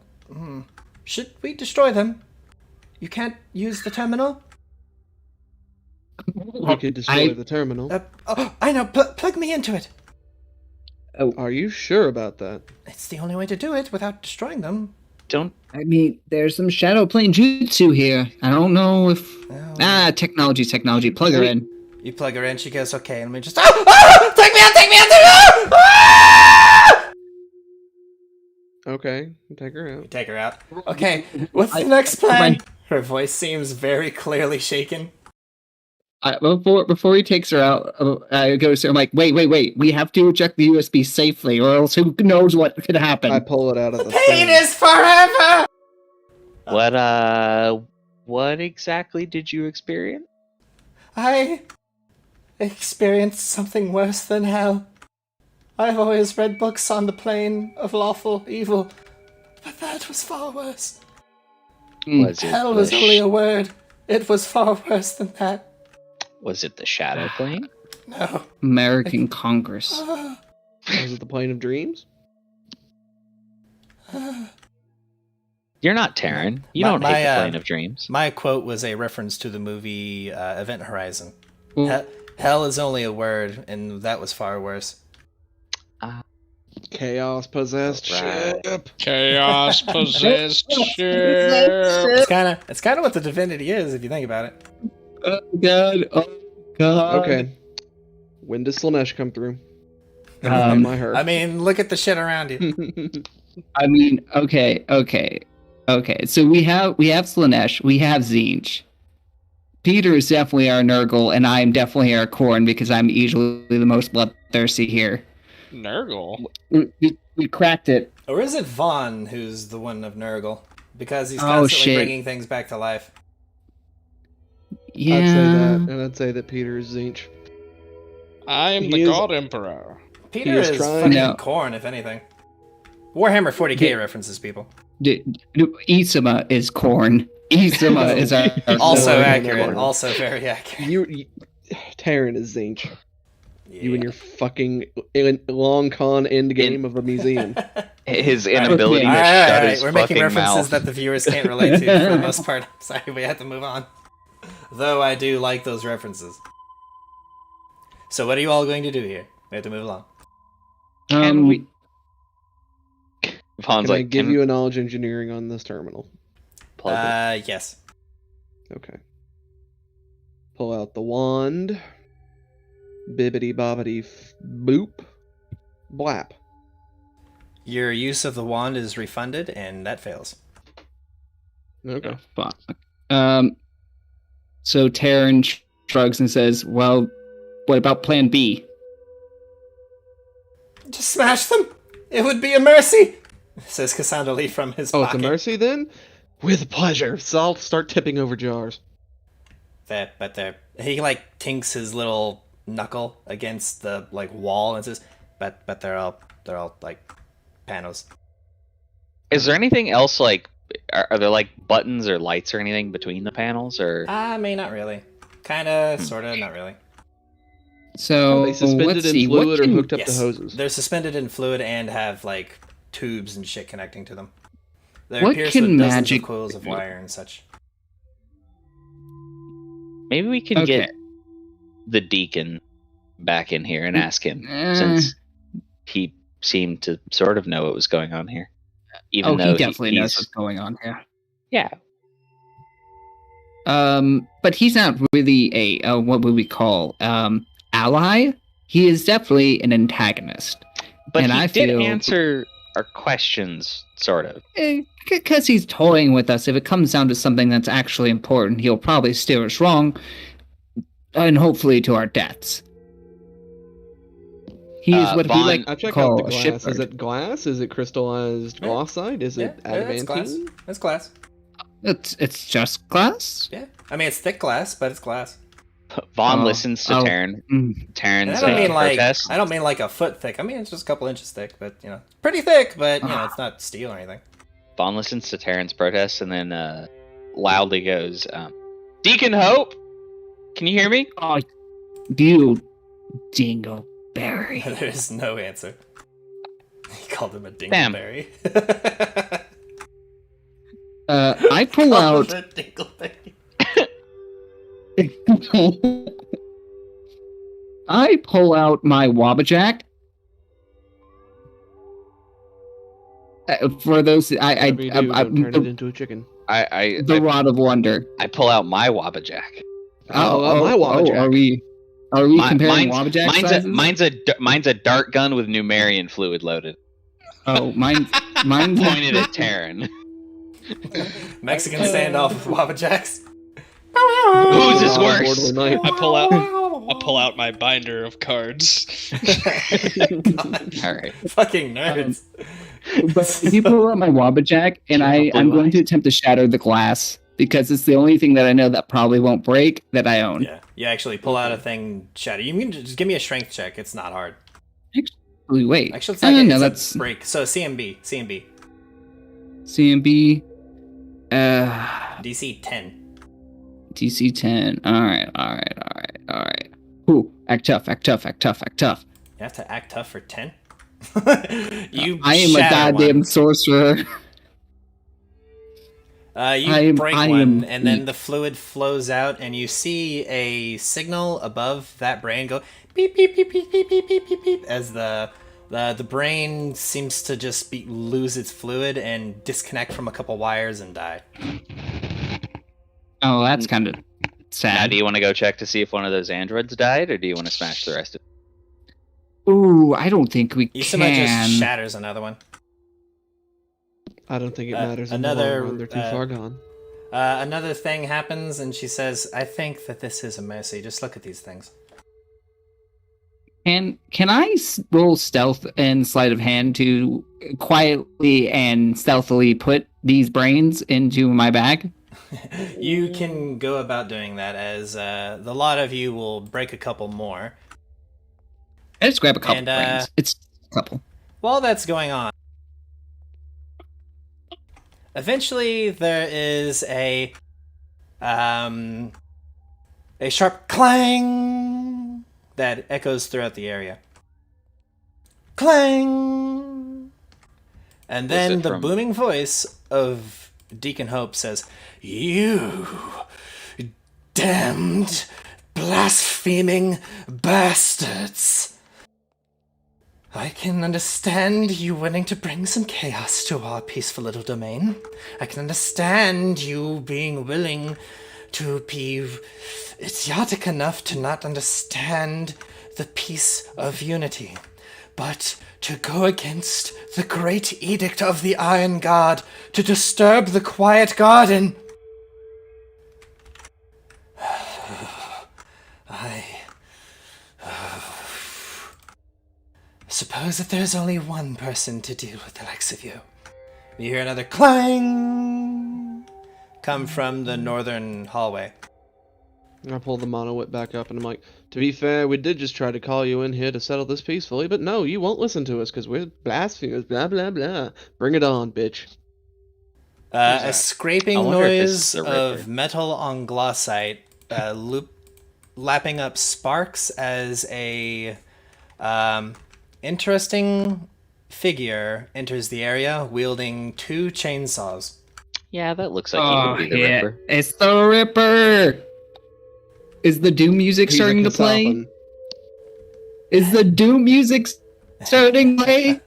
Should we destroy them? You can't use the terminal? You could destroy the terminal. I know. Plug me into it. Are you sure about that? It's the only way to do it without destroying them. Don't. I mean, there's some shadow plane jutsu here. I don't know if... Oh. technology. Plug her in. You plug her in, she goes, okay, and we just, take me out, take me out, take me out! Ah! Okay, take her out. Take her out. Okay, what's the next plan? Her voice seems very clearly shaken. Before he takes her out, I goes to him like, wait. We have to eject the USB safely, or else who knows what could happen. I pull it out of the Pain thing. is forever! What exactly did you experience? I experienced something worse than hell. I've always read books on the plane of lawful evil, but that was far worse. Was it Hell was only a word. It was far worse than that. Was it the shadow plane? No. American Congress. Was it the plane of dreams? You're not Terran. You don't hate the plane of dreams. My quote was a reference to the movie Event Horizon. Well, Hell is only a word, and that was far worse. Chaos possessed Right. ship. Chaos possessed ship. It's kind of what the Divinity is, if you think about it. oh god. Okay. When does Slanesh come through? Um, My hurt. I mean, look at the shit around you. I mean, okay. So we have Slanesh, we have Zinj. Peter is definitely our Nurgle, and I am definitely our Khorne because I'm easily the most bloodthirsty here. Nurgle. We cracked it. Or is it Vaughn who's the one of Nurgle? Because he's constantly bringing things back to life. Yeah. I'd say that, and I'd say that Peter is Zinch. I am He the is- God Emperor. Peter He is is trying- fucking No. Khorne, if anything. Warhammer 40k references, people. Isama is Khorne. Isama is our Also No, accurate. no. Also very accurate. You Terran is Zinch. Yeah. You and your fucking long con end game of a museum. His inability Okay. to Alright, shut his we're making fucking references mouth. that the viewers can't relate to for the most part. I'm sorry, we have to move on. Though I do like those references. So what are you all going to do here? We have to move along. Can we? Vaughn's Can I like, give can you a knowledge engineering on this terminal? plug it. Yes. Okay. Pull out the wand. Bibbity bobbity boop. Blap. Your use of the wand is refunded, and that fails. Okay. Fuck. So Terran shrugs and says, "Well, what about Plan B?" Just smash them! It would be a mercy! Says Cassandra Lee from his Oh, it's pocket. a mercy then? With pleasure. So I'll start tipping over jars. He like tinks his little knuckle against the like wall and says, but they're all like panos. Is there anything else like? Are there like buttons or lights or anything between the panels or? I mean, not really. Kinda, sorta, not really. So Are they suspended let's in see. fluid what or can- hooked up Yes. to hoses? They're suspended in fluid and have like tubes and shit connecting to them. They're What pierced can with dozens magic of coils of wire and such. Maybe we can Okay. get the Deacon back in here and ask him, Eh. since he seemed to sort of know what was going on here. Even Oh, though he definitely knows he's- what's going on here. Yeah, But he's not really a what would we call ally? He is definitely an antagonist. but And he I did feel- answer our questions, sort of. Because he's toying with us. If it comes down to something that's actually important, he'll probably steer us wrong, and hopefully to our deaths. He is what we Vaughn- like I to check out call the a glass. shipwreck. Is it glass? Is it crystallized Yeah. glossite? Is it it's glass. adamantine? It's glass. It's just glass. Yeah. I mean, it's thick glass, but it's glass. Vaughn Oh, listens to oh. Terran. Mm. Terran's And I don't mean like protest. I don't mean like a foot thick. I mean it's just a couple inches thick, but you know, pretty thick. But you know, it's not steel or anything. Vaughn listens to Terran's protest and then loudly goes, "Deacon Hope, can you hear me?" Oh, you dingleberry. There's no answer. He called him a Damn. dingleberry. I pull Called out. him a dingleberry. I pull out my Wabbajack. For those, Whatever you do, don't turn it into a chicken. I the Rod of Wonder. pull out my Wabbajack. Oh, my Wabbajack. are we? Are we Mi- comparing mine's, Wabajack mine's, a, sizes? mine's a dart gun with Numerian fluid loaded. Oh, mine's Pointed at Terran. Mexican standoff with Wabajacks. Who's this God, worse? Mortal Knight. I pull out my binder of cards. All right. Fucking nerds. But if you pull out my Wabajack, and I'm going to attempt to shatter the glass because it's the only thing that I know that probably won't break that I own. Yeah, you actually pull out a thing, shatter. You can just give me a strength check. It's not hard. Actually, wait. Actually, it's not. no, It's that's a break. So CMB. CMB. DC 10. DC 10. All right. Ooh, act tough. You have to act tough for 10. I am a goddamn sorcerer. You break one, and then the fluid flows out, and you see a signal above that brain go beep beep beep beep beep beep beep beep beep as the brain seems to just lose its fluid and disconnect from a couple wires and die. Oh, that's kind of Now, sad. do you want to go check to see if one of those androids died, or do you want to smash the rest of it? Ooh, I don't think we Isama can. just shatters another one. I don't think it matters. In the another, long run. They're too far gone. Another thing happens, and she says, "I think that this is a mercy. Just look at these things." Can I roll stealth and sleight of hand to quietly and stealthily put these brains into my bag? You can go about doing that, as the lot of you will break a couple more. I just grab a couple And, brains. It's a couple. While that's going on, eventually there is a sharp clang that echoes throughout the area. Clang! And then it the from? booming voice of Deacon Hope says, "You damned, blaspheming bastards! I can understand you wanting to bring some chaos to our peaceful little domain. I can understand you being willing to be idiotic enough to not understand the peace of unity. But to go against the great edict of the Iron God, to disturb the quiet garden... I suppose that there's only one person to deal with the likes of you." You hear another clang come from the northern hallway. I pull the mono whip back up and I'm like, to be fair, we did just try to call you in here to settle this peacefully, but no, you won't listen to us because we're blasphemers, blah, blah, blah. Bring it on, bitch. A scraping I wonder if this is noise the Ripper. of metal on glossite lapping up sparks as a interesting figure enters the area wielding 2 chainsaws. Yeah, that looks like he would be the Ripper. It's the Ripper! Is the Doom music He's a starting to play? Kasathan. Is the Doom music starting to play?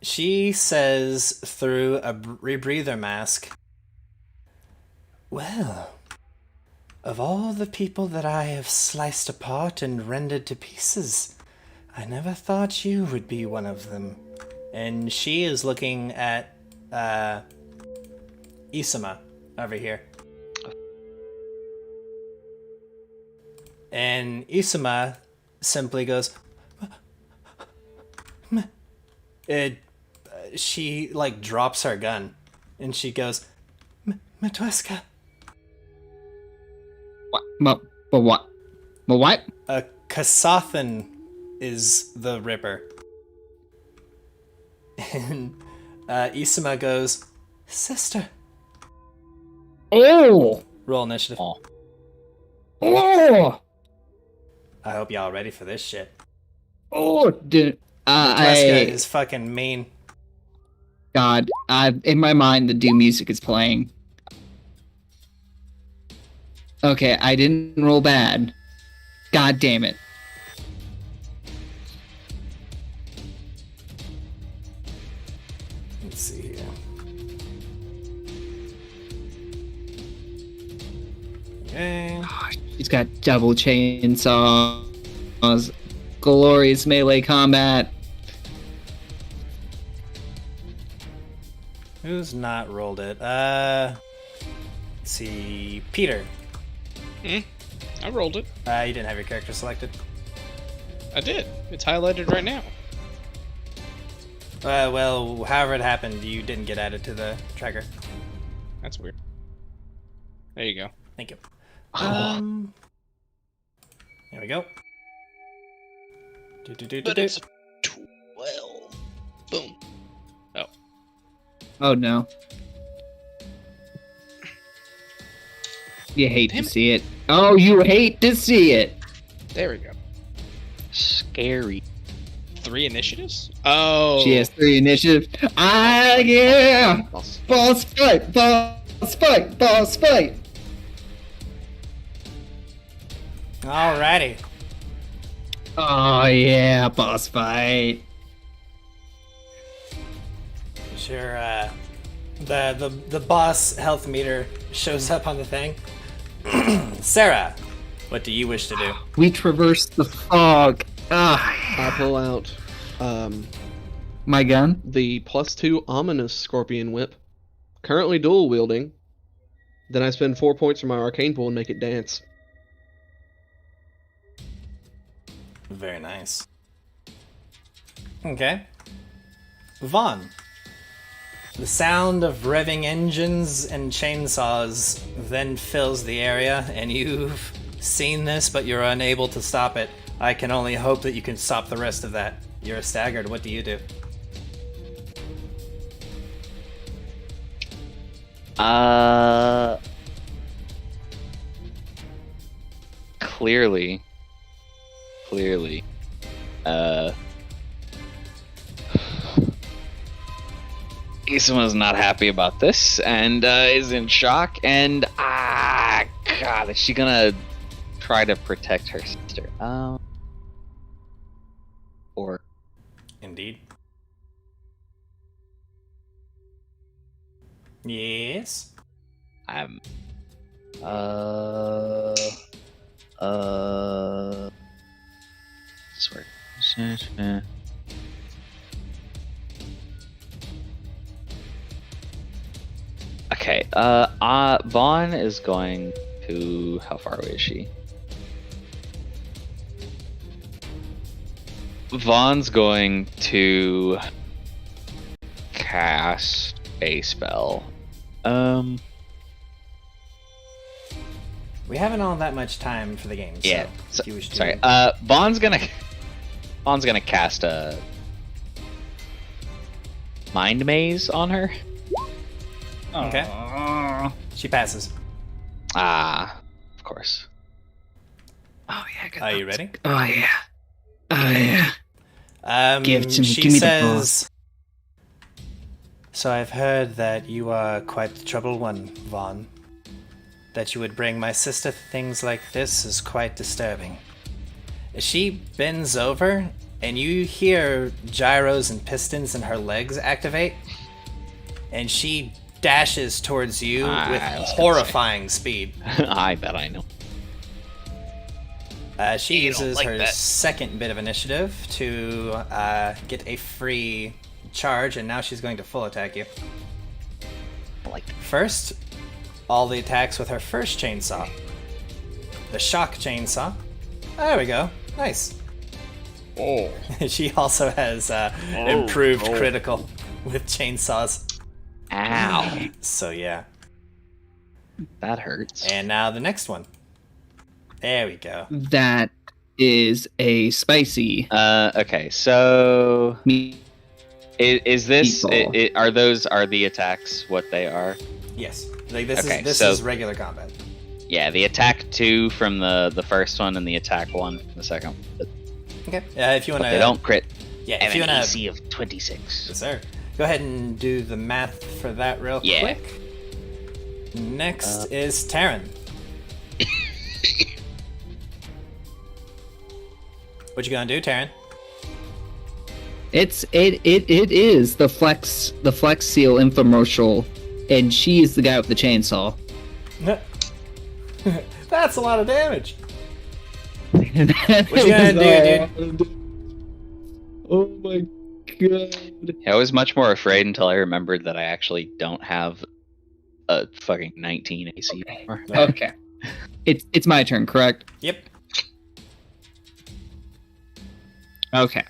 She says through a rebreather mask, "Well, of all the people that I have sliced apart and rendered to pieces, I never thought you would be one of them." And she is looking at Isama over here. And Isama simply goes, she like drops her gun and she goes, "Matweska." What? What? A Kasathan is the Ripper. And Isama goes, "Sister." Oh! Roll initiative. Oh! I hope y'all ready for this shit. Oh! Matweska is fucking mean. God, in my mind, the Doom music is playing. Okay, I didn't roll bad. God damn it. Let's see here. Okay. She's got double chainsaws, glorious melee combat. Who's not rolled it? Let's see. Peter. I rolled it. You didn't have your character selected. I did. It's highlighted right now. Well, however it happened, you didn't get added to the tracker. That's weird. There you go. Thank you. There we go. But it's 12. Boom. Oh no. You hate to see it. Oh, you hate to see it. There we go. Scary. 3 initiatives? Oh. She has 3 initiative. Ah, yeah! Boss fight! Boss fight! Boss fight! Alrighty. Oh, yeah, boss fight. Sure, the boss health meter shows up on the thing. Sarah, what do you wish to do? We traverse the fog. I pull out My gun? the +2 ominous scorpion whip, currently dual wielding. Then I spend 4 points from my arcane pool and make it dance. Very nice. Okay. Vaughn. The sound of revving engines and chainsaws then fills the area, and you've seen this, but you're unable to stop it. I can only hope that you can stop the rest of that. You're staggered. What do you do? Clearly. Isuma's not happy about this and is in shock. And God, is she gonna try to protect her sister? Or Indeed. Yes. I'm. Swear. Okay, Vaughn is going to... How far away is she? Vaughn's going to cast a spell. We haven't all that much time for the game. So Yeah, if you wish to... sorry. Vaughn's gonna cast a mind maze on her. Okay. She passes. Of course. Oh, yeah. Are you ready? Oh, yeah. Oh, yeah. Give it to me. She Give me the says, "So I've heard that you are quite the troubled one, Vaughn. That you would bring my sister things like this is quite disturbing." She bends over, and you hear gyros and pistons in her legs activate, and she dashes towards you with horrifying speed. I bet I know. She You don't uses like her that. second bit of initiative to get a free charge, and now she's going to full attack you. First, all the attacks with her first chainsaw. The shock chainsaw. There we go. Nice. Oh. She also has improved critical with chainsaws. Ow. So yeah. That hurts. And now the next one. There we go. That is a spicy Okay, so meat. is this Meatball. are the attacks what they are? Yes. Like this Okay, is so- regular combat. Yeah, the attack 2 from the first one and the attack 1 from the second one. Okay. If you want But to they don't crit. Yeah, And if you an want to AC of 26. Yes, sir. Go ahead and do the math for that real Yeah. quick. Next is Taryn. What you gonna do, Taryn? It is the Flex Seal infomercial, and she is the guy with the chainsaw. That's a lot of damage. What you gonna do, dude? Oh my god. I was much more afraid until I remembered that I actually don't have a fucking 19 AC anymore. Okay. It's my turn, correct? Yep. Okay.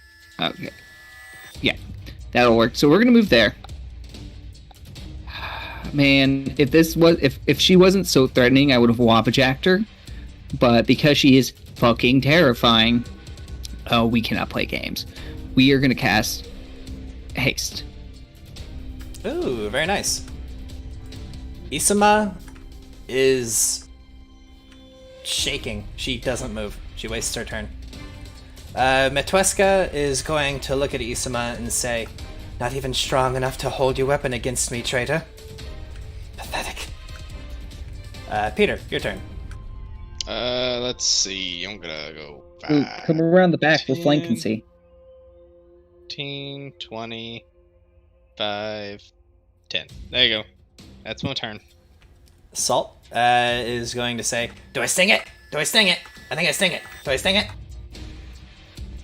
Yeah, that'll work. So we're gonna move there. Man, if she wasn't so threatening, I would have wappajacked her. But because she is fucking terrifying, we cannot play games. We are gonna cast haste. Ooh, very nice. Isama is shaking. She doesn't move. She wastes her turn. Metweska is going to look at Isama and say, "Not even strong enough to hold your weapon against me, traitor. Pathetic." Peter, your turn. Let's see. I'm gonna go Ooh, 5, come around the back. We'll flank and 10, see. 15, 20, 5, 10. There you go. That's my turn. Salt is going to say, "Do I sting it? Do I sting it? I think I sting it. Do I sting it?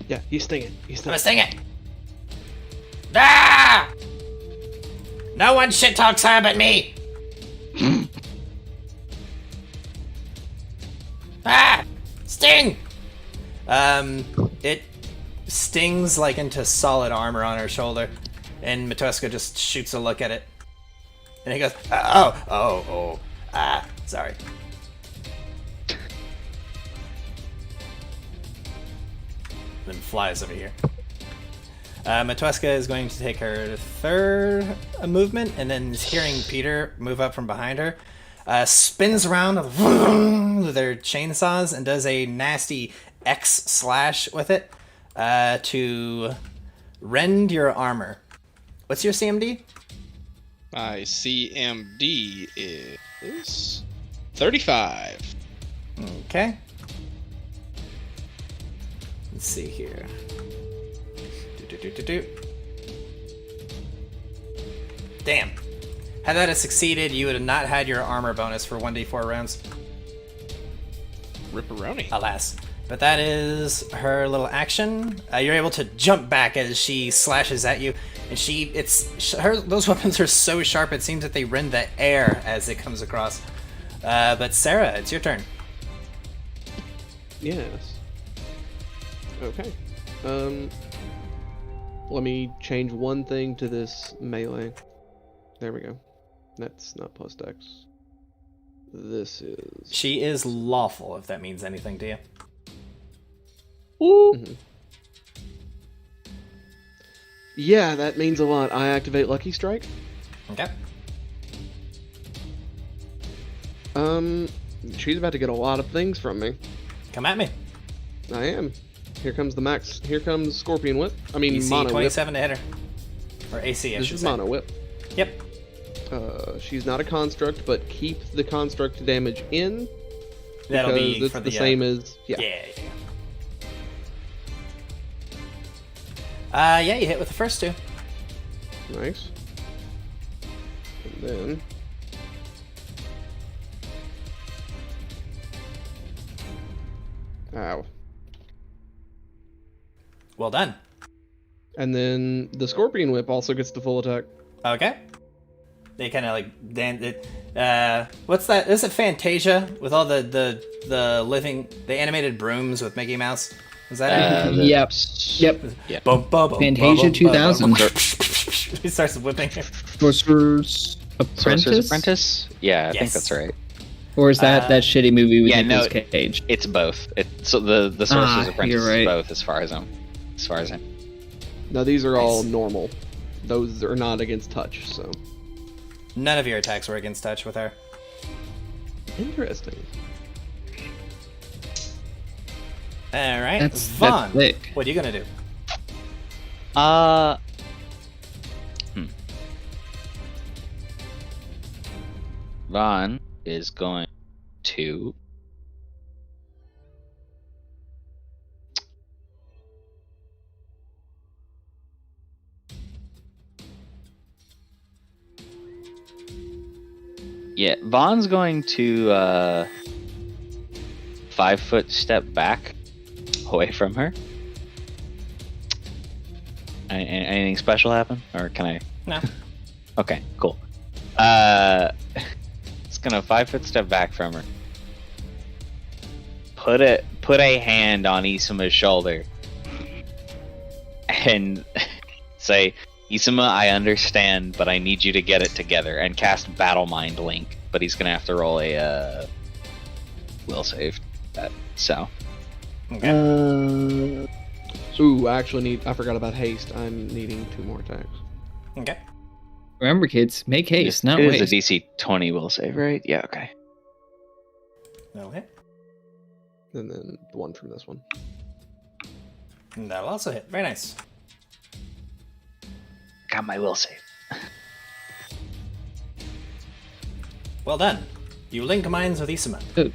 Yeah, you sting it. You I'm sting gonna it. sting it. Ah! No one shit talks her but me. Ah! Sting! It stings like into solid armor on her shoulder, and Matoska just shoots a look at it. And he goes, sorry. Then flies over here. Matoska is going to take her third movement, and then hearing Peter move up from behind her, spins around with their chainsaws and does a nasty X slash with it to rend your armor. What's your CMD? My CMD is 35. Okay. Let's see here. Damn. Had that have succeeded, you would have not had your armor bonus for 1d4 rounds. Ripperoni. Alas. But that is her little action. You're able to jump back as she slashes at you, and those weapons are so sharp it seems that they rend the air as it comes across. But Sarah, it's your turn. Yes. Okay. Let me change one thing to this melee. There we go. That's not plus dex. This is... She is lawful, if that means anything to you. Mhm. Yeah, that means a lot. I activate Lucky Strike. Okay. She's about to get a lot of things from me. Come at me. I am. Here comes the max. Here comes Scorpion Whip. I mean, DC Mono Whip. 27 to hit her. Or AC, I This should is say. Mono Whip. Yep. She's not a construct, but keep the construct damage in. That'll be because it's for the same as... Yeah. Yeah, you hit with the first two. Nice. And then... Ow. Well done. And then the Scorpion Whip also gets the full attack. Okay. They kind of like dance it. What's that? Is it Fantasia with all the animated brooms with Mickey Mouse? Is that it? Yep. Bum, bum, bum, Fantasia bum, bum, 2000. He starts whipping. Sorcerer's Apprentice? Sorcerer's Apprentice? Yeah, I think Yes. that's right. Or is that that shitty movie with yeah, Nicolas no, Cage? It's both. So the Sorcerer's Apprentice you're right. is both, as far as I'm. Now these are all Nice. normal. Those are not against touch, so... None of your attacks were against touch with her. Interesting. All right, That's Vaughn. thick. What are you gonna do? Vaughn is going to Vaughn's going to 5-foot step back away from her. Anything special happen, or can I? No. Okay, cool. It's gonna 5-foot step back from her. Put a hand on Isuma's shoulder and say, Isuma, I understand, but I need you to get it together, and cast Battle Mind Link. But he's gonna have to roll a will save. So. Okay. Ooh, I forgot about haste. I'm needing 2 more attacks. Okay. Remember, kids, make haste, not It waste. is a DC 20 will save, right? Yeah, okay. Okay. And then the one from this one. And that'll also hit. Very nice. Got my will save. Well done. You link minds with Isuma. Ooh.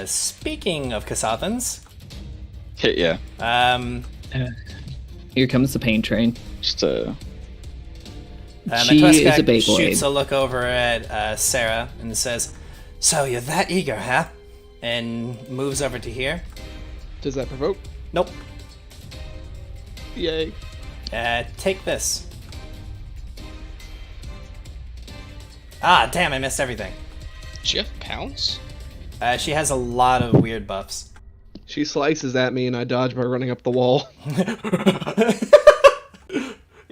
Speaking of Kasathans, Yeah. Here comes the pain train. Just She is a Matueska Beyblade. shoots a look over at Sarah and says, "So you're that eager, huh?" And moves over to here. Does that provoke? Nope. Yay. Take this. Ah, damn! I missed everything. Does she have pounce? She has a lot of weird buffs. She slices at me and I dodge by running up the wall.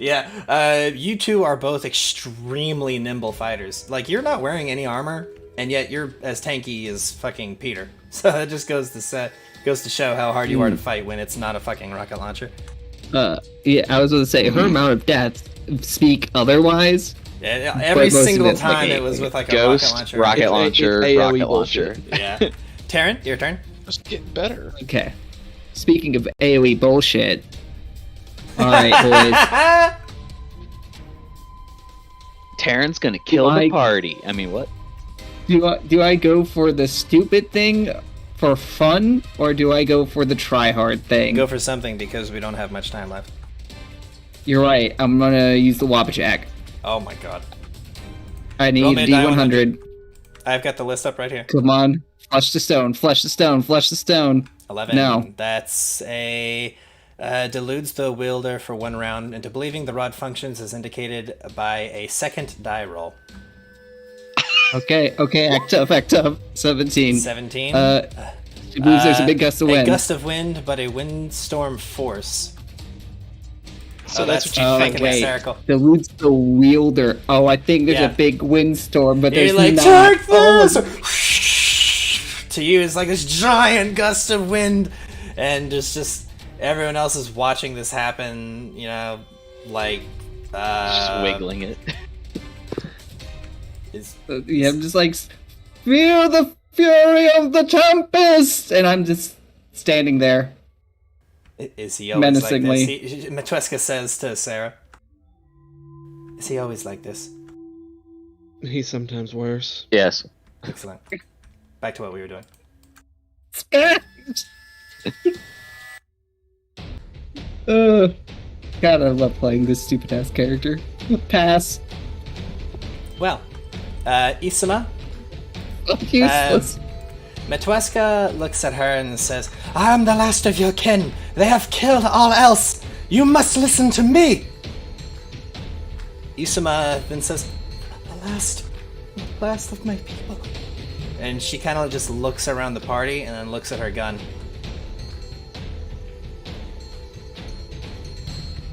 Yeah, you two are both extremely nimble fighters. Like, you're not wearing any armor, and yet you're as tanky as fucking Peter. So that just goes to show how hard you are to fight when it's not a fucking rocket launcher. Yeah, I was going to say, her amount of deaths speak otherwise. Yeah, every most of single it's like time a it was with like a Ghost, rocket launcher. rocket launcher, it's AoE rocket bullshit. launcher. Yeah. Taryn, your turn. Just get better. Okay. Speaking of AoE bullshit. Alright, boys. Taryn's gonna kill the Like- party. I mean, what? Do I go for the stupid thing for fun, or do I go for the try-hard thing? Go for something because we don't have much time left. You're right, I'm gonna use the Wabbajack. Oh my god. I Roll need me a die D100. I've got the list up right here. Come on. Flush the stone, flush the stone, flush the stone. 11. No. That's a... deludes the wielder for 1 round into believing the rod functions as indicated by a second die roll. Okay, act up. 17. 17. She believes there's a big gust of A wind. gust of wind, but a windstorm force. So Oh, that's that's what you fucking wait. hysterical. Deludes the wielder. Oh, I think there's Yeah. a big windstorm, but there's You're like, not. take this! To you, it's like this giant gust of wind, and just everyone else is watching this happen, you know, like, Just wiggling it. Yeah, I'm just like, feel the fury of the tempest! And I'm just standing there. Is he always Menacingly. like this? Matueska says to Sarah, is he always like this? He's sometimes worse. Yes. Excellent. Back to what we were doing. God, I love playing this stupid ass character. Pass. Well, Isama, Useless. Matueska looks at her and says, I am the last of your kin. They have killed all else. You must listen to me. Isama then says, the last of my people. And she kind of just looks around the party and then looks at her gun.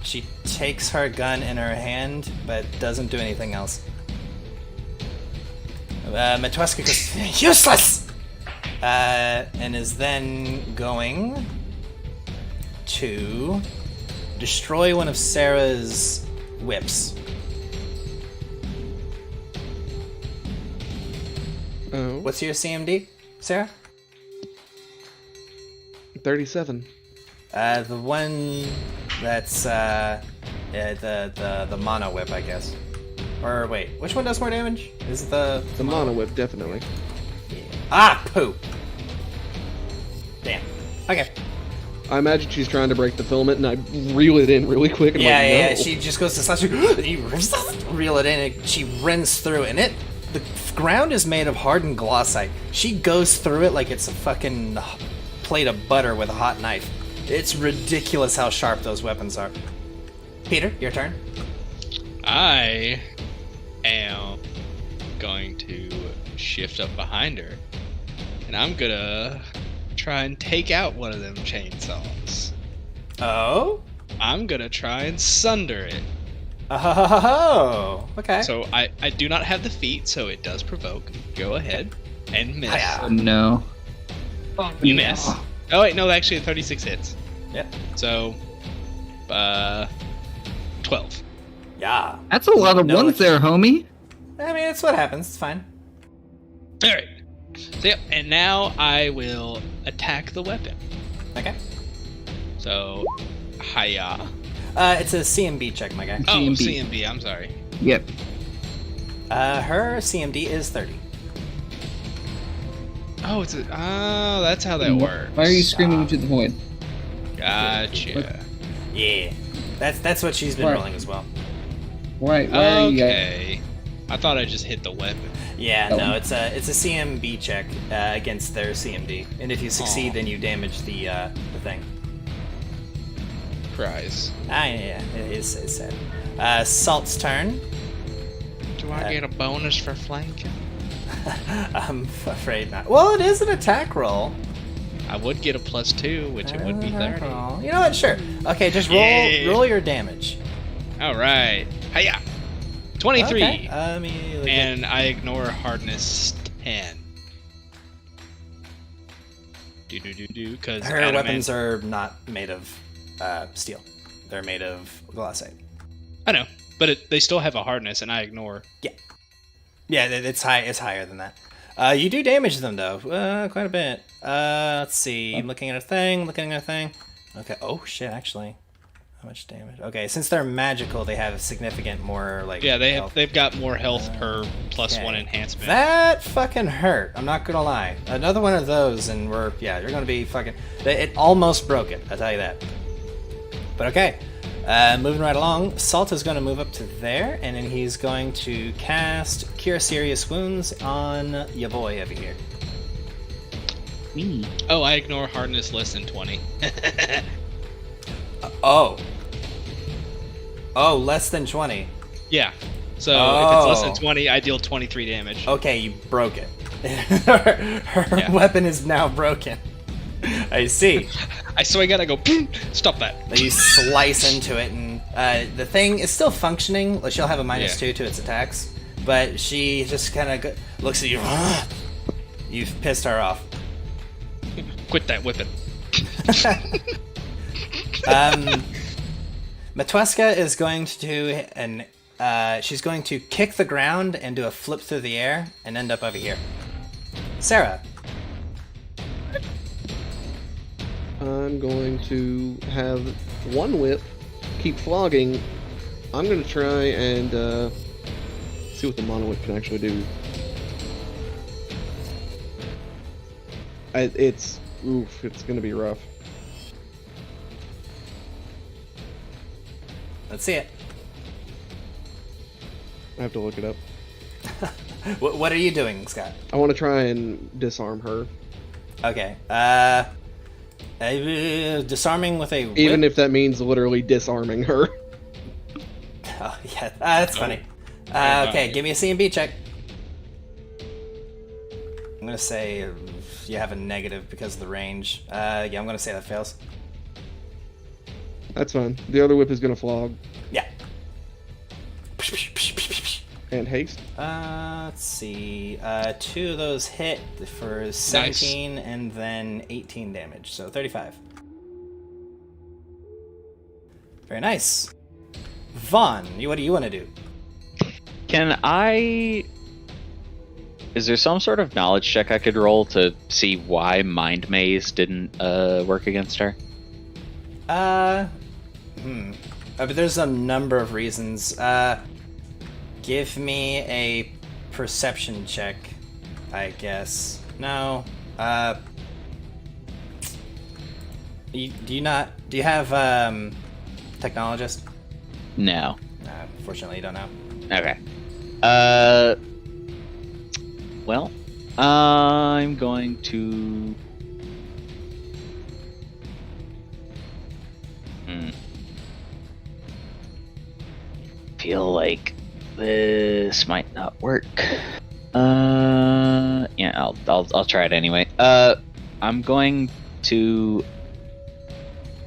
She takes her gun in her hand, but doesn't do anything else. Matueska goes, useless! And is then going to destroy one of Sarah's whips. Oh, What's your CMD, Sarah? 37. The one that's the mono whip, I guess. Or wait, which one does more damage? Is it the Mono whip, definitely. Ah, poop. Damn. Okay. I imagine she's trying to break the filament, and I reel it in really quick. And Yeah, I'm like, yeah, no. She just goes to slash you. You reel it in, and she rends through, and it the ground is made of hardened glossite. She goes through it like it's a fucking plate of butter with a hot knife. It's ridiculous how sharp those weapons are. Peter, your turn. I am going to shift up behind her, and I'm gonna try and take out one of them chainsaws. Oh? I'm gonna try and sunder it. Oh, okay. So I do not have the feat, so it does provoke. Go ahead and miss. Oh, no. You miss. Oh wait, no, actually 36 hits. Yep. So, 12. Yeah. That's a lot of No, ones there, homie. I mean, it's what happens. It's fine. All right. So yep, and now I will attack the weapon. Okay. So, hiya. It's a CMB check, my guy. Oh, CMB. CMB. I'm sorry. Yep. Her CMD is 30. Oh, that's how that works. Why are you screaming to the void? Gotcha. Yeah. That's what she's been Right. rolling as well. Why are you guys... Okay. I thought I just hit the weapon. Yeah, Oh. no, it's a CMB check against their CMD, and if you succeed, Aw. then you damage the thing. Prize. Yeah, it's sad. Salt's turn. Do I get a bonus for flanking? I'm afraid not. Well, it is an attack roll. I would get a +2, which it would be 30. Roll. You know what? Sure. Okay, just Yeah. roll your damage. All right. Hiya. 23. Okay. And I ignore hardness 10. Because Her weapons are not made of steel. They're made of glossite. I know, but they still have a hardness, and I ignore. Yeah, it's high. It's higher than that. You do damage them though, quite a bit. Let's see. I'm looking at a thing. Okay. Oh shit! Actually, how much damage? Okay, since they're magical, they have significant more like. Yeah, health. they've got more health per +1 Okay. enhancement. That fucking hurt. I'm not gonna lie. Another one of those, and you're gonna be fucking. It almost broke it. I'll tell you that. But okay. Moving right along, Salt is going to move up to there, and then he's going to cast Cure Serious Wounds on your boy over here. Me. Oh, I ignore hardness less than 20. Oh, less than 20. Yeah. So if it's less Oh. than 20, I deal 23 damage. Okay, you broke it. her Yeah. weapon is now broken. I see. So I gotta go. Stop that. You slice into it, and the thing is still functioning. Like, she'll have a -2 to its attacks, but she just kind of looks at you. You've pissed her off. Quit that whipping. Matweska is going to do she's going to kick the ground and do a flip through the air and end up over here. Sarah. I'm going to have one whip, keep flogging. I'm going to try and see what the mono whip can actually do. It's going to be rough. Let's see it. I have to look it up. What are you doing, Scott? I want to try and disarm her. Okay. Disarming with a whip? Even if that means literally disarming her. Oh, yeah, that's funny. Okay, give me a CMB check. I'm gonna say you have a negative because of the range. Yeah, I'm gonna say that fails. That's fine. The other whip is going to flog. Yeah. And haste. Let's see. 2 of those hit for 17 and then 18 damage, so 35. Very nice. Vaughn, what do you want to do? Can I... Is there some sort of knowledge check I could roll to see why Mind Maze didn't work against her? But there's a number of reasons. Give me a perception check, I guess. No. Do you have technologist? No. Unfortunately, you don't know. Okay. Well, I'm going to. Feel like this might not work. Yeah, I'll try it anyway. I'm going to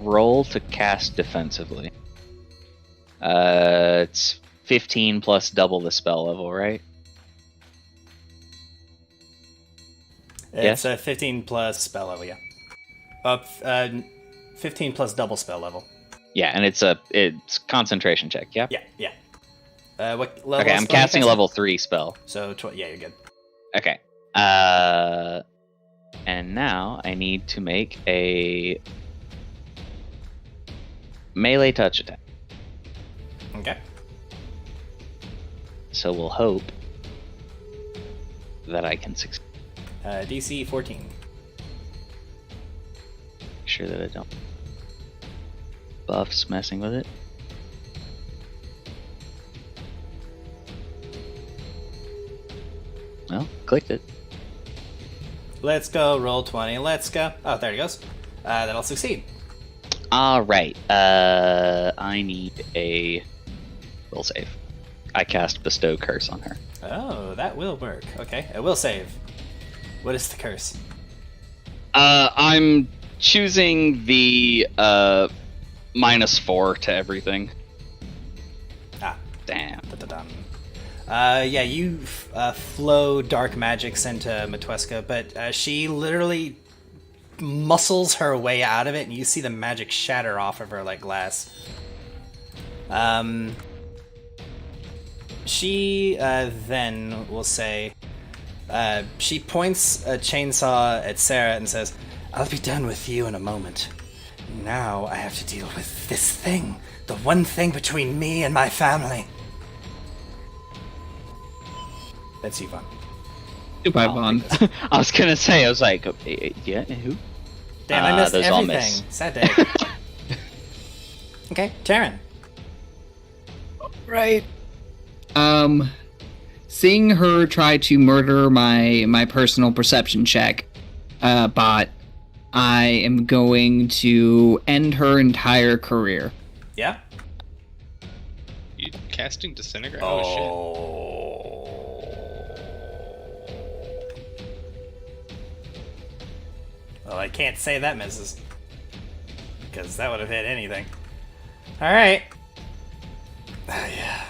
roll to cast defensively. It's 15 plus double the spell level, right? It's a 15 plus spell level, yeah. 15 plus double spell level. Yeah, and it's concentration check, yeah? Yeah. What level? Okay, I'm casting a level 3 spell. So, yeah, you're good. Okay. And now I need to make a melee touch attack. Okay. So we'll hope that I can succeed. DC 14. Make sure that I don't buffs messing with it. Well, clicked it. Let's go, roll 20, let's go. Oh, there it goes. That'll succeed. Alright, I need a will save. I cast Bestow Curse on her. Oh, that will work. Okay, it will save. What is the curse? I'm choosing the -4 to everything. Ah. Damn. Da-da-dum. Yeah, you flow dark magics into Matweska, but she literally muscles her way out of it, and you see the magic shatter off of her like glass. She then will say, she points a chainsaw at Sarah and says, "I'll be done with you in a moment. Now I have to deal with this thing, the one thing between me and my family." That's you, Vaughn. Goodbye, Vaughn. I was gonna say, I was like, yeah, who? Damn, I missed those all everything. miss. Sad day. Okay, Taryn. Right. Seeing her try to murder my personal perception check, bot, I am going to end her entire career. Yeah? You casting Disintegrate? Oh, Well, I can't say that misses. Because that would have hit anything. Alright. Yeah.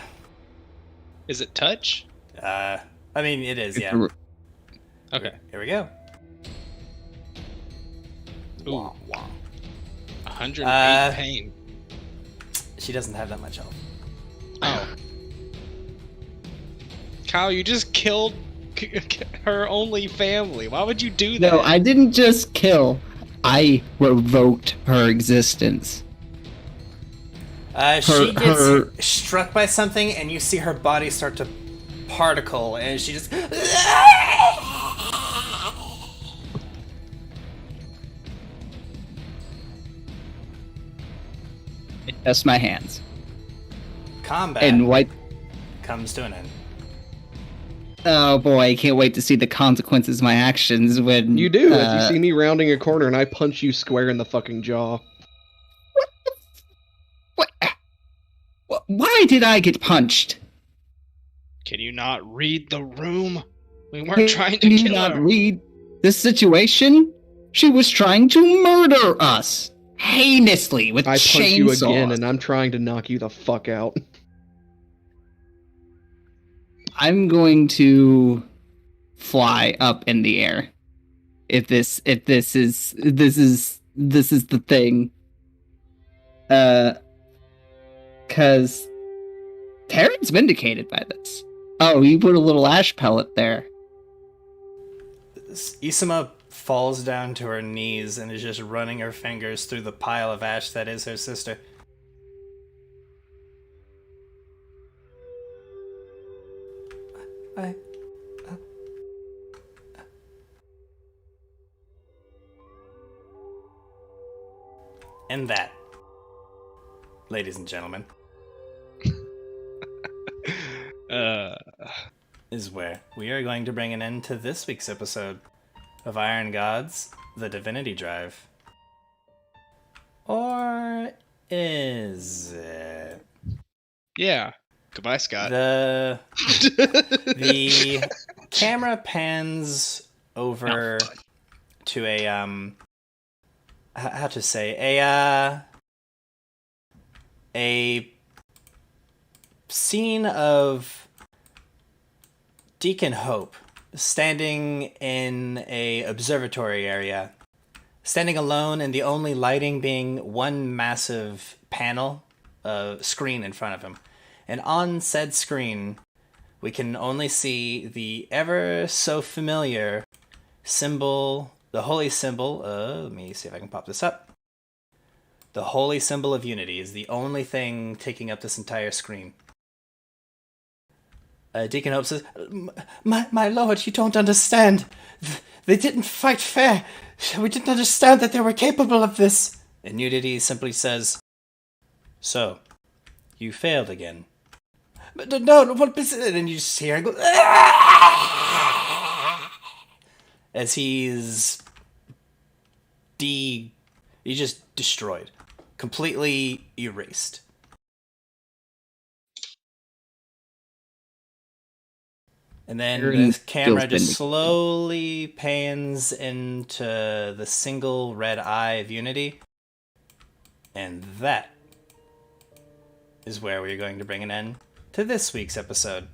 shit. Is it touch? I mean, it is, yeah. Okay. Here we go. Ooh. Wah, wah. 108 pain. She doesn't have that much health. Oh. Kyle, you just killed her only family. Why would you do that? No, I didn't just kill. I revoked her existence. She gets struck by something, and you see her body start to particle, and she just... Just my hands. Combat And wipe. comes to an end. Oh boy, I can't wait to see the consequences of my actions when... You do, as you see me rounding a corner and I punch you square in the fucking jaw. What? Why did I get punched? Can you not read the room? We weren't trying to Can you kill not her. read this situation? She was trying to murder us heinously with I punch chainsaws. you again and I'm trying to knock you the fuck out. I'm going to fly up in the air. If this is the thing. Cause Terran's vindicated by this. Oh, you put a little ash pellet there. Isama falls down to her knees and is just running her fingers through the pile of ash that is her sister. And that, ladies and gentlemen, is where we are going to bring an end to this week's episode of Iron Gods, the Divinity Drive. Or is it? Yeah. Goodbye, Scott. The camera pans over to a how to say a scene of Deacon Hope standing in a observatory area, standing alone, and the only lighting being one massive panel screen in front of him. And on said screen, we can only see the ever so familiar symbol, the holy symbol. Let me see if I can pop this up. The holy symbol of unity is the only thing taking up this entire screen. Deacon Hope says, my lord, you don't understand. They didn't fight fair. We didn't understand that they were capable of this. And Unity simply says, so, you failed again. But no, what is it? And you just hear him go, as he's just destroyed. Completely erased. And then the camera just slowly pans into the single red eye of Unity. And that is where we're going to bring an end to this week's episode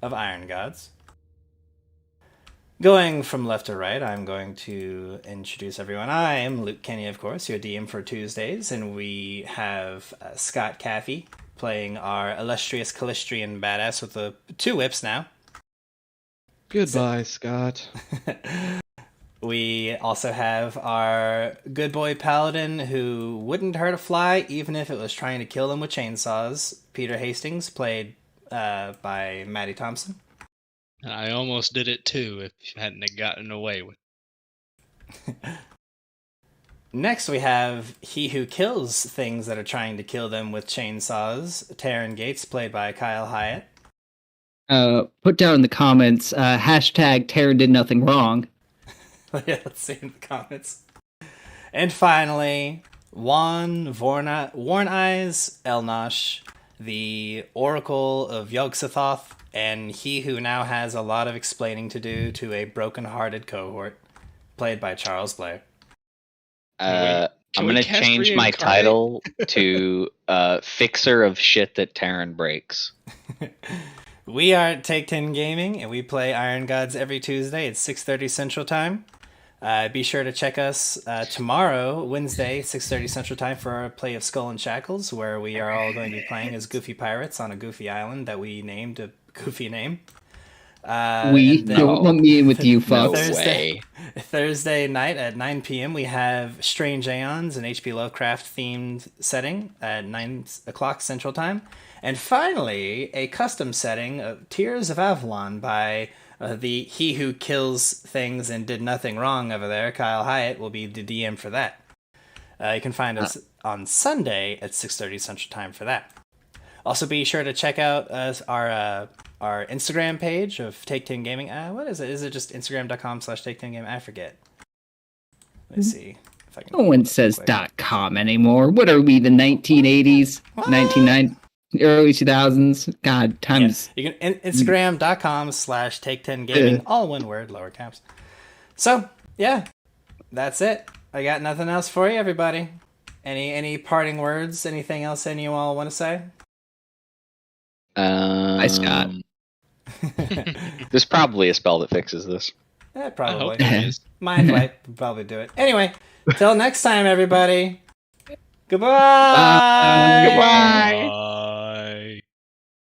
of Iron Gods. Going from left to right, I'm going to introduce everyone. I am Luke Kenny, of course, your DM for Tuesdays, and we have Scott Caffey playing our illustrious Calistrian badass with the 2 whips now. Goodbye, Scott. We also have our good boy paladin who wouldn't hurt a fly even if it was trying to kill them with chainsaws. Peter Hastings, played by Maddie Thompson. I almost did it too if you hadn't have gotten away with it. Next we have he who kills things that are trying to kill them with chainsaws. Taryn Gates, played by Kyle Hyatt. Put down in the comments, hashtag Taryn did nothing wrong. Yeah, let's see in the comments. And finally, Worn Eyes Elnosh, the Oracle of Yog-Sothoth, and he who now has a lot of explaining to do to a broken-hearted cohort, played by Charles Blair. I'm going to change my title to Fixer of Shit That Taryn Breaks. We are at Take 10 Gaming, and we play Iron Gods every Tuesday at 6:30 Central Time. Be sure to check us tomorrow, Wednesday, 6:30 Central Time, for our play of Skull and Shackles, where we are all going to be playing as goofy pirates on a goofy island that we named a goofy name. Don't let me in with you, fucks. Thursday night at 9 p.m. we have Strange Aeons, an H.P. Lovecraft themed setting at 9 o'clock Central Time. And finally, a custom setting of Tears of Avalon by the he who kills things and did nothing wrong over there, Kyle Hyatt, will be the DM for that. You can find us on Sunday at 6:30 Central Time for that. Also, be sure to check out our Instagram page of Take 10 Gaming. What is it? Is it just Instagram.com/Take10Gaming? I forget. Let's see if I can. No one says .com anymore. What are we, the 1980s? 1990s? Early 2000s? God, times. Yeah. You can Instagram.com/Take10Gaming, all one word, lower caps. So, yeah, that's it. I got nothing else for you, everybody. Any parting words? Anything else any of you all want to say? Hi, Scott. There's probably a spell that fixes this. Yeah, probably. I hope there is. Mind Flight would probably do it. Anyway, till next time, everybody. Goodbye. Bye. Goodbye.